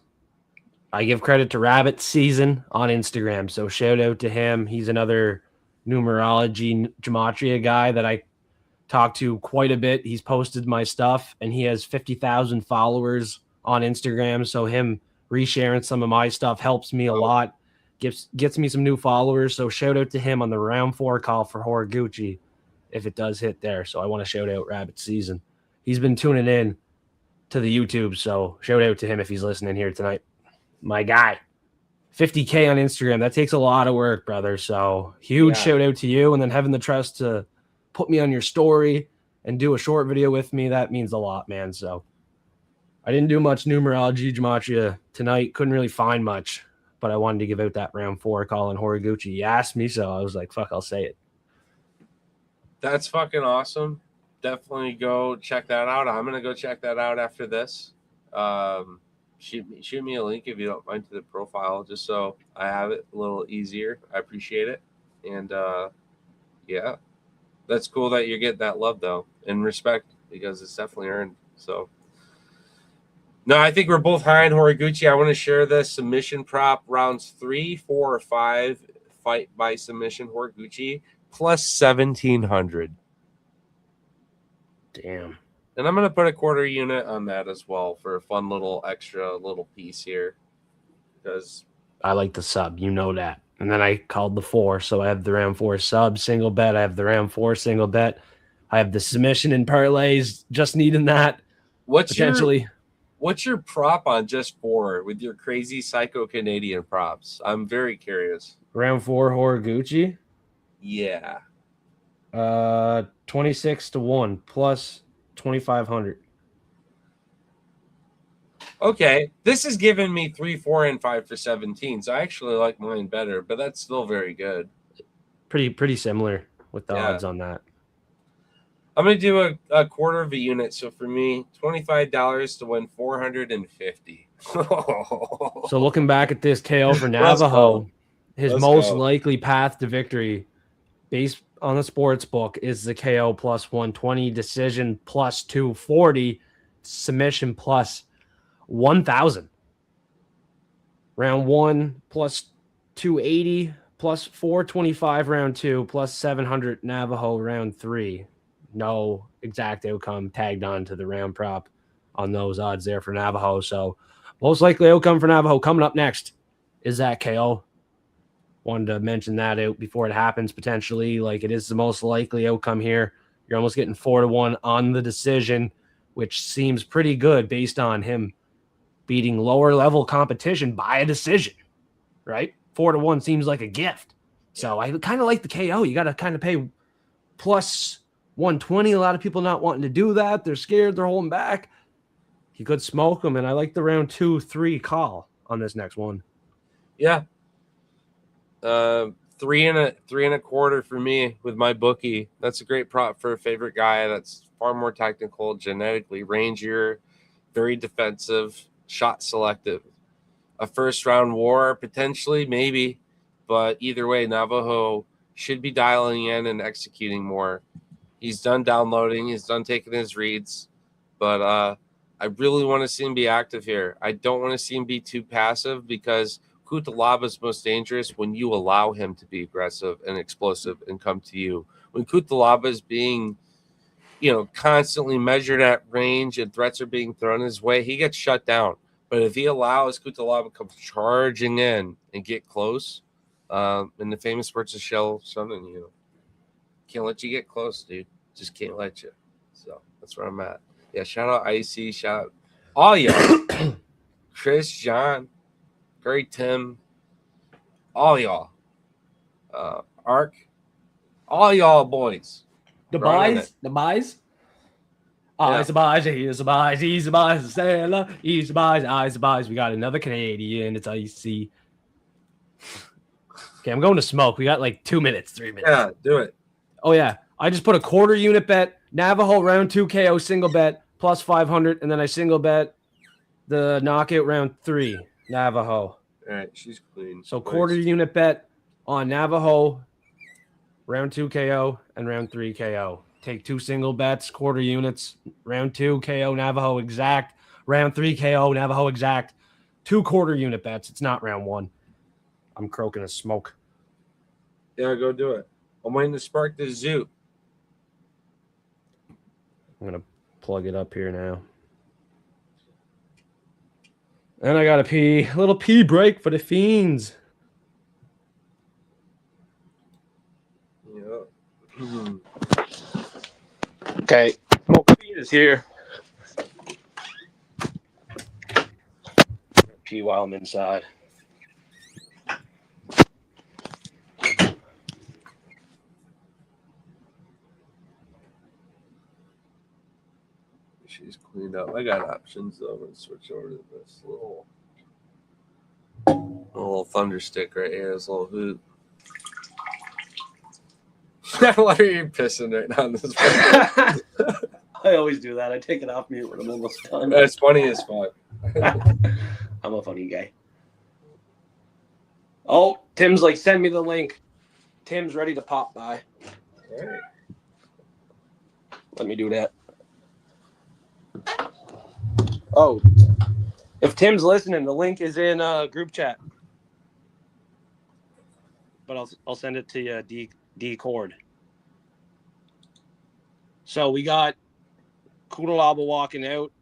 I give credit to Rabbit Season on Instagram. So shout out to him. He's another numerology gematria guy that I talk to quite a bit. He's posted my stuff and he has 50,000 followers on Instagram. So him resharing some of my stuff helps me a lot. Gets me some new followers. So shout out to him on the round 4 call for Horiguchi if it does hit there. So I want to shout out Rabbit Season. He's been tuning in to the YouTube. So shout out to him if he's listening here tonight. My guy, 50K on Instagram. That takes a lot of work, brother. So huge shout out to you. And then having the trust to put me on your story and do a short video with me, that means a lot, man. So I didn't do much numerology gematria tonight. Couldn't really find much, but I wanted to give out that round 4 call on Horiguchi. You asked me, so I was like, fuck, I'll say it. That's fucking awesome. Definitely go check that out. I'm going to go check that out after this. Shoot me a link if you don't mind to the profile, just so I have it a little easier. I appreciate it. And yeah, that's cool that you get that love though, and respect, because it's definitely earned. So no, I think we're both high on Horiguchi. I want to share this submission prop rounds 3, 4, or 5 fight by submission Horiguchi plus 1,700. Damn. And I'm going to put a quarter unit on that as well for a fun little extra little piece here. Because I like the sub, you know that. And then I called the 4, so I have the round 4 sub single bet. I have the round 4 single bet. I have the submission and parlays, just needing that. What's your prop on just 4 with your crazy psycho Canadian props? I'm very curious. Round 4 Horiguchi? Yeah. 26-1 plus 2,500. Okay, this is giving me 3, 4, and 5 for 17. So I actually like mine better, but that's still very good. Pretty similar with the odds on that. I'm gonna do a quarter of a unit. So for me, $25 to win 450. So looking back at this KO for Navajo, his most likely path to victory, based on the sports book, is the KO plus 120, decision plus 240, submission plus 1,000. Round 1 plus 280 plus 425 round 2 plus 700 Navajo round 3. No exact outcome tagged on to the round prop on those odds there for Navajo. So most likely outcome for Navajo coming up next is that KO. Wanted to mention that out before it happens potentially. Like, it is the most likely outcome here. You're almost getting 4-1 on the decision, which seems pretty good based on him beating lower level competition by a decision, right? 4-1 seems like a gift. So I kind of like the KO. You got to kind of pay plus 120. A lot of people not wanting to do that. They're scared. They're holding back. You could smoke them, and I like the round 2, 3 call on this next one. Yeah. 3 and a quarter for me with my bookie. That's a great prop for a favorite guy. That's far more technical, genetically rangier. very defensive, shot selective. A first-round war, potentially, maybe. But either way, Navajo should be dialing in and executing more. He's done downloading. He's done taking his reads. But I really want to see him be active here. I don't want to see him be too passive because Kutalaba is most dangerous when you allow him to be aggressive and explosive and come to you. When Kutalaba is being, constantly measured at range and threats are being thrown his way, he gets shut down. But if he allows Kutalaba to come charging in and get close, in the famous words of Shell Sonnen, can't let you get close, dude. Just can't let you. So that's where I'm at. Yeah, shout out Icy, shout out all y'all. Chris, John, Gary, Tim, all y'all. Ark, all y'all boys. The buys. Eyes, the buys, he's the buys, he's the buys, sailor, he's the buys, eyes, the buys. We got another Canadian. It's Icy. Okay, I'm going to smoke. We got like 2 minutes, 3 minutes. Yeah, do it. Oh, yeah. I just put a quarter unit bet, Navajo round 2 KO single bet, plus 500, and then I single bet the knockout round 3, Navajo. All right, she's clean. So quarter unit bet on Navajo, round 2 KO, and round 3 KO. Take 2 single bets, quarter units, round 2 KO, Navajo exact, round 3 KO, Navajo exact. 2 quarter unit bets. It's not round 1. I'm croaking a smoke. Yeah, go do it. I'm waiting to spark the zoo. I'm going to plug it up here now. And I got a little pee break for the Fiends. Yeah. Okay. Smoke Fiend is here. Pee while I'm inside. She's cleaned up. I got options though. I'm gonna switch over to this little thunder stick right here. This little hoop. Why are you pissing right now? This I always do that. I take it off mute when I'm almost done. That's funny as fuck. I'm a funny guy. Oh, Tim's like, send me the link. Tim's ready to pop by. All right. Let me do that. Oh, if Tim's listening, the link is in group chat. But I'll send it to you, D Cord. So we got Kudalaba walking out.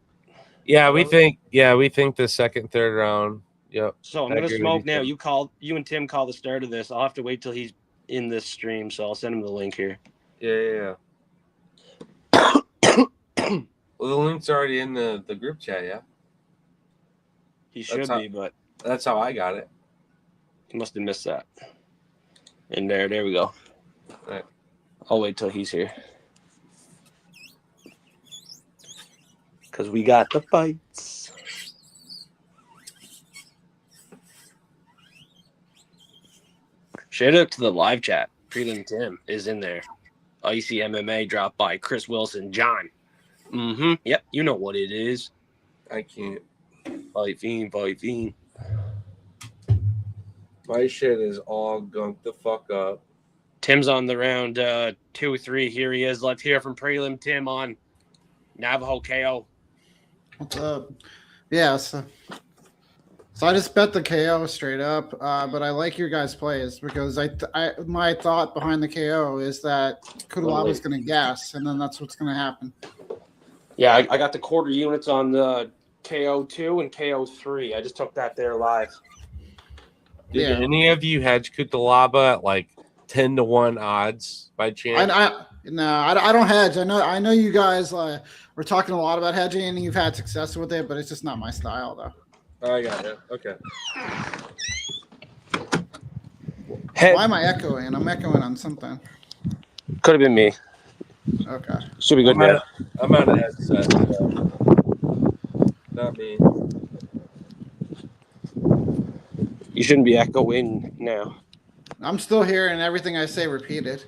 Yeah, we think the second, third round. Yep. So I'm gonna smoke now. You and Tim call the start of this. I'll have to wait till he's in this stream, so I'll send him the link here. Yeah. Well, the link's already in the group chat, yeah? He should be, but that's how I got it. He must have missed that. And there we go. All right. I'll wait till he's here. Because we got the fights. Shout out to the live chat. Prelim Tim is in there. Icy MMA dropped by Chris Wilson, John. Yep, you know what it is. I can't. Fight Fiend. My shit is all gunked the fuck up. Tim's on the round 2, 3. Here he is. Let's hear from Prelim Tim on Navajo KO. What's up? Yeah, so I just bet the KO straight up, but I like your guys' plays because my thought behind the KO is that Kudalaba is going to gas, and then that's what's going to happen. Yeah, I got the quarter units on the KO2 and KO3. I just took that there live. Did any of you hedge Kutalaba at like 10-1 odds by chance? I don't hedge. I know you guys were talking a lot about hedging, and you've had success with it, but it's just not my style, though. Oh, I got it. Okay. Why am I echoing? I'm echoing on something. Could have been me. Okay. Should be good now. I'm out of headset. Not me. You shouldn't be echoing now. I'm still hearing everything I say repeated.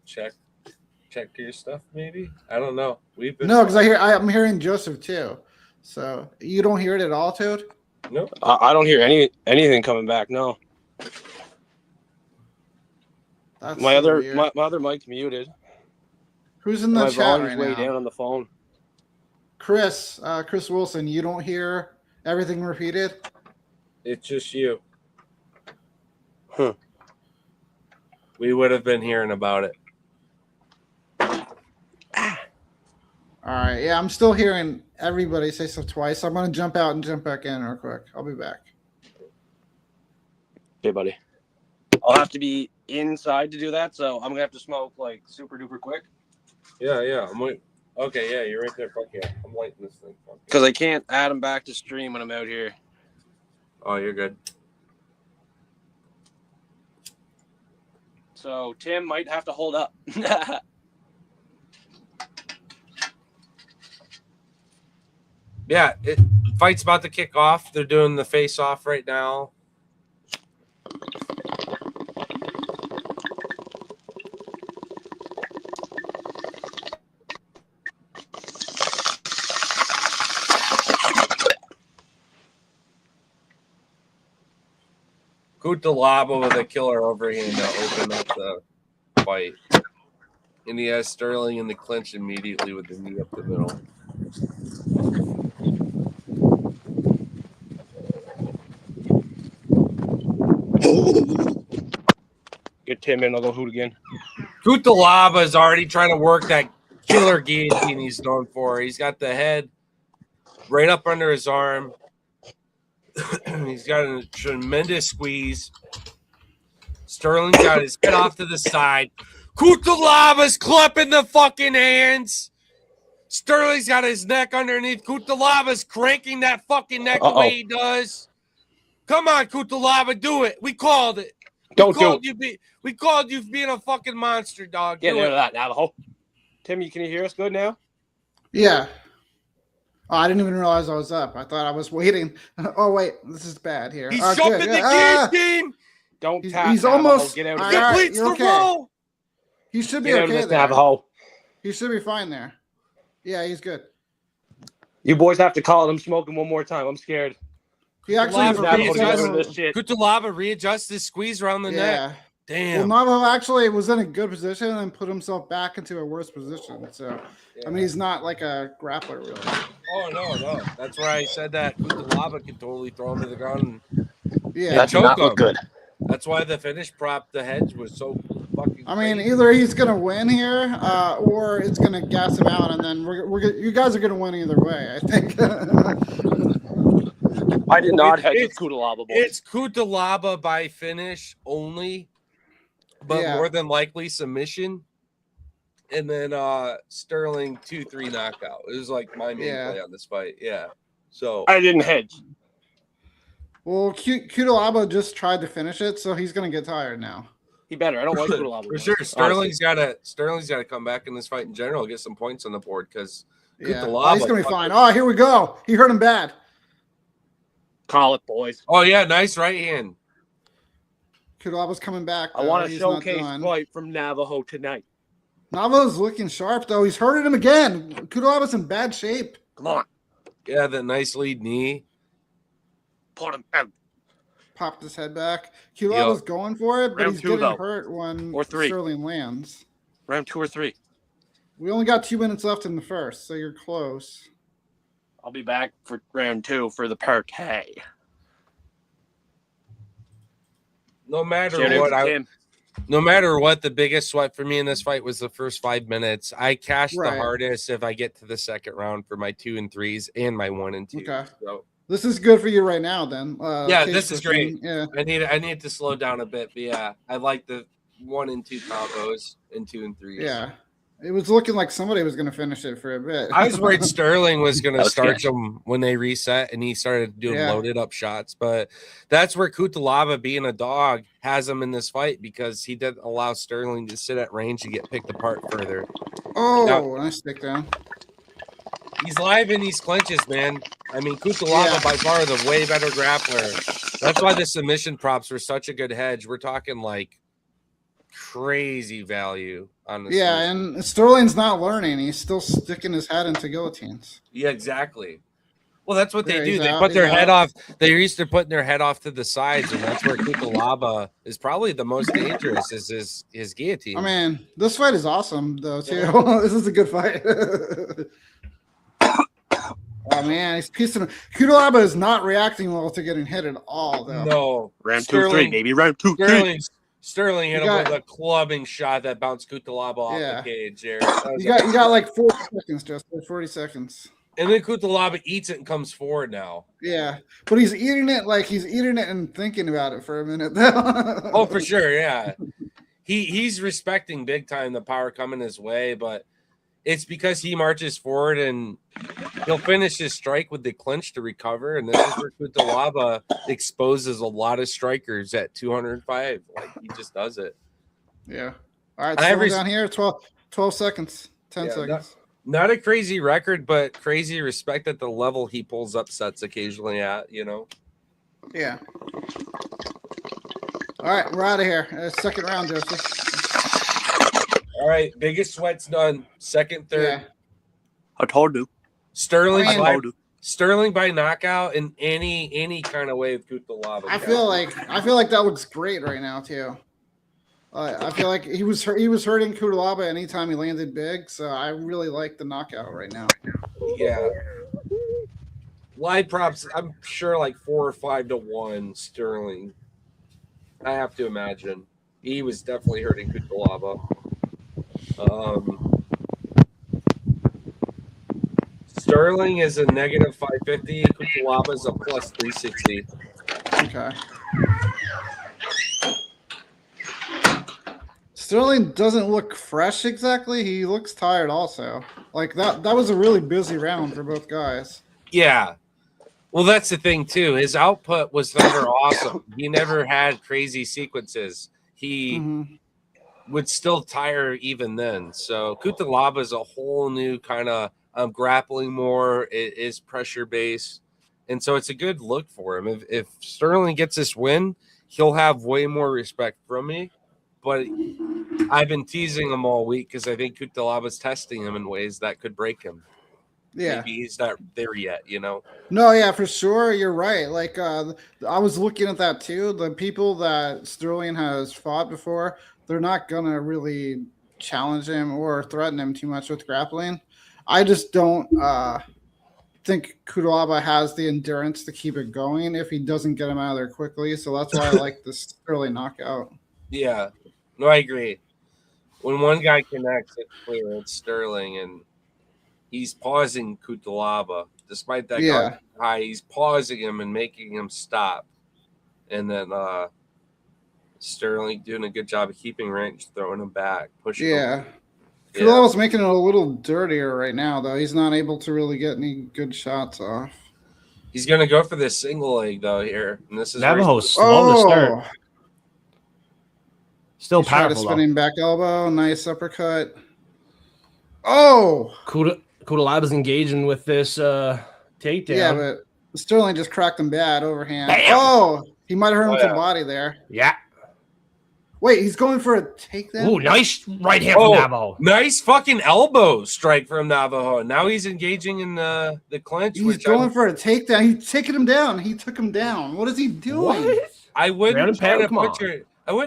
Check. check your stuff, maybe? I don't know. We've been No, because I'm hearing Joseph too. So you don't hear it at all, Toad? Nope. I don't hear anything coming back. No. That's My so other weird. my other mic's muted. Who's in the My chat volume's right way now? down on the phone. Chris Wilson, you don't hear everything repeated? It's just you. Huh. We would have been hearing about it. All right. Yeah, I'm still hearing everybody say stuff twice. I'm going to jump out and jump back in real quick. I'll be back. Okay, buddy. I'll have to be inside to do that, so I'm going to have to smoke like super duper quick. Yeah. I'm waiting. Okay, yeah, you're right there. Fuck yeah. I'm lighting this thing. Because I can't add them back to stream when I'm out here. Oh, you're good. So Tim might have to hold up. Yeah, fight's about to kick off. They're doing the face-off right now. Kutalaba with a killer overhand to open up the fight. And he has Sterling in the clinch immediately with the knee up the middle. Get Tim in. I'll go hoot again. Kutalaba is already trying to work that killer guillotine he's known for. He's got the head right up under his arm. He's got a tremendous squeeze. Sterling's got his head off to the side. Kutalaba's clapping the fucking hands. Sterling's got his neck underneath. Kutalaba's cranking that fucking neck the way he does. Come on, Kutalaba, do it. We called it. We called you being a fucking monster, dog. Get out of that, Navajo. Tim, can you hear us good now? Yeah. Oh, I didn't even realize I was up. I thought I was waiting. Oh, wait. This is bad here. He's Oh, jumping good. the Yeah. guillotine. Don't He's tap. Navajo. almost- Get out All of right, here. Completes you're the okay. roll. He should be Get out of okay this, there. Navajo. He should be fine there. Yeah, he's good. You boys have to call it. I'm smoking one more time. I'm scared. He actually Navajo Navajo readjusts- together with this shit. Kutalaba readjusts his squeeze around the neck. Yeah. Damn. Well, Navajo actually was in a good position and put himself back into a worse position. So, I mean, he's not like a grappler, really. Oh, no. That's why I said that Kutalaba could totally throw him to the ground. Yeah. That did not look good. That's why the finish prop, the hedge, was so fucking I mean, crazy. either he's gonna win here, or it's gonna gas him out, and then you guys are gonna win either way. I think. I did not hedge with Kutalaba, boys. It's Kutalaba by finish only, but Yeah. more than likely submission. And then Sterling 2-3 knockout. It was like my main play on this fight. Yeah. So I didn't hedge. Well, Kutalaba just tried to finish it, so he's gonna get tired now. He better. I don't like Kutalaba. for boys. sure, Honestly. Sterling's gotta come back in this fight in general, get some points on the board because Yeah, Kutalaba he's gonna be fine. Oh, here we go. He hurt him bad. Call it, boys. Oh yeah, nice right hand. Kutalaba's coming back. I want to He's not showcase done. fight from Navajo tonight. Navajo's looking sharp though. He's hurting him again. Kutalaba's in bad shape. Come on. Yeah, that nice lead knee. Put him out. Popped his head back. Kutalaba's going for it, but Round he's two, getting though. hurt when Or three. Sterling lands. Round 2 or 3. We only got 2 minutes left in the first, so you're close. I'll be back for round 2 for the parquet. No matter Shout out what, to Tim. no matter what, the biggest sweat for me in this fight was the first 5 minutes. I cashed Right. the hardest if I get to the second round for my 2 and 3s and my 1 and 2. Okay. So This is good for you right now, then. Yeah, case this is pushing. great. Yeah. I need to slow down a bit, but yeah, I like the 1 and 2 combos and 2 and 3s. Yeah. It was looking like somebody was going to finish it for a bit. I was worried Sterling was going That to was start sketch. him when they reset and he started doing Yeah. loaded up shots. But that's where Kutalaba, being a dog, has him in this fight because he didn't allow Sterling to sit at range and get picked apart further. Oh, nice stick down. He's live in these clinches, man. I mean, Kutalaba by far the way better grappler. That's why the submission props were such a good hedge. We're talking like crazy value honestly. Yeah, and Sterling's not learning. He's still sticking his head into guillotines. Yeah, exactly. Well, that's what they Yeah, do. he's They out, put their he's head out. off. They're used to putting their head off to the sides, and that's where Kutalaba is probably the most dangerous. Is his guillotine. I mean, this fight is awesome though too. This is a good fight. Oh man, he's piecing. Kutalaba is not reacting well to getting hit at all though. No, Round 2, 3, baby. Round 2, 3. Sterling hit him with a clubbing shot that bounced Kutalaba off the cage. There, you got like 40 seconds, just 40 seconds. And then Kutalaba eats it and comes forward now. Yeah, but he's eating it like he's eating it and thinking about it for a minute. Oh, for sure, yeah. He's respecting big time the power coming his way, but it's because he marches forward and he'll finish his strike with the clinch to recover. And this is where Kutalaba exposes a lot of strikers at 205. Like he just does it. Yeah. All right, slow down here. 12 seconds. 10 seconds. Not a crazy record, but crazy respect at the level he pulls upsets occasionally at, you know? Yeah. All right, we're out of here. Second round, Joseph. All right, biggest sweat's done. Second, third. Yeah. I told you. Sterling by knockout in any kind of way with Kutalaba. I feel like that looks great right now too. I feel like he was hurting Kutalaba anytime he landed big, so I really like the knockout right now. Yeah. Live props, I'm sure like 4 or 5 to 1 Sterling. I have to imagine. He was definitely hurting Kutalaba. Sterling is a negative 550. Kutalaba is a plus 360. Okay. Sterling doesn't look fresh exactly. He looks tired also. Like that was a really busy round for both guys. Yeah. Well, that's the thing too. His output was never awesome. He never had crazy sequences. He would still tire even then. So Kutalaba is a whole new kind of grappling more. It is pressure based. And so it's a good look for him. If Sterling gets this win, he'll have way more respect from me. But I've been teasing him all week because I think Kutalaba's testing him in ways that could break him. Yeah. Maybe he's not there yet, you know? No, yeah, for sure. You're right. Like, I was looking at that too. The people that Sterling has fought before, they're not going to really challenge him or threaten him too much with grappling. I just don't think Kutalaba has the endurance to keep it going if he doesn't get him out of there quickly. So that's why I like this early knockout. Yeah. No, I agree. When one guy connects, it's clear it's Sterling, and he's pausing Kutalaba. Despite that guard high, he's pausing him and making him stop. And then Sterling doing a good job of keeping range, throwing him back, pushing him. Kutalaba's making it a little dirtier right now, though. He's not able to really get any good shots off. He's going to go for this single leg, though, here. And this is Navajo's slow to start. Still He's powerful. Spinning back elbow, nice uppercut. Oh, Kutalaba's engaging with this takedown. Yeah, but Sterling just cracked him bad overhand. Bam! Oh, he might have hurt him with the body there. Yeah. Wait, he's going for a takedown? Ooh, nice right hand from Navajo. Nice fucking elbow strike from Navajo. Now he's engaging in the clinch. He's going for a takedown. He's taking him down. He took him down. What is he doing? What? I wouldn't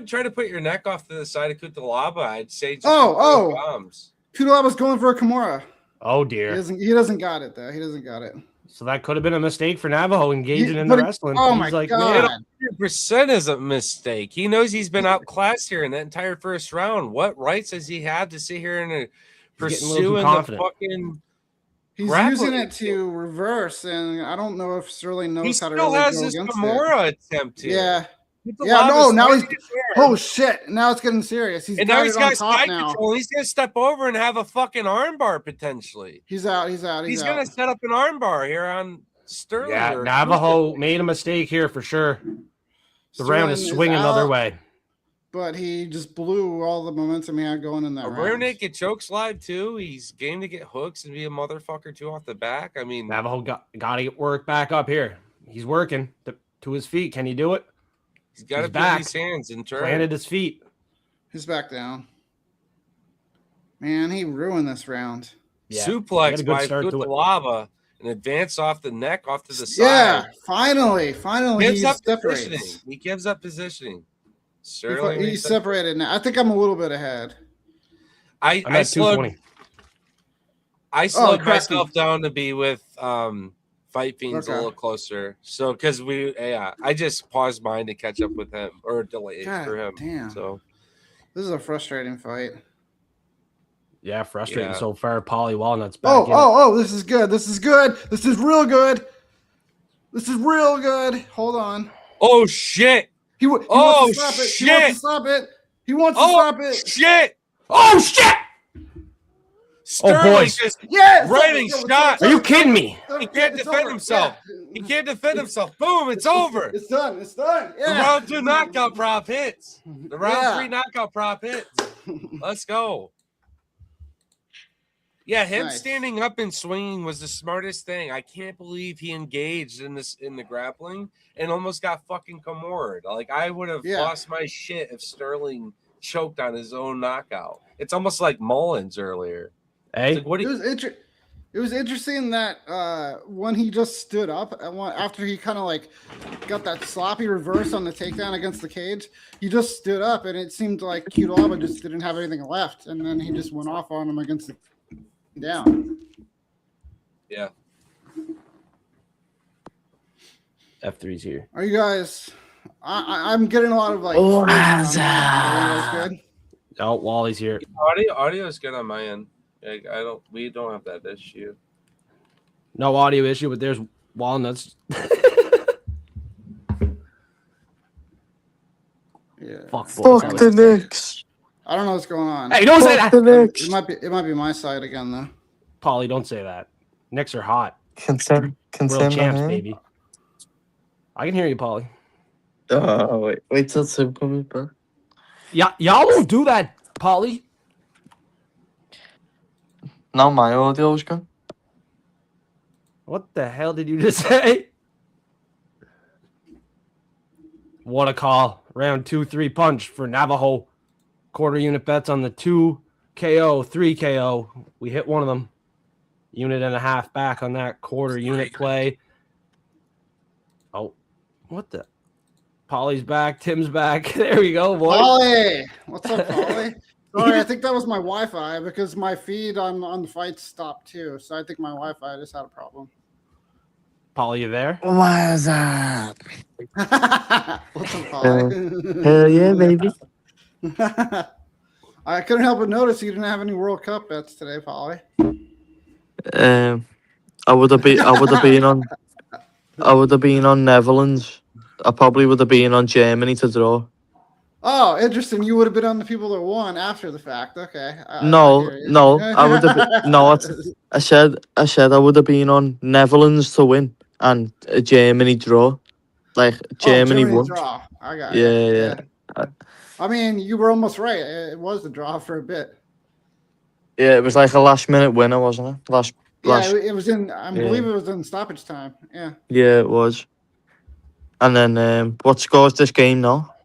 try to put your neck off to the side of Kutalaba. I'd say just Kutalaba's going for a Kimura. Oh dear. He doesn't got it though. He doesn't got it. So that could have been a mistake for Navajo engaging in the wrestling. Oh my god! 100% is a mistake. He knows he's been outclassed here in that entire first round. What rights does he have to sit here and pursue the fucking? He's using it to reverse, and I don't know if Sterling knows how to really go against it. He still has his Kimura attempt here. Yeah. Now he's oh shit! Now it's getting serious. He's got side control. He's gonna step over and have a fucking armbar potentially. He's out. He's gonna set up an armbar here on Sterling. Yeah, Navajo made a mistake here for sure. The round is swinging another way. But he just blew all the momentum he had going in that round. Rear naked chokes live too. He's game to get hooks and be a motherfucker too off the back. I mean, Navajo got to get work back up here. He's working to his feet. Can he do it? He's got to put his hands in turn. Planted his feet. He's back down. Man, he ruined this round. Yeah, he had a Suplex good by start to it. Kutalaba and advance off the neck, off to the Yeah, side. finally, Gives he up separates. positioning. He gives up positioning. He's separated now. I think I'm a little bit ahead. I I'm at slowed 220. myself down to be with Fight Fiends a Okay. little closer. So because I just paused mine to catch up with him or delay God for him. damn. So This is a frustrating fight. Yeah, frustrating Yeah. so far. Polly Walnut's back in. Oh, this is good. This is good. This is real good. This is real good. Hold on. oh shit. He wants Oh, to stop it. He wants shit. to stop it. He wants to Oh stop it. shit. Oh shit! Sterling boys. just Yeah. writing shots. Are you kidding me? He can't defend himself. He can't defend himself. Boom, it's over. It's done. It's done. The Yeah. round 2 knockout prop hits. The round Yeah. 3 knockout prop hits. Let's go. Yeah, him Nice. standing up and swinging was the smartest thing. I can't believe he engaged in the grappling and almost got fucking Kimura. Like I would have lost my shit if Sterling choked on his own knockout. It's almost like Mullins earlier. Hey, Like, what It was interesting that when he just stood up after he kind of like got that sloppy reverse on the takedown against the cage, he just stood up and it seemed like Kutalaba just didn't have anything left, and then he just went off on him against the down. Yeah. F3's here. Are you guys? I'm getting a lot of like. Oh, Are you guys good? Oh, Wally's here. Audio is good on my end. Like, we don't have that issue. No audio issue, but there's Walnuts. Yeah. Fuck the Knicks. I don't know what's going on. Hey, don't say that. The Knicks. It might be my side again though. Polly, don't say that. Knicks are hot. Can say World my champs, name? baby. I can hear you, Polly. Oh, wait till Tim comes back. Yeah, y'all won't do that, Polly. Now my audio's gone. What the hell did you just say? What a call. Round 2-3 punch for Navajo. Quarter unit bets on the 2 KO, 3 KO. We hit one of them. Unit and a half back on that quarter unit play. Oh, what the? Polly's back. Tim's back. There we go, boys. Polly, what's up, Polly? Sorry, I think that was my Wi-Fi because my feed on the fight stopped too. So I think my Wi-Fi just had a problem. Polly, you there? What's up? What's up, Polly? Hell yeah, baby. I couldn't help but notice you didn't have any World Cup bets today, Polly. I would have been on Netherlands. I probably would have been on Germany to draw. Oh, interesting. You would have been on the people that won after the fact. Okay. No, I would have been, no. I said I would have been on Netherlands to win and Germany draw. Like Germany won. Draw. I got Yeah. I mean, you were almost right. It was the draw for a bit. Yeah, it was like a last minute winner, wasn't it? Last. It was in. I believe it was in stoppage time. Yeah. Yeah, it was. And then what scores this game now?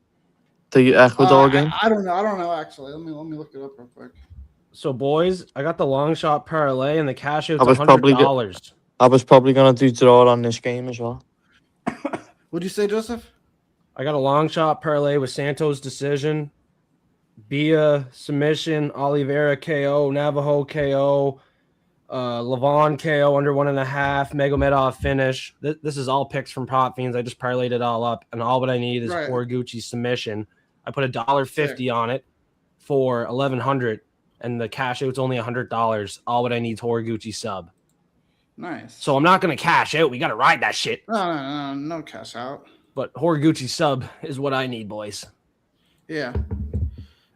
The Ecuador game. I don't know. I don't know actually. Let me look it up real quick. So, boys, I got the long shot parlay and the cash out's I was probably $100. I was probably gonna do draw on this game as well. What'd you say, Joseph? I got a long shot parlay with Santos decision, Bia submission, Oliveira KO, Navajo KO, Levon KO under 1.5, Magomedov finish. This is all picks from Prop Fiends. I just parlayed it all up, and all what I need is Horiguchi submission. I put $1.50 on it for 1,100, and the cash out's only $100. All what I need is Horiguchi sub. Nice. So I'm not gonna cash out. We gotta ride that shit. No cash out. But Horiguchi sub is what I need, boys. Yeah.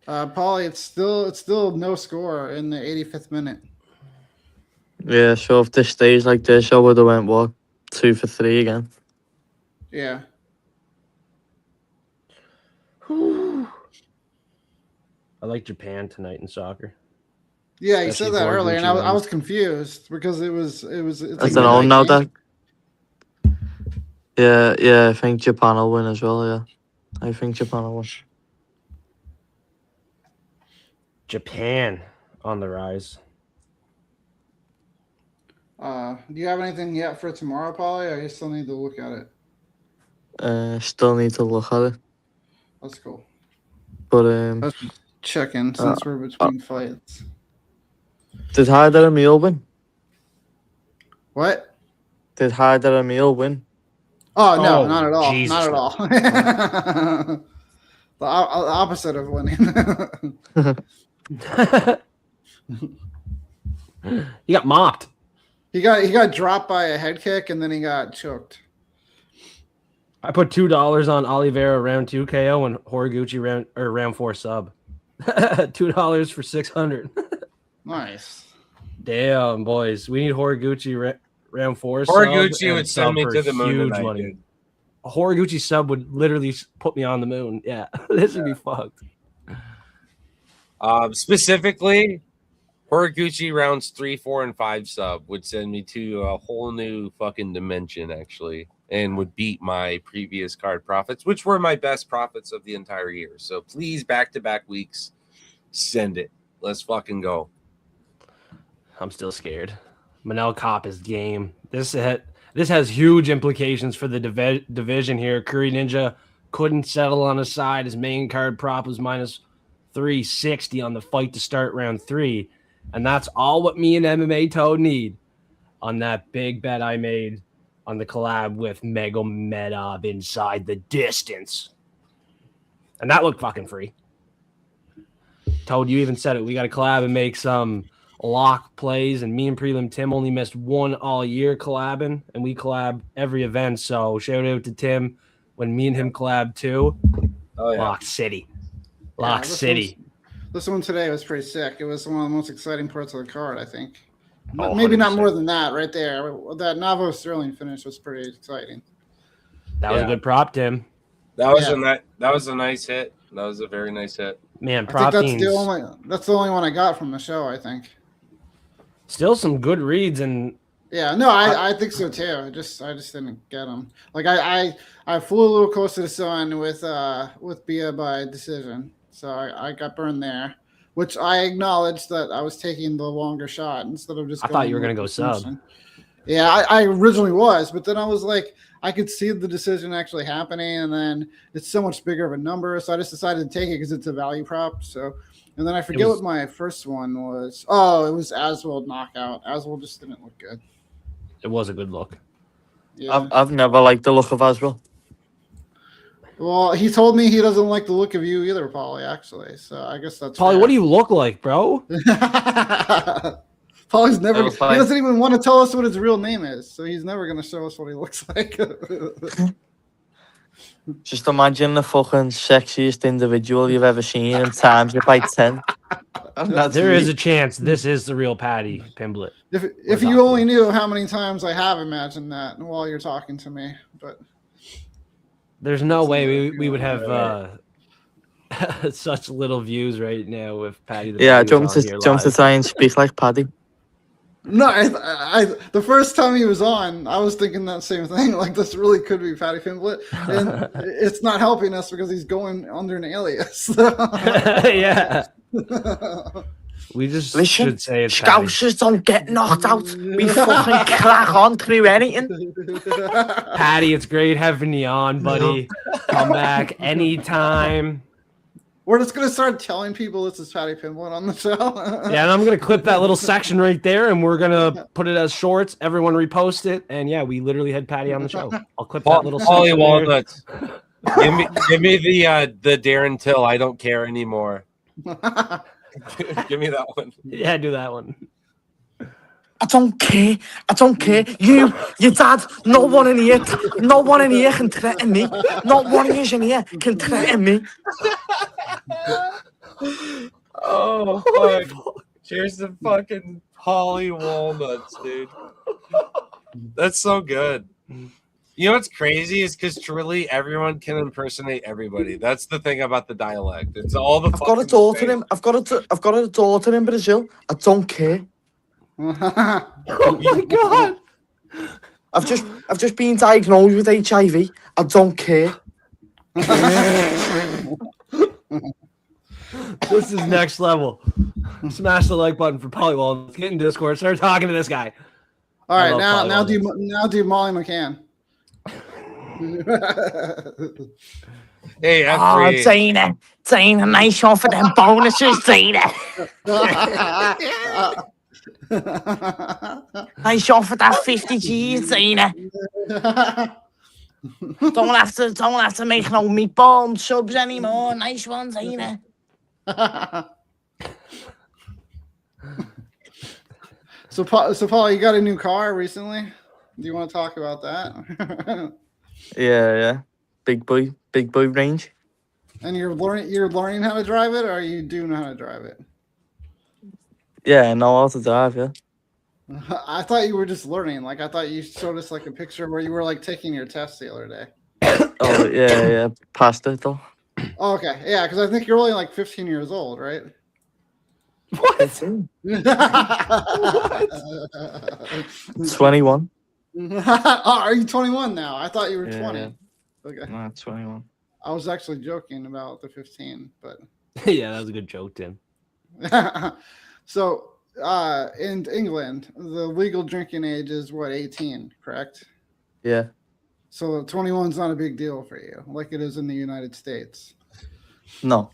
Paulie, it's still no score in the 85th minute. Yeah, so if this stays like this, I would have went 2 for 3 again. Yeah. I like Japan tonight in soccer. Yeah, you said that earlier, and I was confused because it was. I don't know now that. Yeah, I think Japan will win as well. Yeah, I think Japan will win. Japan. on the rise. Do you have anything yet for tomorrow, Polly, or you still need to look at it? Still need to look at it. That's cool. But Let's check in since we're between fights. did Hyder Emil win? What? Did Hyder Emil win? Oh no, Oh, not at all. Jesus. Not at all. The opposite of winning. He got mopped. He got dropped by a head kick and then he got choked. I put $2 on Oliveira round 2 KO and Horiguchi round 4 sub. $2 for 600. Nice. Damn, boys, we need Horiguchi round 4. Horiguchi would send me to the moon tonight, money. dude. A Horiguchi sub would literally put me on the moon. Yeah, this would be fucked. Specifically, Horiguchi rounds 3, 4, and 5 sub would send me to a whole new fucking dimension, actually, and would beat my previous card profits, which were my best profits of the entire year. So please, back-to-back weeks, send it. Let's fucking go. I'm still scared. Manel Kopp is game. This has huge implications for the division here. Curry Ninja couldn't settle on his side. His main card prop was minus 360 on the fight to start round 3. And that's all what me and MMA Toad need on that big bet I made on the collab with Magomedov inside the distance. And that looked fucking free. Toad, you even said it. We got to collab and make some lock plays, and me and Prelim Tim only missed one all year collabing, and we collab every event. So shout out to Tim when me and him collab too. Oh, yeah. Lock City. Lock City. This one today was pretty sick. It was one of the most exciting parts of the card, I think. Oh, maybe not 100%. more than that right there. That Navo Sterling finish was pretty exciting. That was a good prop, Tim. That was a nice hit. That was a very nice hit. Man, I prop think that's the only one I got from the show, I think. Still some good reads, and yeah, no, I think so too. I just didn't get them. Like I flew a little close to the sun with Bia by decision, so I got burned there, which I acknowledged that I was taking the longer shot instead of just. I thought you were gonna go sub. Yeah, I originally was, but then I was like, I could see the decision actually happening, and then it's so much bigger of a number, so I just decided to take it because it's a value prop. So. And then I forget what my first one was. Oh, it was Aswell knockout. Aswell just didn't look good. it was a good look. Yeah. I've never liked the look of Aswell. Well, he told me he doesn't like the look of you either, Paulie, actually. So I guess that's Paulie, fair. what do you look like, bro? Paulie's never. Oh, He fine. doesn't even want to tell us what his real name is, so he's never going to show us what he looks like. Just imagine the fucking sexiest individual you've ever seen and times it by 10. There is a chance this is the real Patty Pimblett. If you only knew how many times I have imagined that while you're talking to me, but There's no way we would have such little views right now if Patty the Yeah, Patty was on here jump to live. try and speak like Paddy. no, I the first time he was on, I was thinking that same thing. Like this really could be Patty Pimblett, and it's not helping us because he's going under an alias. Yeah. We just Listen, should say it's Patty. Scousers don't get knocked out. We fucking crack on through anything. Patty, it's great having you on, buddy. Come back anytime. We're just gonna start telling people this is Patty Pimblett on the show. Yeah, and I'm gonna clip that little section right there, and we're gonna put it as shorts. Everyone repost it, and yeah, we literally had Patty on the show. I'll clip that little Holly section there. Walnuts. give me the Darren Till. I don't care anymore. Give me that one. Yeah, do that one. I don't care. I don't care. You, your dad, no one in here can threaten me. Not one of you in here can threaten me. Oh, fuck. Cheers to fucking Holly Walnuts, dude. That's so good. You know what's crazy is because truly everyone can impersonate everybody. That's the thing about the dialect. It's all the. I've got a daughter in. I've got a daughter in Brazil. I don't care. Oh my god! I've just been diagnosed with HIV. I don't care. This is next level. Smash the like button for Polywall. Let's get in Discord. Start talking to this guy. All I right, love now Polywall. do Molly McCann. Hey, Oh, F3. Tina, nice shot for them bonuses, Tina. Nice shot for that 50 G's, Tina. Don't have to make no meatball subs anymore. Nice one, Tina. So Paul, you got a new car recently? Do you want to talk about that? Yeah. Big boy range. And you're learning how to drive it, or you do know how to drive it? Yeah, I know how to drive, yeah. I thought you were just learning. Like I thought you showed us like a picture where you were like taking your test the other day. Oh, yeah. Passed it, though. Oh, okay, yeah, because I think you're only like 15 years old, right? What? 21. Oh, are you 21 now? I thought you were 20. Yeah. Okay. No, 21. I was actually joking about the 15, but Yeah, that was a good joke, Tim. so in England, the legal drinking age is what, 18, correct? Yeah. So 21 is not a big deal for you, like it is in the United States. No.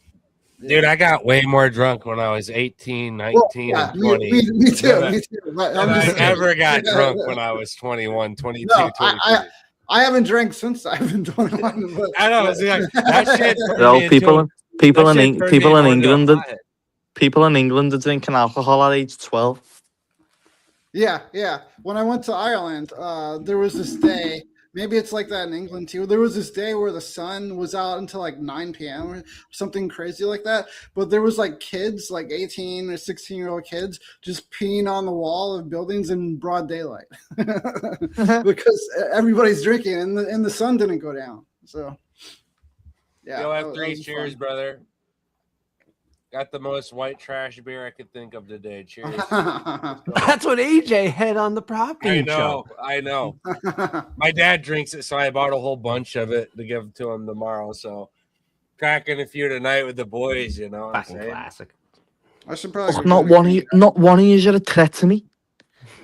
Dude, I got way more drunk when I was 18, 19, Well, yeah, and 20. Me too. than Me too. But I, I'm just saying. ever got drunk when I was 21, 22, No, 23. I haven't drank since I've been 21. But, I know. It's like, that shit. Well, people in England, are people in England are drinking alcohol at age 12. Yeah. When I went to Ireland, there was this day. Maybe it's like that in England too. There was this day where the sun was out until like 9 p.m. or something crazy like that. But there was like kids, like 18 or 16-year-old kids, just peeing on the wall of buildings in broad daylight because everybody's drinking and the sun didn't go down. So yeah, You'll have three was cheers, fun. brother. Got the most white trash beer I could think of today. Cheers. That's what AJ had on the prop I game know. show. I know. My dad drinks it, so I bought a whole bunch of it to give to him tomorrow. So cracking a few tonight with the boys, you know. What I'm Fucking saying? classic. I should probably Oh, go not get a one of you. Not one of you are a threat to me.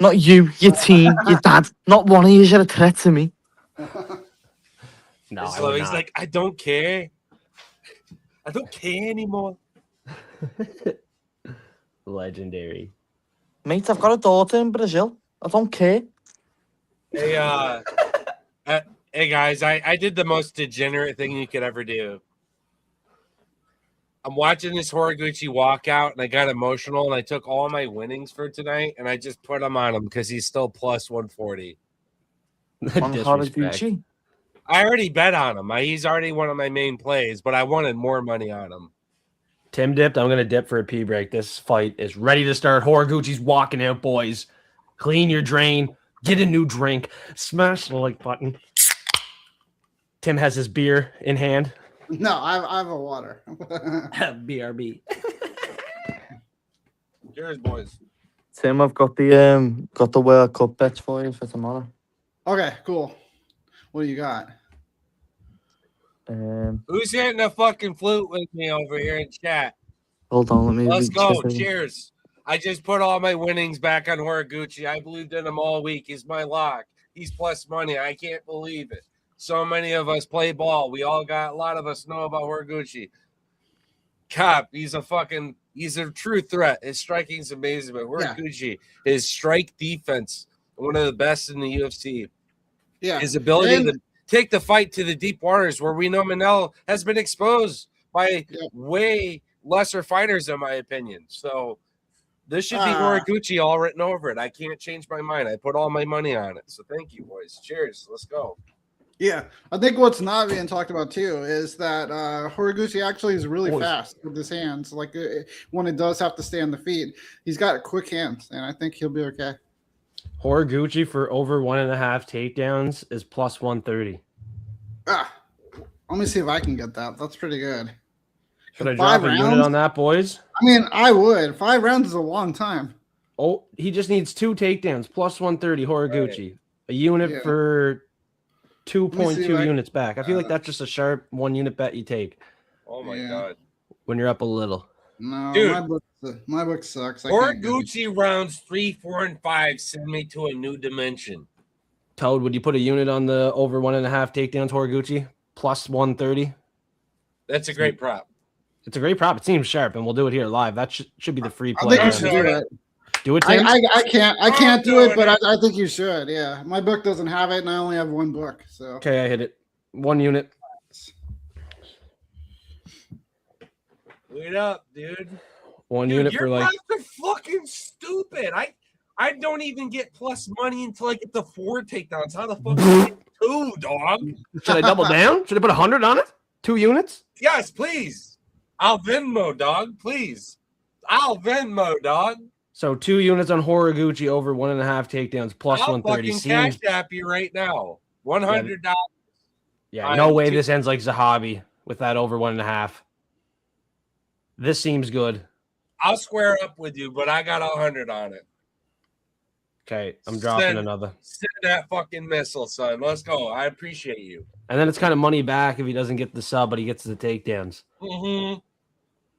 Not you, your team, your dad. Not one of you are a threat to me. No, So he's like, I don't care. I don't care anymore. Legendary. Mate, I've got a daughter in Brazil. I don't care. Hey, hey guys, I did the most degenerate thing you could ever do. I'm watching this Horiguchi walkout, and I got emotional, and I took all my winnings for tonight, and I just put them on him because he's still plus 140. On Horiguchi. I already bet on him. He's already one of my main plays, but I wanted more money on him. Tim dipped. I'm going to dip for a pee break. This fight is ready to start. Horiguchi's walking out, boys. Clean your drain. Get a new drink. Smash the like button. Tim has his beer in hand. No, I have a water. BRB. Cheers, boys. Tim, I've got the World Cup bets for you for tomorrow. Okay, cool. What do you got? Who's hitting a fucking flute with me over here in chat? Hold on, let me. Let's go. Cheers. I just put all my winnings back on Horiguchi. I believed in him all week. He's my lock. He's plus money. I can't believe it. So many of us play ball. We all got, a lot of us know about Horiguchi. Cop, he's a true threat. His striking's amazing, but Horiguchi, his strike defense, one of the best in the UFC. Yeah. His ability to take the fight to the deep waters where we know Manel has been exposed by way lesser fighters, in my opinion. So this should be Horiguchi all written over it. I can't change my mind. I put all my money on it. So thank you, boys. Cheers. Let's go. Yeah, I think what's not being talked about too is that Horiguchi actually is really fast with his hands. Like when it does have to stay on the feet, he's got quick hands, and I think he'll be okay. Horiguchi for over 1.5 takedowns is plus 130. Let me see if I can get that. That's pretty good. Should I drop a unit on that, boys? I mean, I would. 5 rounds is a long time. Oh, he just needs 2 takedowns, plus 130, Horiguchi. Right. A unit for 2.2 units back. I feel like that's just a sharp 1 unit bet you take. Oh my God. when you're up a little. No, Dude. my book sucks. I can't go. Horiguchi rounds 3, 4, and 5 send me to a new dimension. Toad, would you put a unit on the over 1.5 takedowns Horiguchi plus 130? That's a great prop. It's a great prop. It seems sharp, and we'll do it here live. That should be the free I play. think you should do it. Do it, Tim? I can't do it, but I think you should. Yeah, my book doesn't have it, and I only have one book. So Okay, I hit it. 1 unit. Wait up, dude. 1 Dude, unit your for like. props are fucking stupid. I don't even get plus money until I get the 4 takedowns. How the fuck do I get 2, dog? Should I double down? Should I put 100 on it? 2 units? Yes, please. I'll Venmo, dog. Please. I'll Venmo, dog. So 2 units on Horiguchi over 1.5 takedowns plus I'll 130. fucking cash app you right now. $100. Yeah, no way this ends like Zahabi with that over 1.5. This seems good. I'll square up with you, but I got 100 on it. Okay, I'm dropping another. Send that fucking missile, son. Let's go. I appreciate you. And then it's kind of money back if he doesn't get the sub, but he gets the takedowns. Mm-hmm.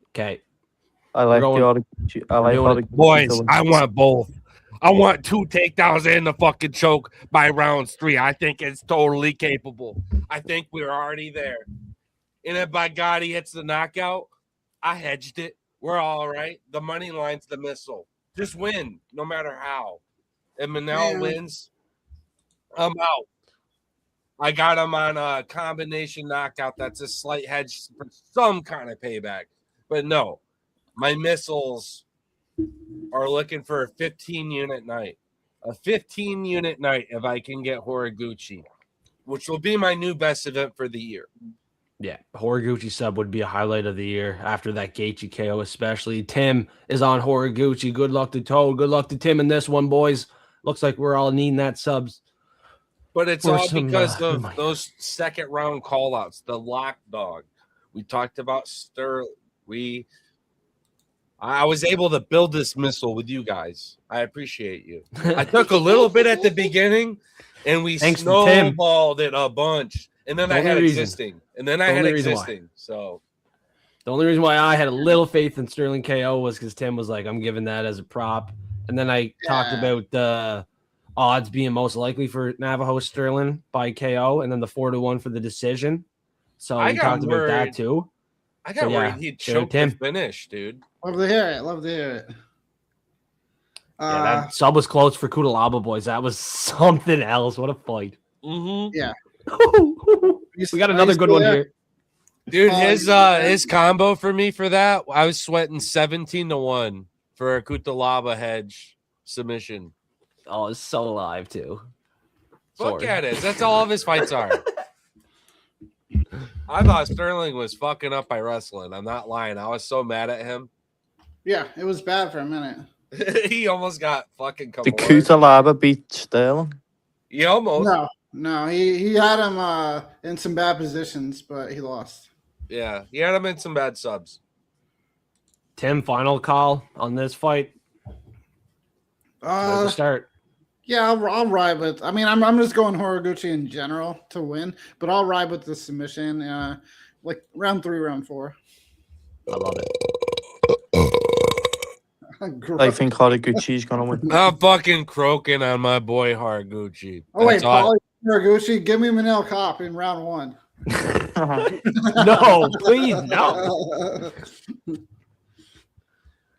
Okay. I like the Horiguchi. I like Horiguchi. Boys, I want both. I want 2 takedowns and the fucking choke by rounds 3. I think it's totally capable. I think we're already there. And if by God he hits the knockout, I hedged it. We're all right. The money line's the missile. Just win, no matter how. If Manel wins, I'm out. I got him on a combination knockout. That's a slight hedge for some kind of payback. But no, my missiles are looking for a 15-unit night. A 15-unit night if I can get Horiguchi, which will be my new best event for the year. Yeah, Horiguchi sub would be a highlight of the year after that Gaethje KO, especially. Tim is on Horiguchi. Good luck to Toad. Good luck to Tim in this one, boys. Looks like we're all needing that subs. But it's all because of those second round call-outs, the lock dog. We talked about Sterling. I was able to build this missile with you guys. I appreciate you. I took a little bit at the beginning, and we snowballed it a bunch. And then I had existing. So the only reason why I had a little faith in Sterling KO was because Tim was like, I'm giving that as a prop. And then I talked about the odds being most likely for Navajo Sterling by KO, and then the 4-1 for the decision. So we talked about that too. I got worried he'd choke the finish, dude. Love to hear it. Love to hear it. Yeah, that sub was close for Kudalaba, boys. That was something else. What a fight. Mm-hmm. Yeah. We got another good one here. Dude, his combo for me for that, I was sweating 17-1 for a Kudalaba hedge submission. Oh, it's so live too. Look at it. That's all of his fights are. I thought Sterling was fucking up by wrestling. I'm not lying. I was so mad at him. Yeah, it was bad for a minute. He almost got fucking The Kudalaba beat Sterling. He almost. No, he had him in some bad positions, but he lost. Yeah, he had him in some bad subs. Tim, final call on this fight. Start. Yeah, I'll ride with. I mean, I'm just going Horiguchi in general to win, but I'll ride with the submission. Like round 3, round 4. I love it. I think Horiguchi's gonna win. I'm fucking croaking on my boy Horiguchi. Oh wait, Horiguchi, give me Manel Cop in round 1. No, please, no.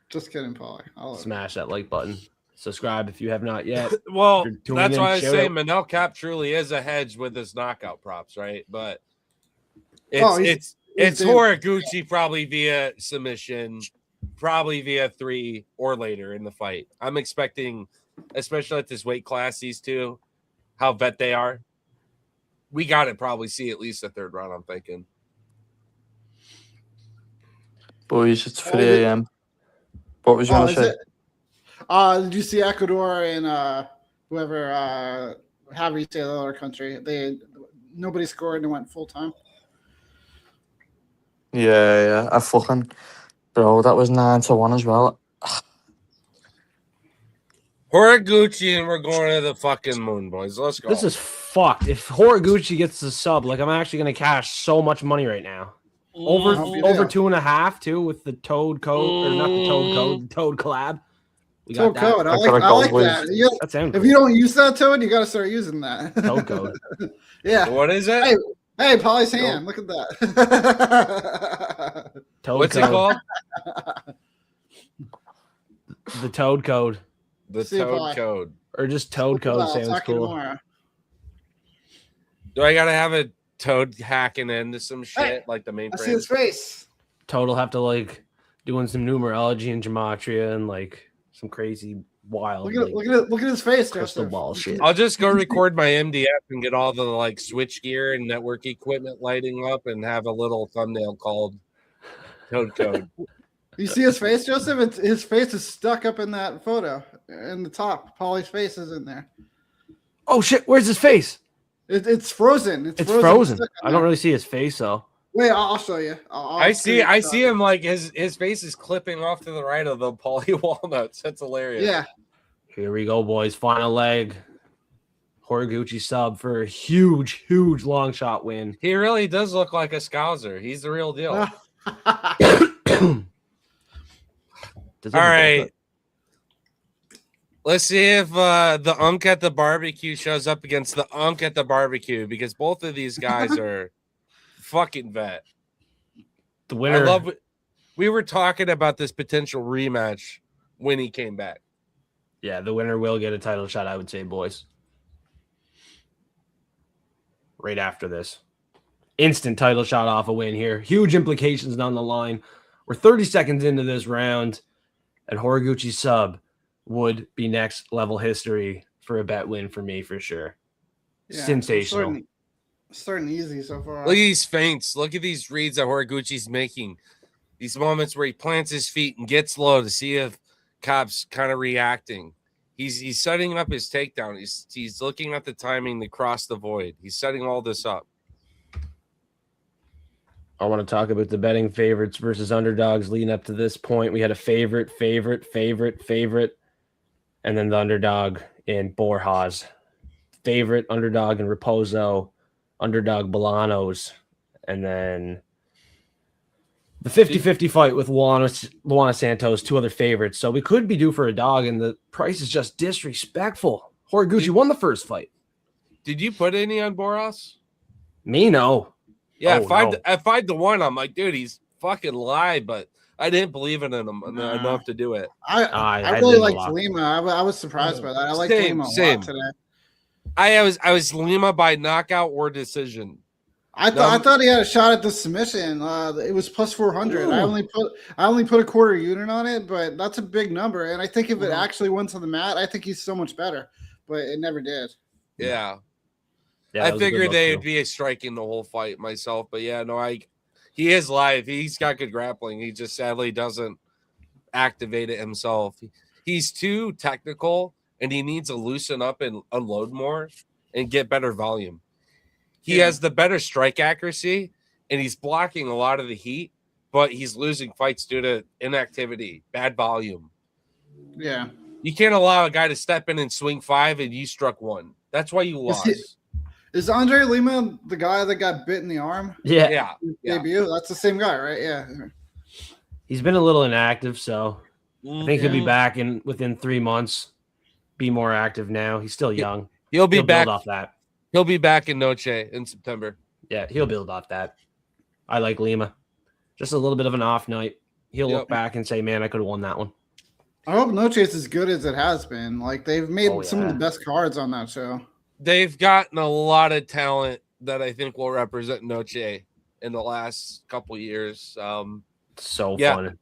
Just kidding, Paulie. Smash that like button. Subscribe if you have not yet. Well, that's why I say Manel Cap truly is a hedge with his knockout props, right? But it's Horiguchi probably via submission, probably via 3 or later in the fight. I'm expecting, especially at this weight class, these two, how vet they are. We got to probably see at least a 3rd round, I'm thinking. Boys, it's 3 a.m. What was you going to say? Did you see Ecuador and whoever, however you say the other country? Nobody scored and it went full time. Yeah. I fucking bro, that was 9-1 as well. Horiguchi, and we're going to the fucking moon, boys. Let's go. This is fucked. If Horiguchi gets the sub, like I'm actually gonna cash so much money right now. Over Hope you over do. 2.5 too with the Toad code, or not the Toad code, the Toad collab. We Toad got that. code. I I like gotta go that. with- You gotta- That sounds if cool. you don't use that Toad, you got to start using that. Toad code. Yeah. What is it? Hey, hey, Polly's hand. Look at that. Toad What's code. it called? The Toad code. The See you, Toad Polly. code. Or just Toad code I'll sounds talk to you cool. tomorrow. Do I gotta have a Toad hacking into some shit Hey, like the I see his mainframe? face. Toad will have to like doing some numerology and gematria and like some crazy wild Look at his face, crystal Joseph. ball shit. I'll just go record my MDF and get all the like switch gear and network equipment lighting up and have a little thumbnail called Toad Code. You see his face, Joseph? His face is stuck up in that photo in the top. Polly's face is in there. Oh shit, where's his face? It's frozen. It's frozen. It's stuck in I don't there. really see his face though. Wait, I'll show you. I see him like his face is clipping off to the right of the poly walnuts. That's hilarious. Yeah. Here we go, boys. Final leg. Horiguchi sub for a huge long shot win. He really does look like a Scouser. He's the real deal. Uh, Does All everybody- right. Let's see if the Unk at the barbecue shows up against the Unk at the barbecue, because both of these guys are fucking vet. The winner. I love. We were talking about this potential rematch when he came back. Yeah, the winner will get a title shot, I would say, boys. Right after this. Instant title shot off a win here. Huge implications down the line. We're 30 seconds into this round, and Horiguchi sub would be next level history for a bet win for me for sure. yeah, Sensational. Starting easy so far. Look at these feints. Look at these reads that Horiguchi's making. These moments where he plants his feet and gets low to see if Cobb's kind of reacting. He's setting up his takedown. He's looking at the timing to cross the void. He's setting all this up. I want to talk about the betting favorites versus underdogs leading up to this point. We had a favorite, and then the underdog in Borjas. Favorite, underdog in Raposo, underdog Bolanos, and then the 50-50 fight with Luana Santos, two other favorites. So we could be due for a dog, and the price is just disrespectful. Horiguchi won the first fight. Did you put any on Boras? Me, no. Yeah, Oh, no. at 5-1, I'm like, dude, he's fucking live, but I didn't believe in him enough to do it. I I really did a liked lot. Lima. I was surprised by that. I liked Same, Lima a same. lot today. I was Lima by knockout or decision. I thought he had a shot at the submission. It was plus 400. I only put a quarter unit on it, but that's a big number. And I think if it actually went to the mat, I think he's so much better. But it never did. Yeah. Yeah, I that was a good figured look, they'd too. be striking the whole fight myself, but yeah, no, he is live. He's got good grappling. He just sadly doesn't activate it himself. He's too technical, and he needs to loosen up and unload more and get better volume. He has the better strike accuracy, and he's blocking a lot of the heat, but he's losing fights due to inactivity, bad volume. Yeah. You can't allow a guy to step in and swing 5 and you struck 1. That's why you lost. Is Andre Lima the guy that got bit in the arm? Yeah. Yeah. Debut? That's the same guy, right? Yeah. He's been a little inactive, so I think he'll be Yeah. back within 3 months. Be more active now. He's still young. He'll be He'll back. build off that. He'll be back in Noche in September. Yeah, he'll build off that. I like Lima. Just a little bit of an off night. He'll look back and say, man, I could have won that one. I hope Noche is as good as it has been. Like they've made some of the yeah. best cards on that show. They've gotten a lot of talent that I think will represent Noche in the last couple years. So Yeah. fun.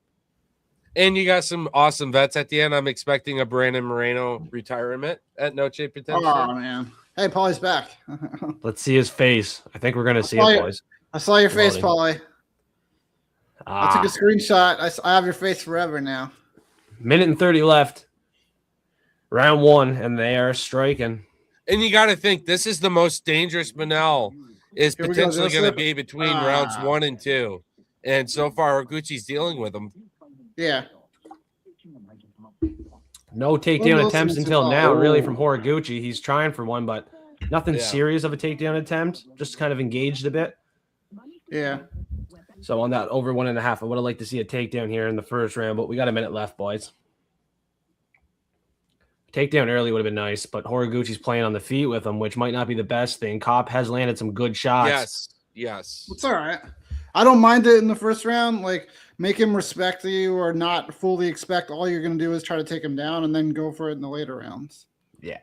And you got some awesome vets at the end. I'm expecting a Brandon Moreno retirement at Noche potentially. Oh man. Hey, Pauly's back. Let's see his face. I think we're going to see saw it, you. boys. I saw your face, Loading. Pauly. I took a screenshot. I have your face forever now. Minute and 30 left. Round 1, and they are striking. And you got to think this is the most dangerous Manel is Here we go, potentially going to Joseph. be between rounds 1 and 2. And so far, Horiguchi's dealing with them. Yeah. No takedown Wilson attempts is until involved. now, really, from Horiguchi. He's trying for one, but nothing Yeah. serious of a takedown attempt. Just kind of engaged a bit. Yeah. So on that over 1.5, I would have liked to see a takedown here in the first round, but we got a minute left, boys. Takedown early would have been nice, but Horiguchi's playing on the feet with him, which might not be the best thing. Cop has landed some good shots. Yes. It's all right. I don't mind it in the first round. Like, make him respect you or not fully expect all you're going to do is try to take him down and then go for it in the later rounds. Yeah.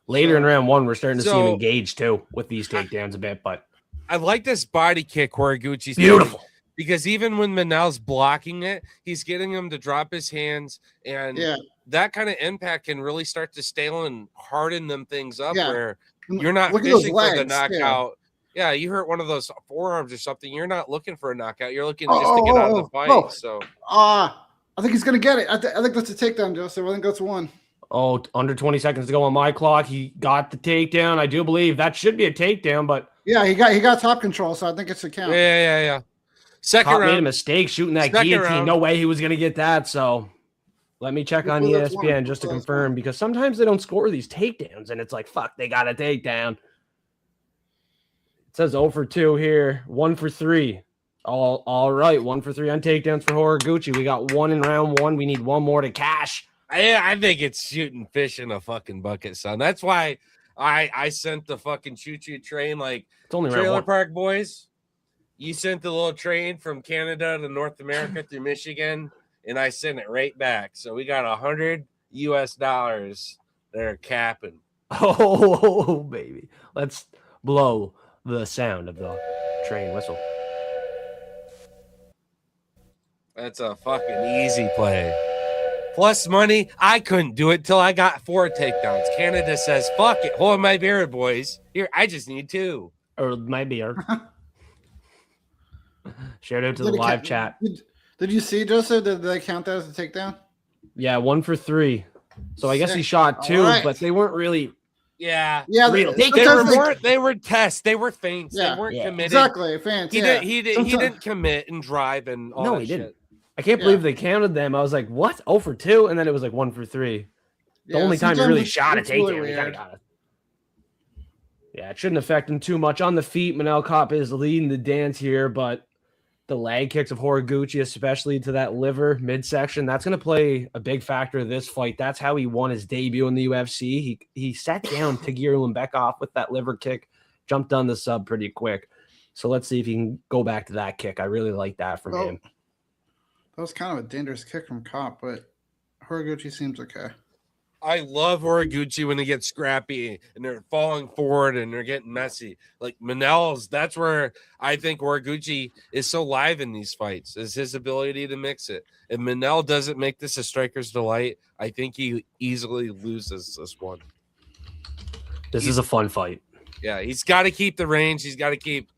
Later in round 1, we're starting to see him engage too with these takedowns a bit, but I like this body kick Horiguchi's beautiful. Because even when Manel's blocking it, he's getting him to drop his hands, and that kind of impact can really start to stale and harden them things up where you're not fishing for the knockout. Yeah, you hurt one of those forearms or something. You're not looking for a knockout. You're looking just to get out of the fight. So, I think he's gonna get it. I think that's a takedown, Joseph. I think that's one. Oh, under 20 seconds to go on my clock. He got the takedown. I do believe that should be a takedown, but yeah, he got top control, so I think it's a count. Yeah. Second round, made a mistake shooting that guillotine. Round. No way he was going to get that. So let me check on ESPN just to confirm, because sometimes they don't score these takedowns, and it's like, fuck, they got a takedown. It says 0 for 2 here, 1 for 3. All right, 1 for 3 on takedowns for Horiguchi. We got 1 in round 1. We need 1 more to cash. I think it's shooting fish in a fucking bucket, son. That's why I sent the fucking choo-choo train, like, it's only Trailer Park Boys. You sent the little train from Canada to North America through Michigan, and I sent it right back. So we got $100 US that are capping. Oh, baby. Let's blow the sound of the train whistle. That's a fucking easy play. Plus money. I couldn't do it till I got 4 takedowns. Canada says, fuck it. Hold my beer, boys. Here, I just need 2. Or my beer. Shout out to the live chat. Did you see, Joseph? Did they count that as a takedown? Yeah, 1 for 3. So I guess he shot 2, but they weren't really. Yeah. Real. They were tests. They were feints. They weren't committed. Exactly, feints. He didn't commit and drive and all that he shit. Didn't. I can't believe they counted them. I was like, what? 0 for 2, and then it was like 1 for 3. The only time he really shot a takedown, he kind of got it. Yeah, it shouldn't affect him too much. On the feet, Manel Kopp is leading the dance here, but the leg kicks of Horiguchi, especially to that liver midsection, that's going to play a big factor of this fight. That's how he won his debut in the UFC. He sat down Tagir Ulanbekov with that liver kick, jumped on the sub pretty quick. So let's see if he can go back to that kick. I really like that from him. That was kind of a dangerous kick from Kopp, but Horiguchi seems okay. I love Horiguchi when they get scrappy and they're falling forward and they're getting messy. Like Manel's, that's where I think Horiguchi is so live in these fights, is his ability to mix it. If Manel doesn't make this a striker's delight, I think he easily loses this one. This is a fun fight. Yeah, he's got to keep the range. He's got to keep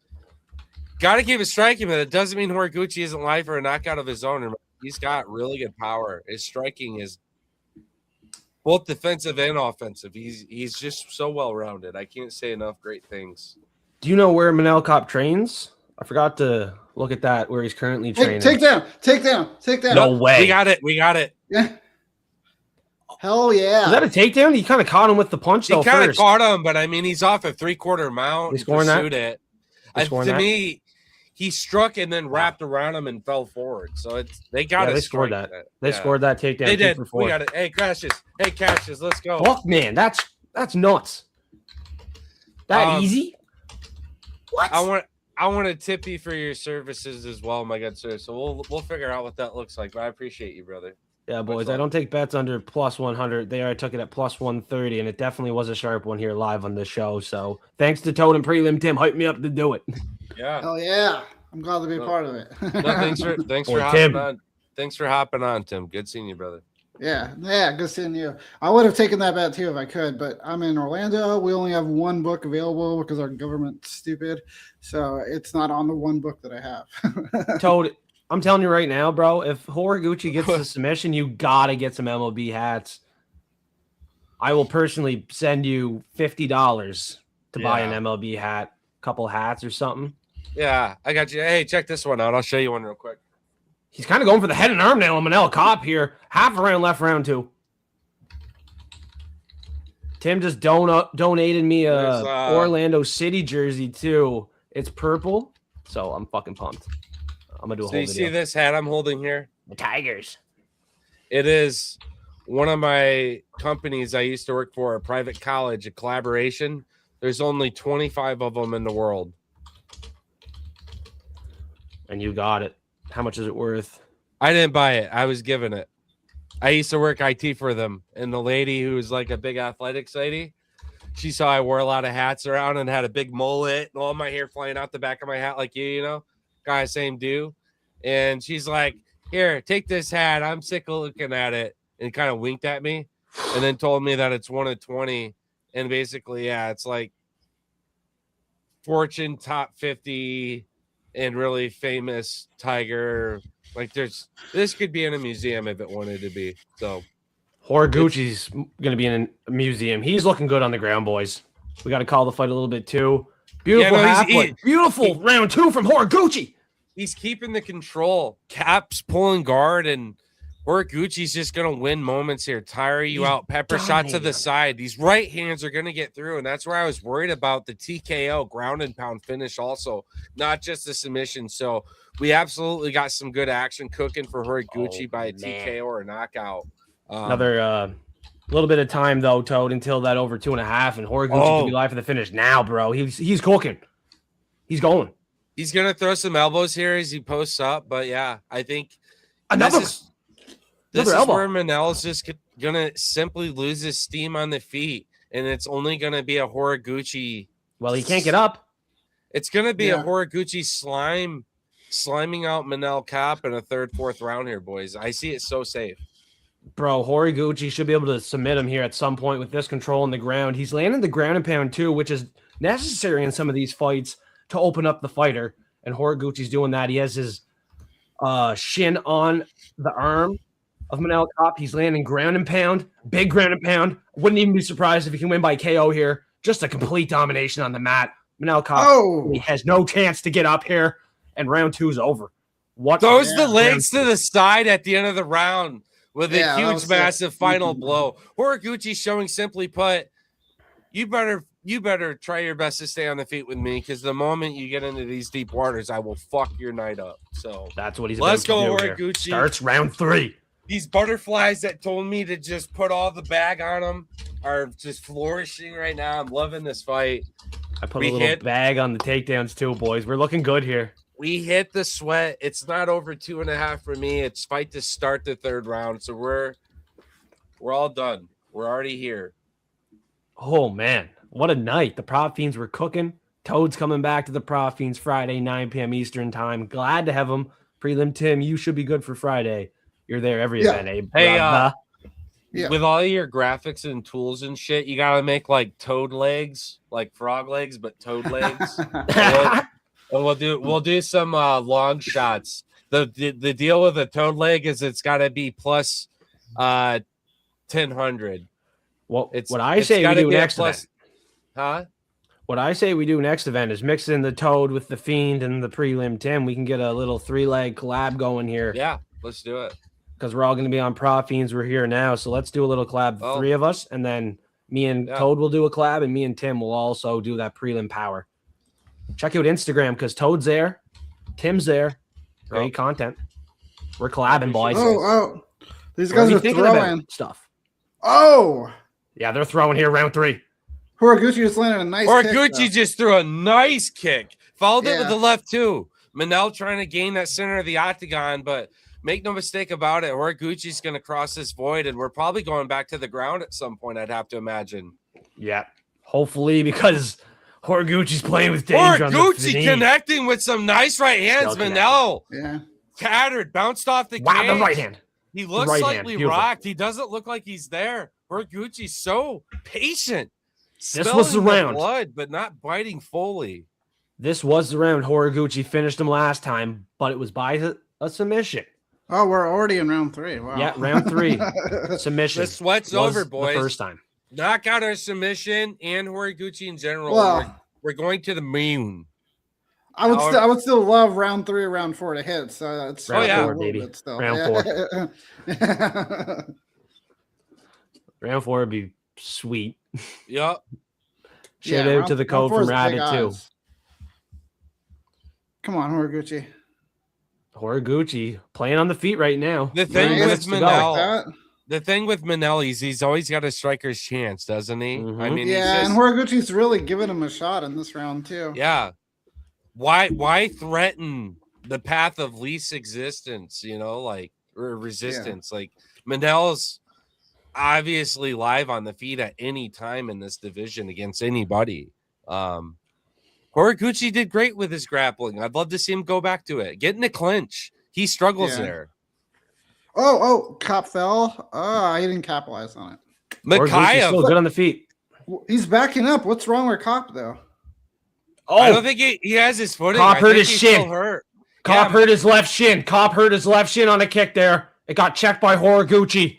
it striking, but it doesn't mean Horiguchi isn't live for a knockout of his own. He's got really good power. His striking is both defensive and offensive. He's just so well-rounded. I can't say enough great things. Do you know where Manel Kopp trains? I forgot to look at that, where he's currently training. Take down. No way. We got it. Yeah. Hell yeah. Is that a takedown? He kind of caught him with the punch, though, He kind of caught him, but, I mean, he's off a 3/4 mount. He's scoring that? To me, he struck and then wrapped around him and fell forward. So they got to score that. They scored that takedown. They did. We got it. Hey, Cassius, let's go. Fuck, man, that's nuts. That easy? What? I want to tip you for your services as well, my good sir. So we'll figure out what that looks like. But I appreciate you, brother. Yeah, boys. I don't take bets under plus 100. There, I took it at plus 130, and it definitely was a sharp one here live on the show. So thanks to Toad and Prelim Tim, hype me up to do it. Yeah. Hell yeah. I'm glad to be a part of it. No, thanks for hopping on. Thanks for hopping on, Tim. Good seeing you, brother. Yeah, good seeing you. I would have taken that bet too if I could, but I'm in Orlando. We only have one book available because our government's stupid. So it's not on the one book that I have. Toad, I'm telling you right now, bro, if Horiguchi gets the submission, you got to get some MLB hats. I will personally send you $50 to buy an MLB hat, couple hats or something. Yeah, I got you. Hey, check this one out. I'll show you one real quick. He's kind of going for the head and arm now on Manel Kopp here. Half a round left, round 2. Tim just donated me a Orlando City jersey too. It's purple, so I'm fucking pumped. I'm gonna do a So whole you video. see this hat I'm holding here? The Tigers. It is one of my companies I used to work for, a private college, a collaboration. There's only 25 of them in the world. And you got it. How much is it worth? I didn't buy it. I was given it. I used to work IT for them. And the lady who was like a big athletics lady, she saw I wore a lot of hats around and had a big mullet and all my hair flying out the back of my hat like you know? Guy, same do. And she's like, here, take this hat. I'm sick of looking at it. And kind of winked at me and then told me that it's one of 20. And basically, yeah, it's like Fortune top 50 and really famous tiger. Like this could be in a museum if it wanted to be. So Horiguchi's going to be in a museum. He's looking good on the ground, boys. We got to call the fight a little bit too. Beautiful beautiful round 2 from Horiguchi. He's keeping the control. Cap's pulling guard, and Horiguchi's just going to win moments here, tire you out, pepper shot to the side. These right hands are going to get through, and that's where I was worried about the TKO ground and pound finish also, not just the submission. So we absolutely got some good action cooking for Horiguchi by a TKO or a knockout. Another little bit of time, though, Toad, until that over 2.5, and Horiguchi could be live for the finish now, bro. He's cooking. He's going. He's going to throw some elbows here as he posts up, but yeah, I think This is where Manel's just going to simply lose his steam on the feet, and it's only going to be a Horiguchi. Well, he can't get up. It's going to be a Horiguchi sliming out Manel Cap in a 3rd, 4th round here, boys. I see it so safe. Bro, Horiguchi should be able to submit him here at some point with this control on the ground. He's landing the ground and pound too, which is necessary in some of these fights to open up the fighter. And Horiguchi's doing that. He has his shin on the arm of Manel Cap. He's landing ground and pound, big ground and pound. Wouldn't even be surprised if he can win by KO here. Just a complete domination on the mat. Manel Cap he has no chance to get up here, and round 2 is over. What throws the legs to the side at the end of the round with a huge, massive final blow. Horiguchi showing simply put, you better try your best to stay on the feet with me, because the moment you get into these deep waters, I will fuck your night up. So that's what he's let's go, Horiguchi. Starts round 3. These butterflies that told me to just put all the bag on them are just flourishing right now. I'm loving this fight. I put a little bag on the takedowns too, boys. We're looking good here. We hit the sweat. It's not over 2.5 for me. It's fight to start the 3rd round. So we're all done. We're already here. Oh man, what a night. The Prop Fiends were cooking. Toad's coming back to the Prop Fiends Friday, 9 p.m. Eastern time. Glad to have him. Prelim Tim, you should be good for Friday. You're there every event, eh? Hey, with all your graphics and tools and shit, you gotta make like toad legs, like frog legs, but toad legs. We'll do some long shots. The deal with a toad leg is it's got to be plus 1,000. Well, what I say we do next event. Huh? What I say we do next event is mix in the Toad with the Fiend and the Prelim Tim. We can get a little 3-leg collab going here. Yeah, let's do it. Because we're all going to be on Prop Fiends. We're here now. So let's do a little collab, 3 of us. And then me and Toad will do a collab, and me and Tim will also do that Prelim Power. Check out Instagram because Toad's there. Tim's there. Great content. We're collabing, boys. Oh. These guys are throwing stuff. Oh. Yeah, they're throwing here round 3. Horiguchi just landed a nice kick, just threw a nice kick. Followed it with the left too. Manel trying to gain that center of the octagon, but make no mistake about it, Horiguchi's going to cross this void, and we're probably going back to the ground at some point, I'd have to imagine. Yeah, hopefully, because Horiguchi's playing with danger. Horiguchi connecting with some nice right hands. Manel tattered, bounced off the cage. Wow, the right hand. He looks slightly rocked. He doesn't look like he's there. Horiguchi's so patient. This was the round. Blood, but not biting fully. This was the round. Horiguchi finished him last time, but it was by a submission. Oh, we're already in round 3. Wow. Yeah, round 3. Submission. The sweat's over, boys. The first time. Knockout or submission and Horiguchi in general. Well, we're going to the moon. I would still love round 3 or round 4 to hit. So that's round 4, baby. Round 4. Round 4 would be sweet. Yep. Shout out to the code from Rabbit too. Come on, Horiguchi. Horiguchi playing on the feet right now. The thing Nice. with To go. Manel, the thing with Manel, he's always got a striker's chance, doesn't he? Mhm. I mean, he's Yeah, just, and Horiguchi's really giving him a shot in this round too. yeah. Why threaten the path of least existence? You know, like or resistance. Like Manel's obviously live on the feet at any time in this division against anybody. Horiguchi did great with his grappling. I'd love to see him go back to it. Get in a clinch. He struggles there. Oh, Cop fell. Oh, he didn't capitalize on it. Horiguchi's still good on the feet. He's backing up. What's wrong with Cop though? I don't think he has his footing. Cop I hurt think his he's shin. still hurt. Cop hurt his left shin. Cop hurt his left shin on a kick there. It got checked by Horiguchi.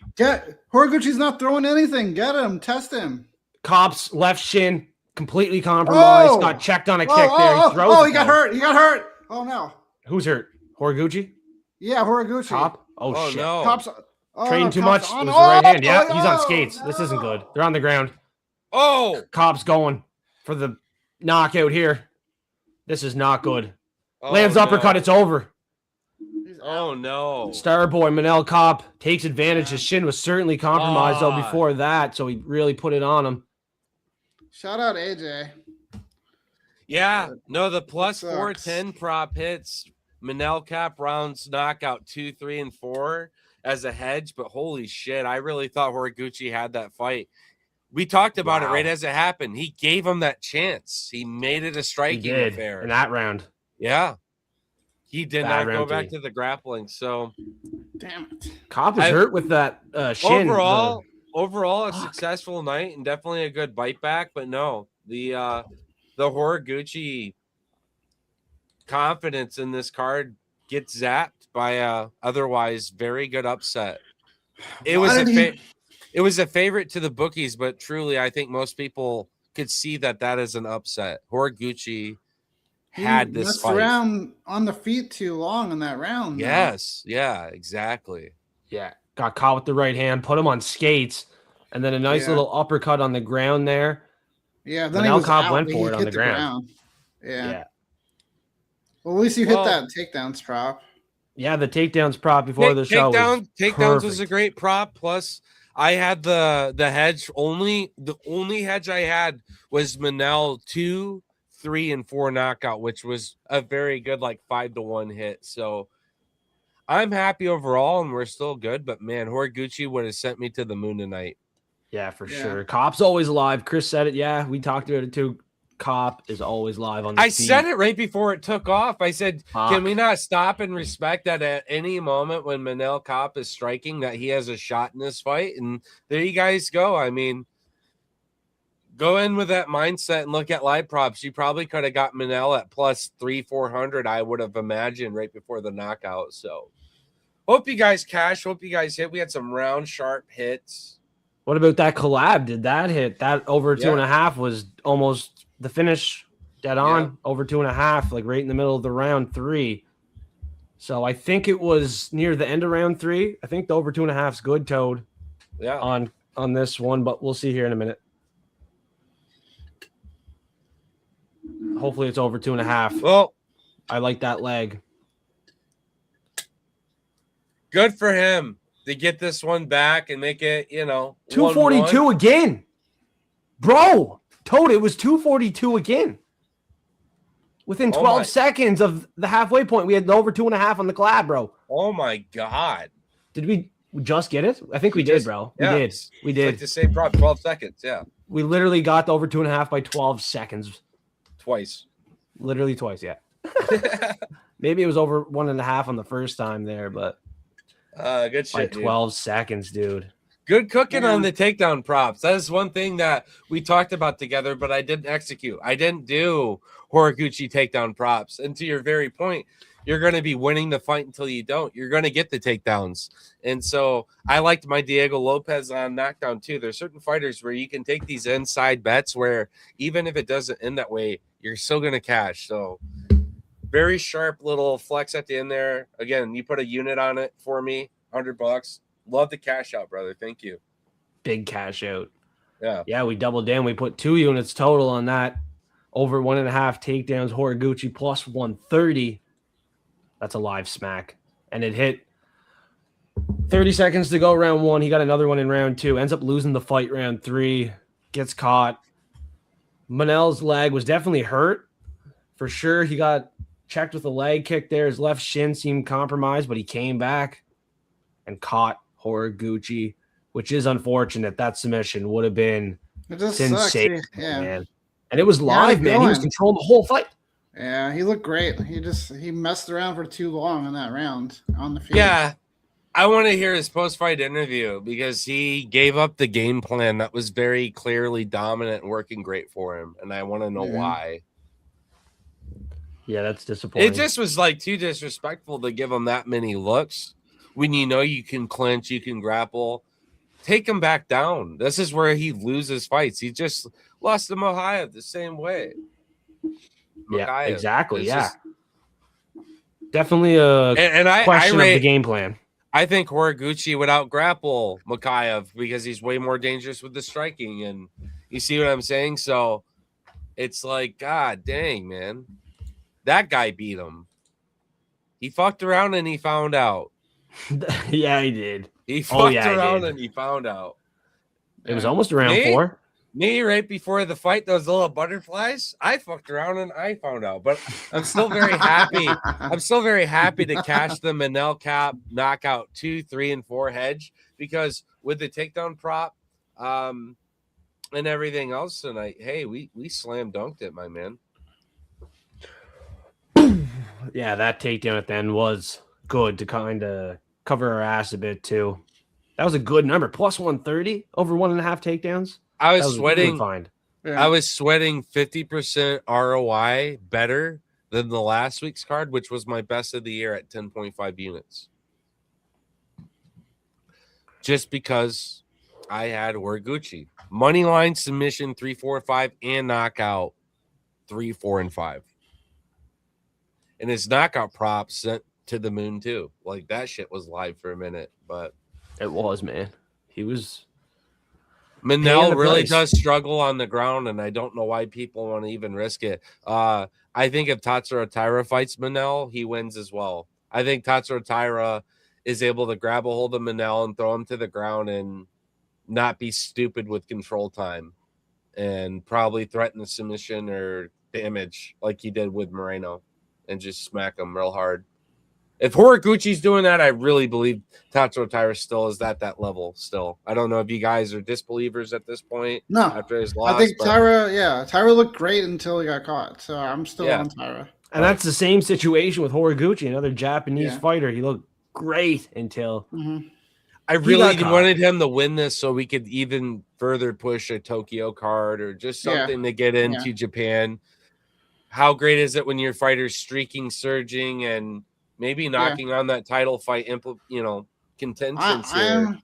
Horiguchi's not throwing anything. Get him. Test him. Cop's left shin completely compromised. Got checked on a kick there. He throws he got hurt. He got hurt. Oh no. Who's hurt? Horiguchi? Yeah, Horiguchi. Cop? Oh shit. No. Cop's Trading too much. It was the right hand. Yeah, he's on skates. This isn't good. They're on the ground. Oh, Cop's going for the knockout here. This is not good. oh, Lands uppercut. no. It's over. Oh no. Starboy Manel Cop takes advantage. His shin was certainly compromised though Ah. before that, so he really put it on him. Shout out AJ. Yeah, no, the plus Sucks. 410 prop hits Manel Cap rounds knockout 2, 3, and 4 as a hedge, but holy shit, I really thought Horiguchi had that fight. We talked about it right as it happened. He gave him that chance. He made it a He striking did affair. in that round. Yeah. He did Bad not go round back three. to the grappling. So Damn it. Cop is hurt with that shin. overall a successful night and definitely a good bite back, but no, the Horiguchi confidence in this card gets zapped by a otherwise very good upset. It was it was a favorite to the bookies, but truly I think most people could see that is an upset. Horiguchi had this messed fight. around on the feet too long in that round. though. Yes, yeah, exactly. Yeah, got caught with the right hand, put him on skates, and then a nice little uppercut on the ground there. Yeah, then Manel he was Cop out, went but for he it on hit the ground. Yeah. Well, at least you hit that takedowns prop. Yeah, the takedowns prop before the show. Takedowns was a perfect. great prop. Plus, I had the hedge. The only hedge I had was Manel 2, 3, and 4 knockout, which was a very good 5-1 hit. So I'm happy overall, and we're still good. But man, Horiguchi would have sent me to the moon tonight. Yeah, for sure. Cop's always live. Chris said it. Yeah, we talked about it too. Cop is always live on the feed. said it right before it took off. I said, Fuck. can we not stop and respect that at any moment when Manel Cop is striking that he has a shot in this fight? And there you guys go. I mean, go in with that mindset and look at live props. You probably could have got Manel at plus 300-400, I would have imagined, right before the knockout. So hope you guys cash. Hope you guys hit. We had some round, sharp hits. What about that collab? Did that hit? That over 2.5 was almost the finish, dead on, over 2.5, right in the middle of the round 3. So I think it was near the end of round 3. I think the over 2.5 is good, Toad. Yeah. On this one, but we'll see here in a minute. Hopefully it's over 2.5. Well, I like that leg. good for him to get this one back and make it, 242 1-1. again. Bro, Toad, it was 242 again. Within 12 seconds of the halfway point, we had over 2.5 on the collab, bro. Oh my God. Did we just get it? I think we did, bro. We did. We did. Like the same prop, 12 seconds. Yeah. We literally got the over 2.5 by 12 seconds. Twice. Literally twice, yeah. Maybe it was over 1.5 on the first time there, but good by shit. 12 seconds, dude. Good cooking on the takedown props. That is one thing that we talked about together, but I didn't execute. I didn't do Horiguchi takedown props. And to your very point, you're going to be winning the fight until you don't. You're going to get the takedowns. And so I liked my Diego Lopez on knockdown too. There's certain fighters where you can take these inside bets where even if it doesn't end that way, you're still going to cash. So very sharp little flex at the end there. Again, you put a unit on it for me, $100. Love the cash out, brother. Thank you. Big cash out. Yeah. Yeah, we doubled down. We put 2 units total on that. Over 1.5 takedowns. Horiguchi plus 130. That's a live smack. And it hit 30 seconds to go round 1. He got another one in round 2. Ends up losing the fight round 3. Gets caught. Manel's leg was definitely hurt. For sure, he got checked with a leg kick there. His left shin seemed compromised, but he came back and caught Horiguchi, which is unfortunate. That submission would have been sensational, man. And it was live, man. He was controlling the whole fight. Yeah, he looked great. He messed around for too long in that round on the field. Yeah, I want to hear his post-fight interview because he gave up the game plan that was very clearly dominant and working great for him, and I want to know why. Yeah, that's disappointing. It just was like too disrespectful to give him that many looks when you know you can clinch, you can grapple. Take him back down. This is where he loses fights. He just lost to Mohayev the same way. Yeah, exactly. Yeah. Definitely a question of the game plan. I think Horiguchi would out-grapple Mokaev because he's way more dangerous with the striking. And you see what I'm saying? So it's like, God dang, man. That guy beat him. He fucked around and he found out. Yeah, he did. He fucked around and he found out. It was almost around 4. Me, right before the fight, those little butterflies, I fucked around and I found out. But I'm still very happy. I'm still very happy to cash the Manel Cap knockout 2, 3, and 4 hedge because with the takedown prop and everything else tonight, hey, we slam dunked it, my man. Yeah, that takedown at the end was good to kind of cover our ass a bit too. That was a good number. Plus 130 over 1.5 takedowns. I was sweating. Yeah. I was sweating 50% ROI better than the last week's card, which was my best of the year at 10.5 units. Just because I had Horiguchi. Money line submission 3, 4, 5 and knockout 3, 4, and 5. And his knockout prop sent to the moon too. Like that shit was live for a minute, but it was, man. He was. Manel really does struggle on the ground, and I don't know why people want to even risk it. I think if Tatsuro Taira fights Manel, he wins as well. I think Tatsuro Taira is able to grab a hold of Manel and throw him to the ground and not be stupid with control time and probably threaten a submission or damage like he did with Moreno and just smack him real hard. If Horiguchi's doing that, I really believe Tatsuro Taira still is at that level still. I don't know if you guys are disbelievers at this point. No. After his loss. I think Taira looked great until he got caught. So I'm still on Taira. And that's the same situation with Horiguchi, another Japanese fighter. He looked great until I really wanted him to win this so we could even further push a Tokyo card or just something to get into Japan. How great is it when your fighter's streaking, surging, and maybe knocking on that title fight, contentions here.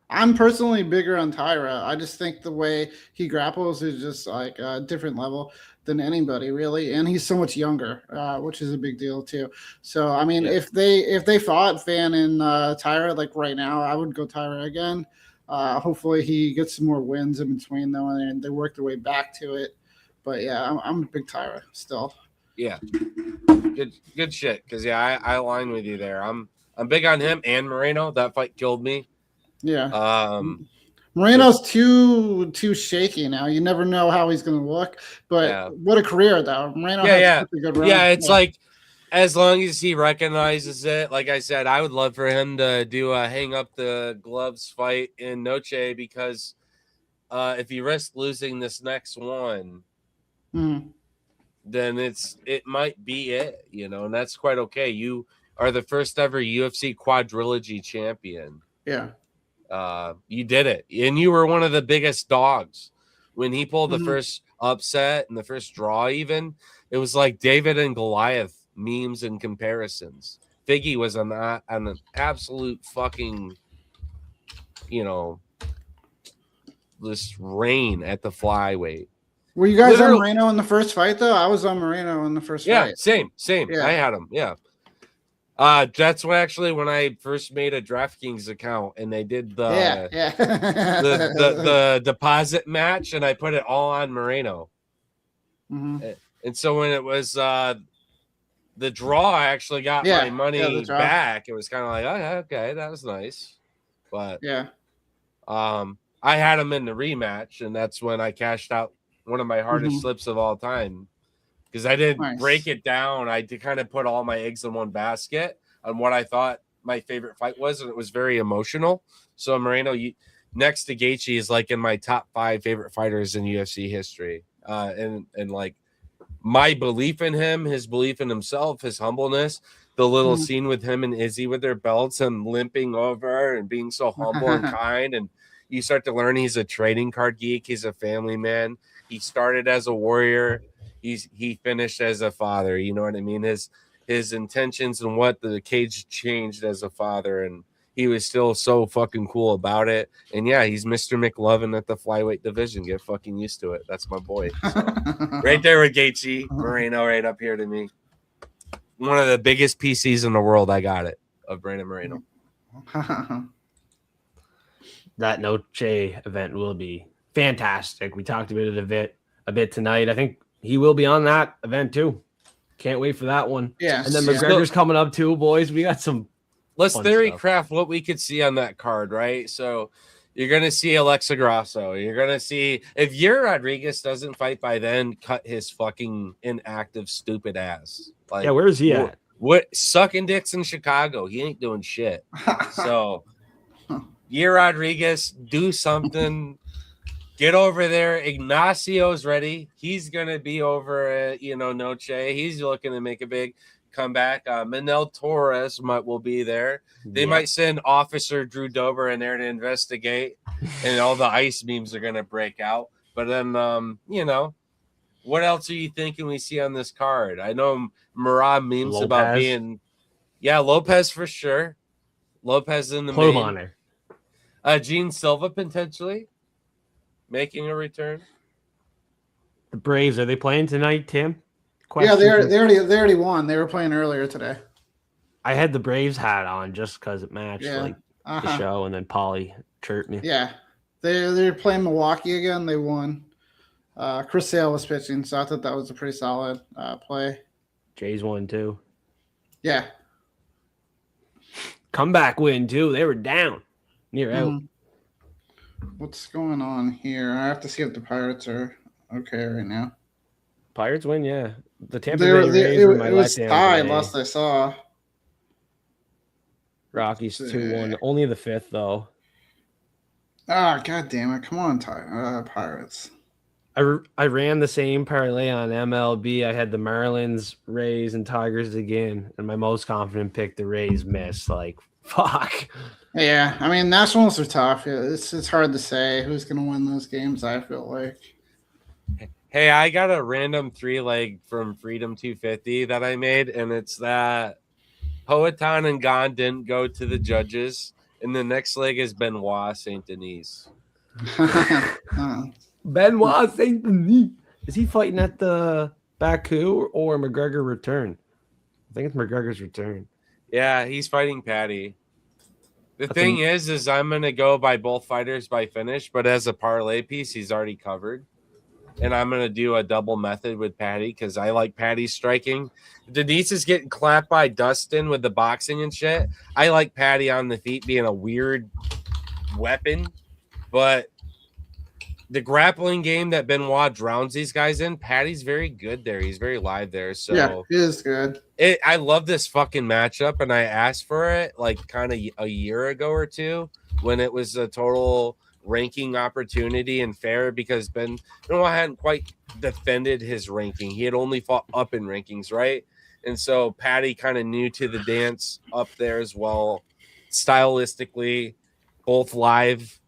I'm personally bigger on Taira. I just think the way he grapples is just like a different level than anybody really, and he's so much younger, which is a big deal too. So I mean, if they fought Van and Taira like right now, I would go Taira again. Hopefully he gets some more wins in between though, and they work their way back to it. But yeah, I'm a big Taira still. Yeah, good shit. Because I align with you there. I'm big on him and Moreno. That fight killed me. Yeah. Moreno's too shaky now. You never know how he's going to look. But what a career though. Moreno has a pretty good run. Yeah, it's like as long as he recognizes it. Like I said, I would love for him to do a hang up the gloves fight in Noche because if he risks losing this next one. Then it might be it, and that's quite okay. You are the first ever UFC quadrilogy champion. Yeah. You did it. And you were one of the biggest dogs. When he pulled the first upset and the first draw even, it was like David and Goliath memes and comparisons. Figgy was on an absolute fucking, this reign at the flyweight. Were you guys on Moreno in the first fight, though? I was on Moreno in the first fight. Same. Yeah. I had him, that's when I first made a DraftKings account, and they did the deposit match, and I put it all on Moreno. And so when it was the the draw actually got Yeah, my money the draw. back. It was kind of like, oh, okay, that was nice. But Yeah. I had him in the rematch, and that's when I cashed out one of my hardest slips of all time. Because I didn't break it down. I did kind of put all my eggs in one basket on what I thought my favorite fight was, and it was very emotional. So Moreno, next to Gaethje, is like in my top 5 favorite fighters in UFC history. And like my belief in him, his belief in himself, his humbleness, the little scene with him and Izzy with their belts and limping over and being so humble and kind. And you start to learn he's a trading card geek. He's a family man. He started as a warrior. He finished as a father. You know what I mean? His intentions and what the cage changed as a father, and he was still so fucking cool about it. And yeah, he's Mr. McLovin at the flyweight division. Get fucking used to it. That's my boy. So, right there with Gaethje, Moreno, right up here to me. One of the biggest PCs in the world. I got it of Brandon Moreno. That Noche event will be fantastic. We talked about it a bit tonight. I think he will be on that event too. Can't wait for that one. Yeah. And then McGregor's coming up too, boys. We got some. Let's theory craft what we could see on that card, right? So you're going to see Alexa Grasso. You're going to see, if your Rodriguez doesn't fight by then, cut his fucking inactive, stupid ass. Like, yeah, where's he at? What sucking dicks in Chicago? He ain't doing shit. So, your Rodriguez, do something. Get over there. Ignacio's ready. He's going to be over at, Noche. He's looking to make a big comeback. Manel Torres will be there. They might send Officer Drew Dober in there to investigate, and all the ice memes are going to break out. But then, what else are you thinking we see on this card? I know Murad memes Lopez. About being, Lopez for sure. Lopez in the main. Gene Silva potentially making a return. The Braves, are they playing tonight, Tim? Yeah, they already won. They were playing earlier today. I had the Braves hat on just because it matched the show, and then Paulie chirped me. Yeah, they're playing Milwaukee again. They won. Chris Sale was pitching, so I thought that was a pretty solid play. Jays won too. Yeah. Comeback win too. They were down. Near out. What's going on here? I have to see if the Pirates are okay right now. Pirates win, yeah. The Tampa Bay Rays were my was tied last I saw. Rockies 2-1. Only the 5th though. Ah, god damn it! Come on, Pirates. I ran the same parlay on MLB. I had the Marlins, Rays, and Tigers again, and my most confident pick, the Rays, missed. Like, fuck. Yeah, I mean, Nationals are tough. It's hard to say who's going to win those games, I feel like. Hey, I got a random 3-leg from Freedom 250 that I made, and it's that Poetan and Gon didn't go to the judges, and the next leg is Benoit Saint Denis. Benoit Saint Denis. Is he fighting at the Baku or McGregor return? I think it's McGregor's return. Yeah, he's fighting Patty. The thing is I'm going to go by both fighters by finish, but as a parlay piece, he's already covered. And I'm going to do a double method with Patty because I like Patty's striking. Denise is getting clapped by Dustin with the boxing and shit. I like Patty on the feet being a weird weapon, but the grappling game that Benoit drowns these guys in, Patty's very good there. He's very live there. So yeah, he is good. I love this fucking matchup, and I asked for it like kind of a year ago or two when it was a total ranking opportunity and fair because Benoit hadn't quite defended his ranking. He had only fought up in rankings, right? And so Patty kind of new to the dance up there as well. Stylistically, both live.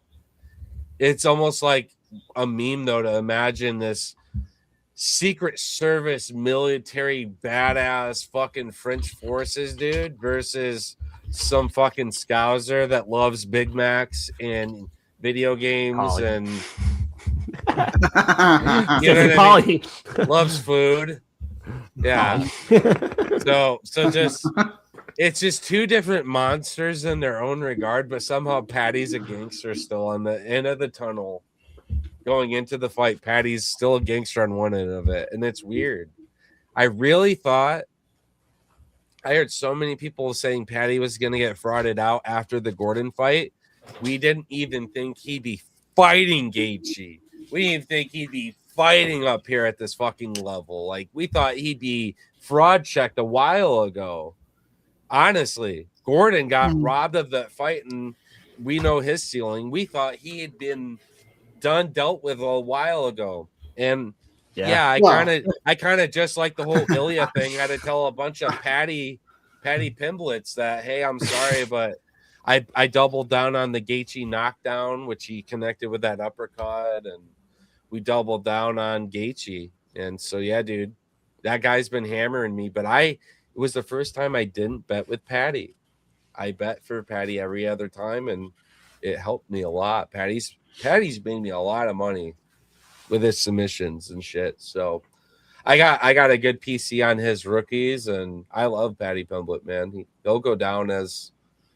It's almost like a meme though to imagine this Secret Service military badass fucking French forces dude versus some fucking scouser that loves Big Macs and video games and loves food. Yeah. So just it's just two different monsters in their own regard, but somehow Patty's a gangster still on the end of the tunnel. Going into the fight, Patty's still a gangster on one end of it, and it's weird. I really thought I heard so many people saying Patty was going to get frauded out after the Gordon fight. We didn't even think he'd be fighting Gaethje. We didn't even think he'd be fighting up here at this fucking level. Like, we thought he'd be fraud checked a while ago. Honestly, Gordon got robbed of that fight, and we know his ceiling. We thought he had been dealt with a while ago. And I kind of just like the whole Ilya thing, had to tell a bunch of Patty Pimblets that, hey, I'm sorry, but I doubled down on the Gaethje knockdown, which he connected with that uppercut, and we doubled down on Gaethje. And so, yeah, dude, that guy's been hammering me. But it was the first time I didn't bet with Patty. I bet for Patty every other time, and it helped me a lot. Patty's made me a lot of money with his submissions and shit. So I got a good PC on his rookies, and I love Patty Pimblett, man. He'll go down as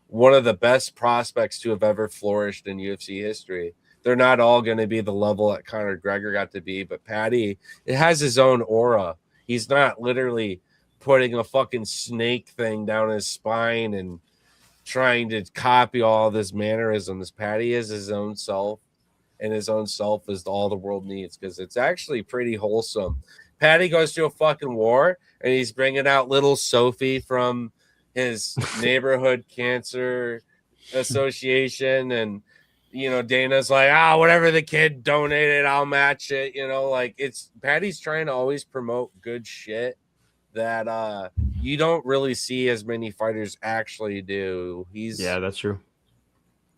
one of the best prospects to have ever flourished in UFC history. They're not all going to be the level that Conor McGregor got to be, but Patty, it has his own aura. He's not literally putting a fucking snake thing down his spine and trying to copy all of his mannerisms. Patty is his own self, and his own self is all the world needs, because it's actually pretty wholesome. Patty goes to a fucking war, and he's bringing out little Sophie from his neighborhood cancer association, and Dana's like, whatever the kid donated, I'll match it. Like, it's Patty's trying to always promote good shit that you don't really see as many fighters actually do. That's true.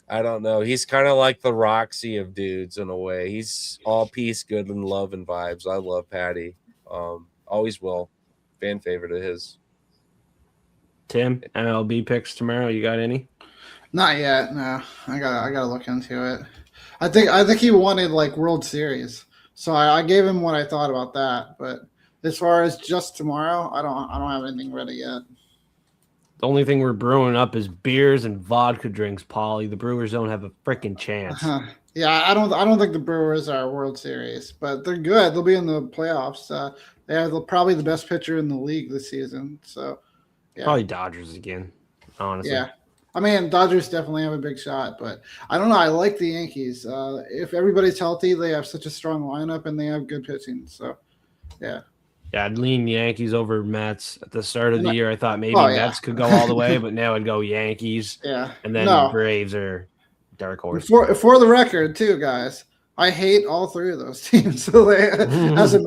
I don't know. He's kind of like the Roxy of dudes in a way. He's all peace, good, and love and vibes. I love Patty. Always will. Fan favorite of his. Tim, MLB picks tomorrow. You got any? Not yet. No, I gotta look into it. I think he wanted like World Series, so I gave him what I thought about that. But as far as just tomorrow, I don't have anything ready yet. The only thing we're brewing up is beers and vodka drinks, Paulie. The Brewers don't have a freaking chance. Yeah, I don't think the Brewers are World Series, but they're good. They'll be in the playoffs. They have probably the best pitcher in the league this season. So, yeah. Probably Dodgers again, honestly. Yeah. I mean, Dodgers definitely have a big shot, but I don't know. I like the Yankees. If everybody's healthy, they have such a strong lineup, and they have good pitching. So, yeah. Yeah, I'd lean Yankees over Mets. At the start of the year, I thought maybe Mets could go all the way, but now I'd go Yankees. Yeah. And then the Braves are dark horse. For the record, too, guys, I hate all three of those teams. So as a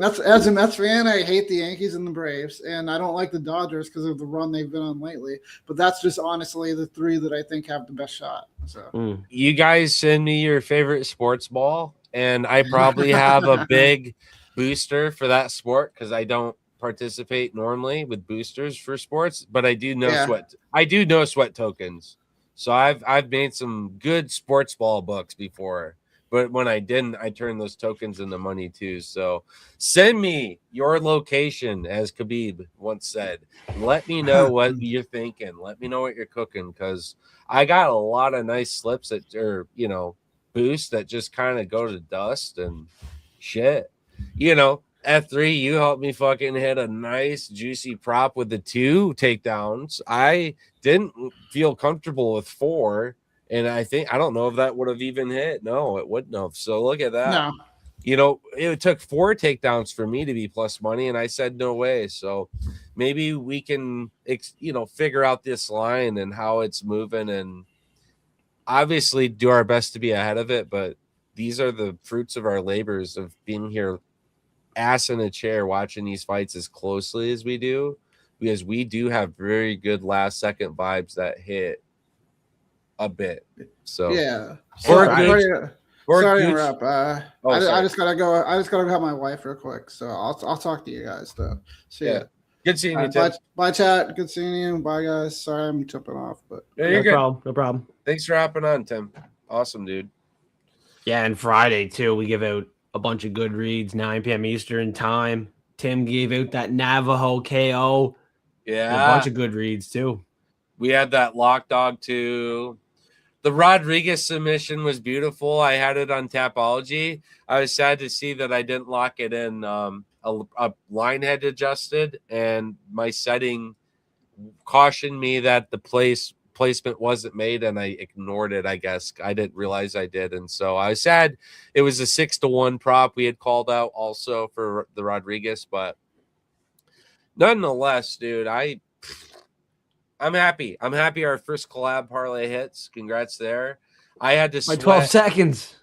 Mets fan, I hate the Yankees and the Braves, and I don't like the Dodgers because of the run they've been on lately. But that's just honestly the three that I think have the best shot. So you guys send me your favorite sports ball, and I probably have a big booster for that sport because I don't participate normally with boosters for sports, but I do know sweat tokens. So I've made some good sports ball books before. But when I didn't, I turned those tokens into money too. So send me your location, as Khabib once said. Let me know what you're thinking. Let me know what you're cooking, because I got a lot of nice slips that are, boosts that just kind of go to dust and shit. F3, you helped me fucking hit a nice juicy prop with the 2 takedowns. I didn't feel comfortable with 4. And I don't know if that would have even hit. No, it wouldn't have. So look at that. No. It took 4 takedowns for me to be plus money, and I said no way. So maybe we can, figure out this line and how it's moving, and obviously do our best to be ahead of it. But these are the fruits of our labors of being here, ass in a chair, watching these fights as closely as we do, because we do have very good last second vibes that hit a bit. So yeah. Sorry to interrupt. I just gotta go. I just gotta help my wife real quick. So I'll talk to you guys though. See ya. Good seeing you, Tim. Bye, chat. Good seeing you. Bye, guys. Sorry I'm jumping off, but you're good. No problem. Thanks for hopping on, Tim. Awesome, dude. Yeah, and Friday too, we give out a bunch of good reads, 9 p.m. Eastern time. Tim gave out that Navajo KO. Yeah, a bunch of good reads too. We had that lock dog too. The Rodriguez submission was beautiful. I had it on Tapology. I was sad to see that I didn't lock it in. A line had adjusted, and my setting cautioned me that the placement wasn't made, and I ignored it. I guess I didn't realize I did, and so I was sad. It was a 6-1 prop we had called out also for the Rodriguez, but nonetheless, dude, I'm happy. I'm happy our first collab parlay hits. Congrats there. I had to By sweat. 12 seconds.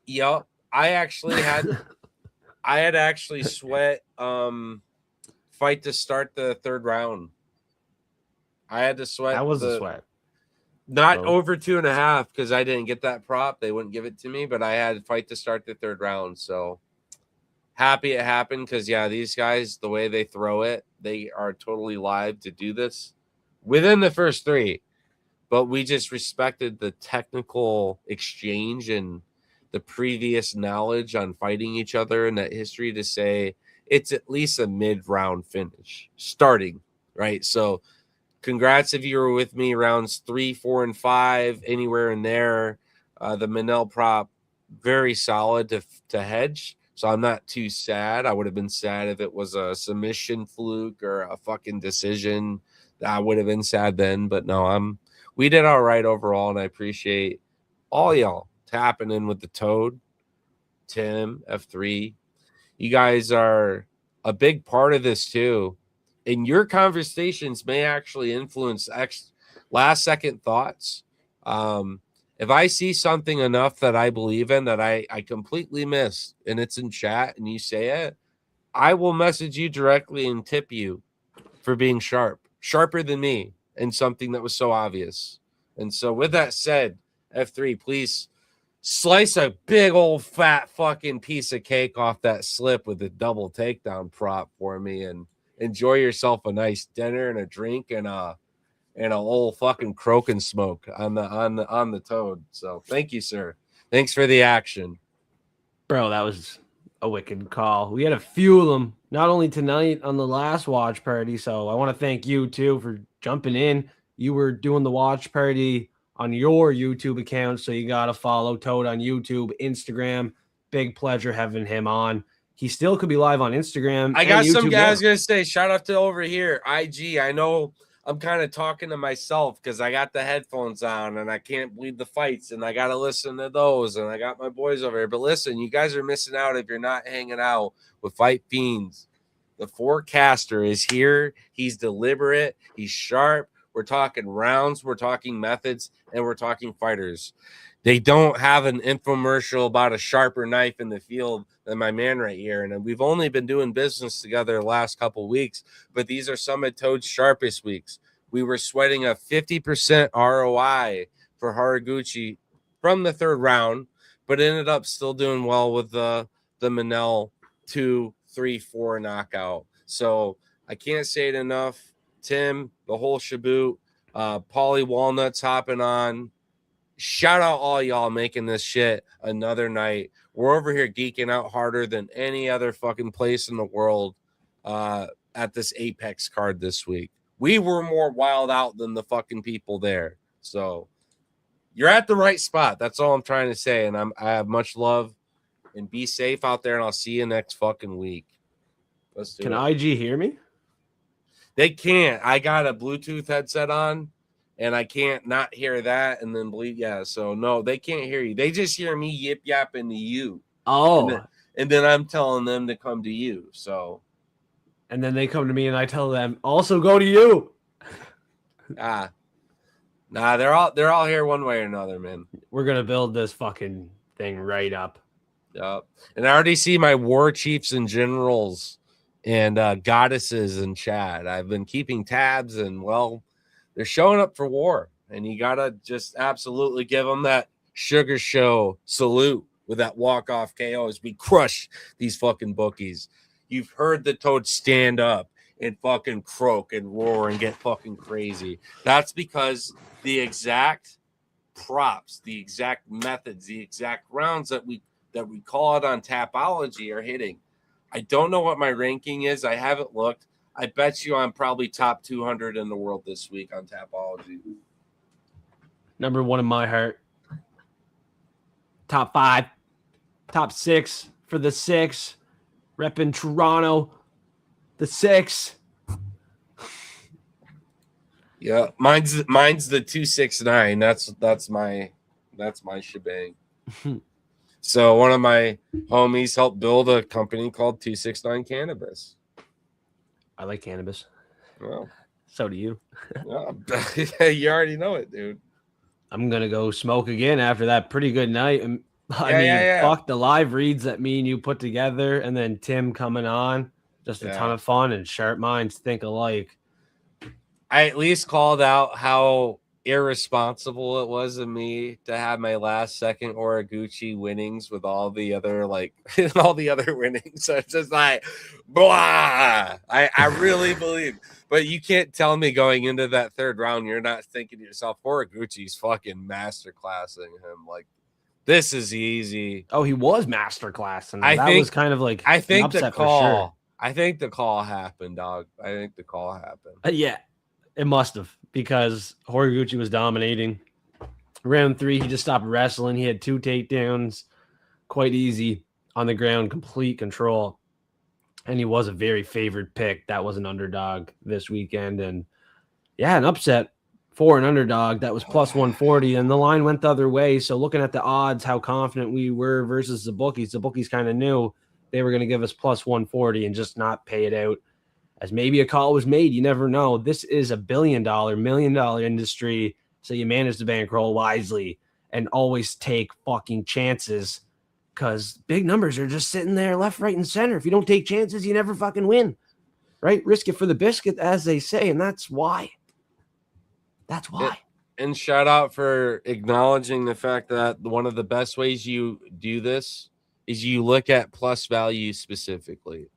Yep. I had to actually sweat fight to start the third round. I had to sweat. That was a sweat. Not over 2.5 because I didn't get that prop. They wouldn't give it to me, but I had to fight to start the third round. So happy it happened because, yeah, these guys, the way they throw it, they are totally live to do this within the first 3. But we just respected the technical exchange and the previous knowledge on fighting each other and that history to say it's at least a mid-round finish starting, right? So congrats if you were with me rounds 3, 4, and 5, anywhere in there. The Manel prop, very solid to hedge. So I'm not too sad. I would have been sad if it was a submission fluke or a fucking decision. I would have been sad then, but no, we did all right overall, and I appreciate all y'all tapping in with the Toad, Tim, F3. You guys are a big part of this too. And your conversations may actually influence last second thoughts. If I see something enough that I believe in that I completely missed and it's in chat and you say it, I will message you directly and tip you for being sharper than me in something that was so obvious. And so with that said, F3, please slice a big old fat fucking piece of cake off that slip with a double takedown prop for me and enjoy yourself a nice dinner and a drink and a old fucking croak and smoke on the Toad. So thank you, sir. Thanks for the action. Bro, that was a wicked call. We had a few of them, not only tonight on the last watch party. So I want to thank you too for jumping in. You were doing the watch party on your YouTube account, so you got to follow Toad on YouTube, Instagram. Big pleasure having him on. He still could be live on Instagram. I got some guys now. going to say, shout out to over here, IG. I know I'm kind of talking to myself because I got the headphones on and I can't bleed the fights and I got to listen to those and I got my boys over here. But listen, you guys are missing out if you're not hanging out with Fight Fiends. The forecaster is here. He's deliberate. He's sharp. We're talking rounds. We're talking methods. And we're talking fighters. They don't have an infomercial about a sharper knife in the field than my man right here. And we've only been doing business together the last couple of weeks, but these are some of Toad's sharpest weeks. We were sweating a 50% ROI for Haraguchi from the third round, but ended up still doing well with the Manel 2, 3, 4 knockout. So I can't say it enough. Tim, the whole shaboot, Paulie Walnuts hopping on. Shout out all y'all making this shit another night. We're over here geeking out harder than any other fucking place in the world at this Apex card this week. We were more wild out than the fucking people there. So you're at the right spot. That's all I'm trying to say. And I have much love and be safe out there. And I'll see you next fucking week. Let's do it. Can IG hear me? They can't. I got a Bluetooth headset on. And I can't not hear that and then bleed. Yeah, so no, they can't hear you. They just hear me yip yapping to you. Oh. And then I'm telling them to come to you. So. And then they come to me and I tell them, also go to you. Nah, they're all here one way or another, man. We're going to build this fucking thing right up. Yep. And I already see my war chiefs and generals and goddesses in chat. I've been keeping tabs and, well, they're showing up for war, and you got to just absolutely give them that sugar show salute with that walk-off KO as we crush these fucking bookies. You've heard the Toad stand up and fucking croak and roar and get fucking crazy. That's because the exact props, the exact methods, the exact rounds that we call it on Tapology are hitting. I don't know what my ranking is. I haven't looked. I bet you I'm probably top 200 in the world this week on Tapology. Number 1 in my heart. Top 5. Top 6 for the 6. Repping Toronto. The 6. Yeah, mine's the 269. That's my shebang. So one of my homies helped build a company called 269 Cannabis. I like cannabis. Well, So do you. yeah, you already know it, dude. I'm gonna go smoke again after that pretty good night. I Yeah, mean, yeah. fuck the live reads that me and you put together, and then Tim coming on. Just a ton of fun, and sharp minds think alike. I at least called out how irresponsible it was of me to have my last second Oraguchi winnings with all the other all the other winnings. So it's just like blah. I really believe, but you can't tell me going into that third round you're not thinking to yourself, Oraguchi's fucking masterclassing him. Like, this is easy. Oh, he was masterclass, and I that think was kind of like I think an the upset call. for sure. I think the call happened, dog. I think the call happened. Yeah, it must have, because Horiguchi was dominating. Round 3, he just stopped wrestling. He had 2 takedowns, quite easy on the ground, complete control. And he was a very favored pick. That was an underdog this weekend. And yeah, an upset for an underdog that was plus 140. And the line went the other way. So looking at the odds, how confident we were versus the bookies kind of knew they were going to give us plus 140 and just not pay it out. As maybe a call was made, you never know. This is a $1 billion, $1 million industry, so you manage the bankroll wisely and always take fucking chances, because big numbers are just sitting there left, right, and center. If you don't take chances, you never fucking win, right? Risk it for the biscuit, as they say, and that's why. That's why. And shout out for acknowledging the fact that one of the best ways you do this is you look at plus value specifically.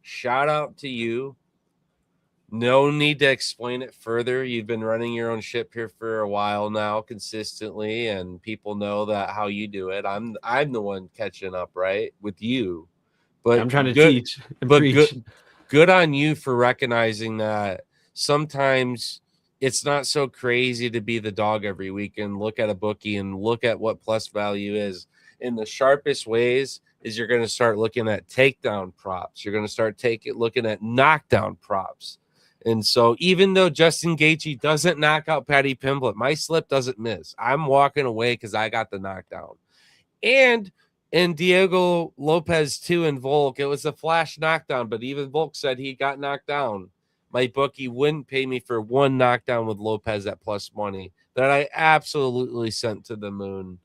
Shout out to you. No need to explain it further. You've been running your own ship here for a while now, consistently, and people know that how you do it. I'm the one catching up, right, with you. But I'm trying to teach and preach. Good on you for recognizing that sometimes it's not so crazy to be the dog every week and look at a bookie and look at what plus value is. In the sharpest ways is you're going to start looking at takedown props. You're going to start looking at knockdown props. And so even though Justin Gaethje doesn't knock out Paddy Pimblett, my slip doesn't miss. I'm walking away because I got the knockdown. And in Diego Lopez 2 and Volk, it was a flash knockdown, but even Volk said he got knocked down. My bookie wouldn't pay me for one knockdown with Lopez at plus money that I absolutely sent to the moon.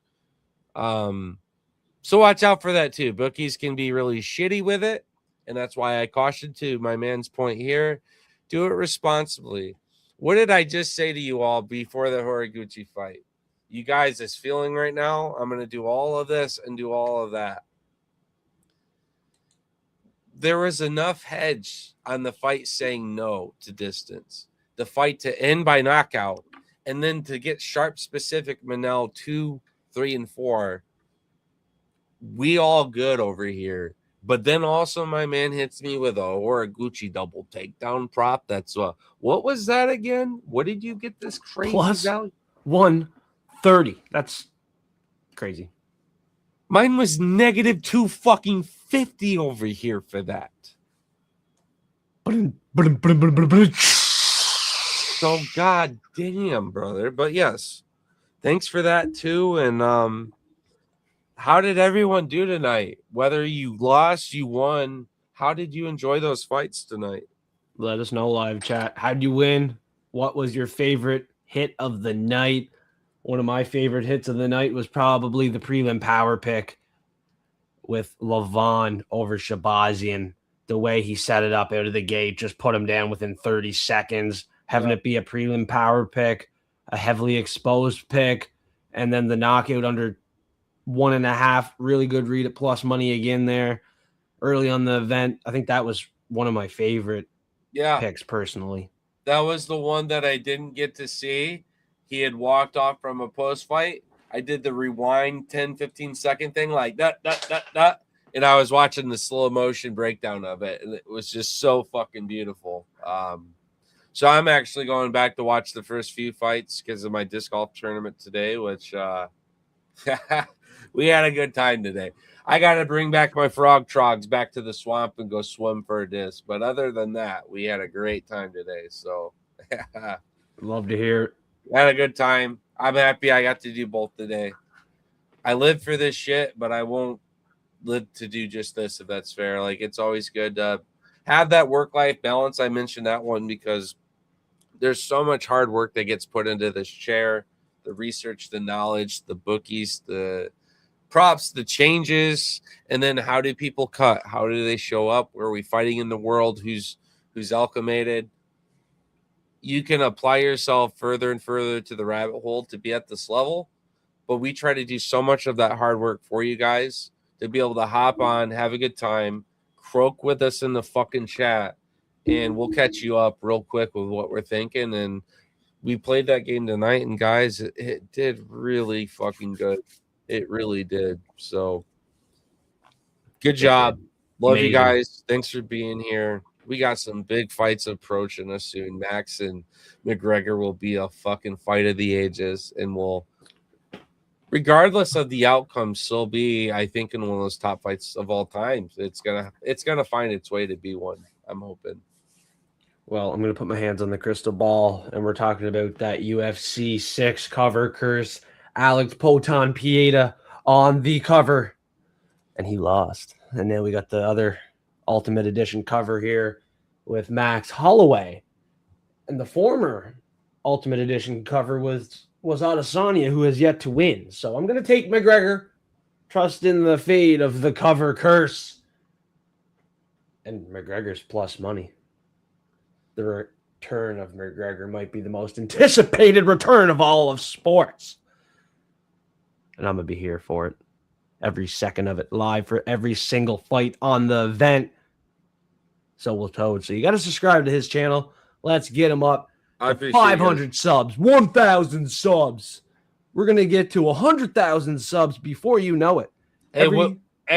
So watch out for that too. Bookies can be really shitty with it, and that's why I cautioned, to my man's point here, do it responsibly. What did I just say to you all before the Horiguchi fight? You guys, this feeling right now, I'm going to do all of this and do all of that. There was enough hedge on the fight saying no to distance, the fight to end by knockout, and then to get sharp specific Manel 2, 3, and 4. We all good over here. But then also my man hits me with a Horiguchi double takedown prop. That's what was that again? What did you get this crazy Plus value? 130. That's crazy. Mine was negative 250 over here for that. So god damn, brother. But yes, thanks for that too. And how did everyone do tonight? Whether you lost, you won, how did you enjoy those fights tonight? Let us know, live chat. How'd you win? What was your favorite hit of the night? One of my favorite hits of the night was probably the prelim power pick with Levon over Shabazian. The way he set it up out of the gate, just put him down within 30 seconds, having it be a prelim power pick, a heavily exposed pick, and then the knockout under 1.5. Really good read at plus money again there early on the event. I think that was one of my favorite picks personally. That was the one that I didn't get to see. He had walked off from a post fight. I did the rewind 10-15 second thing like that, and I was watching the slow motion breakdown of it, and it was just so fucking beautiful. So I'm actually going back to watch the first few fights because of my disc golf tournament today, which we had a good time today. I got to bring back my frog trogs back to the swamp and go swim for a disc. But other than that, we had a great time today. So Love to hear it. Had a good time. I'm happy I got to do both today. I live for this shit, but I won't live to do just this, if that's fair. Like, it's always good to have that work-life balance. I mentioned that one because there's so much hard work that gets put into this chair, the research, the knowledge, the bookies, the props, the changes, and then how do people cut? How do they show up? Where are we fighting in the world? Who's alchemated? You can apply yourself further and further to the rabbit hole to be at this level, but we try to do so much of that hard work for you guys to be able to hop on, have a good time, croak with us in the fucking chat, and we'll catch you up real quick with what we're thinking. And we played that game tonight, and guys, it did really fucking good. It really did. So good job. Love you guys. Thanks for being here. We got some big fights approaching us soon. Max and McGregor will be a fucking fight of the ages, and will, regardless of the outcome, still be, I think, in one of those top fights of all time. It's gonna find its way to be one. I'm hoping. Well, I'm gonna put my hands on the crystal ball, and we're talking about that UFC 6 cover curse. Alex Poton Pieta on the cover, and he lost. And then we got the other Ultimate Edition cover here with Max Holloway, and the former Ultimate Edition cover was Adesanya, who has yet to win. So I'm going to take McGregor, trust in the fate of the cover curse, and McGregor's plus money. The return of McGregor might be the most anticipated return of all of sports, and I'm going to be here for it. Every second of it, live for every single fight on the event. So will Toad. So you got to subscribe to his channel. Let's get him up to 500 subs, 1,000 subs. We're going to get to 100,000 subs before you know it. Hey,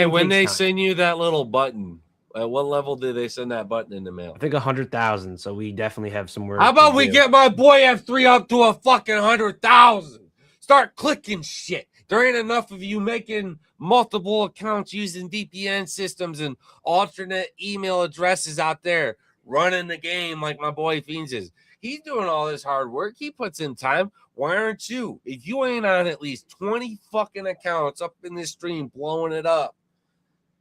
when they send you that little button, at what level do they send that button in the mail? I think 100,000. So we definitely have some work. How about we get my boy F3 up to a fucking 100,000? Start clicking shit. There ain't enough of you making multiple accounts using VPN systems and alternate email addresses out there running the game like my boy Fiend is. He's doing all this hard work. He puts in time. Why aren't you? If you ain't on at least 20 fucking accounts up in this stream blowing it up,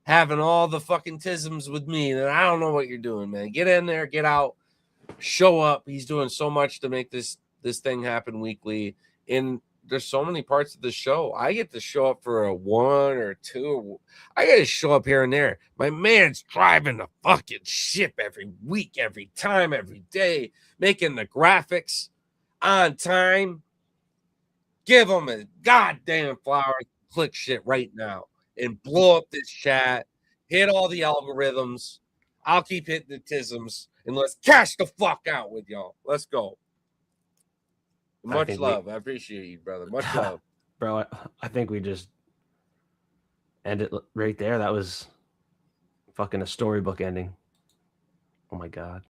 having all the fucking tisms with me, then I don't know what you're doing, man. Get in there, get out, show up. He's doing so much to make this thing happen weekly. And there's so many parts of the show. I get to show up for a 1 or 2. I got to show up here and there. My man's driving the fucking ship every week, every time, every day, making the graphics on time. Give him a goddamn flower. Click shit right now and blow up this chat. Hit all the algorithms. I'll keep hitting the tisms, and let's cash the fuck out with y'all. Let's go. Much love. I appreciate you, brother. Much love. Bro, I think we just end it right there. That was fucking a storybook ending. Oh my God.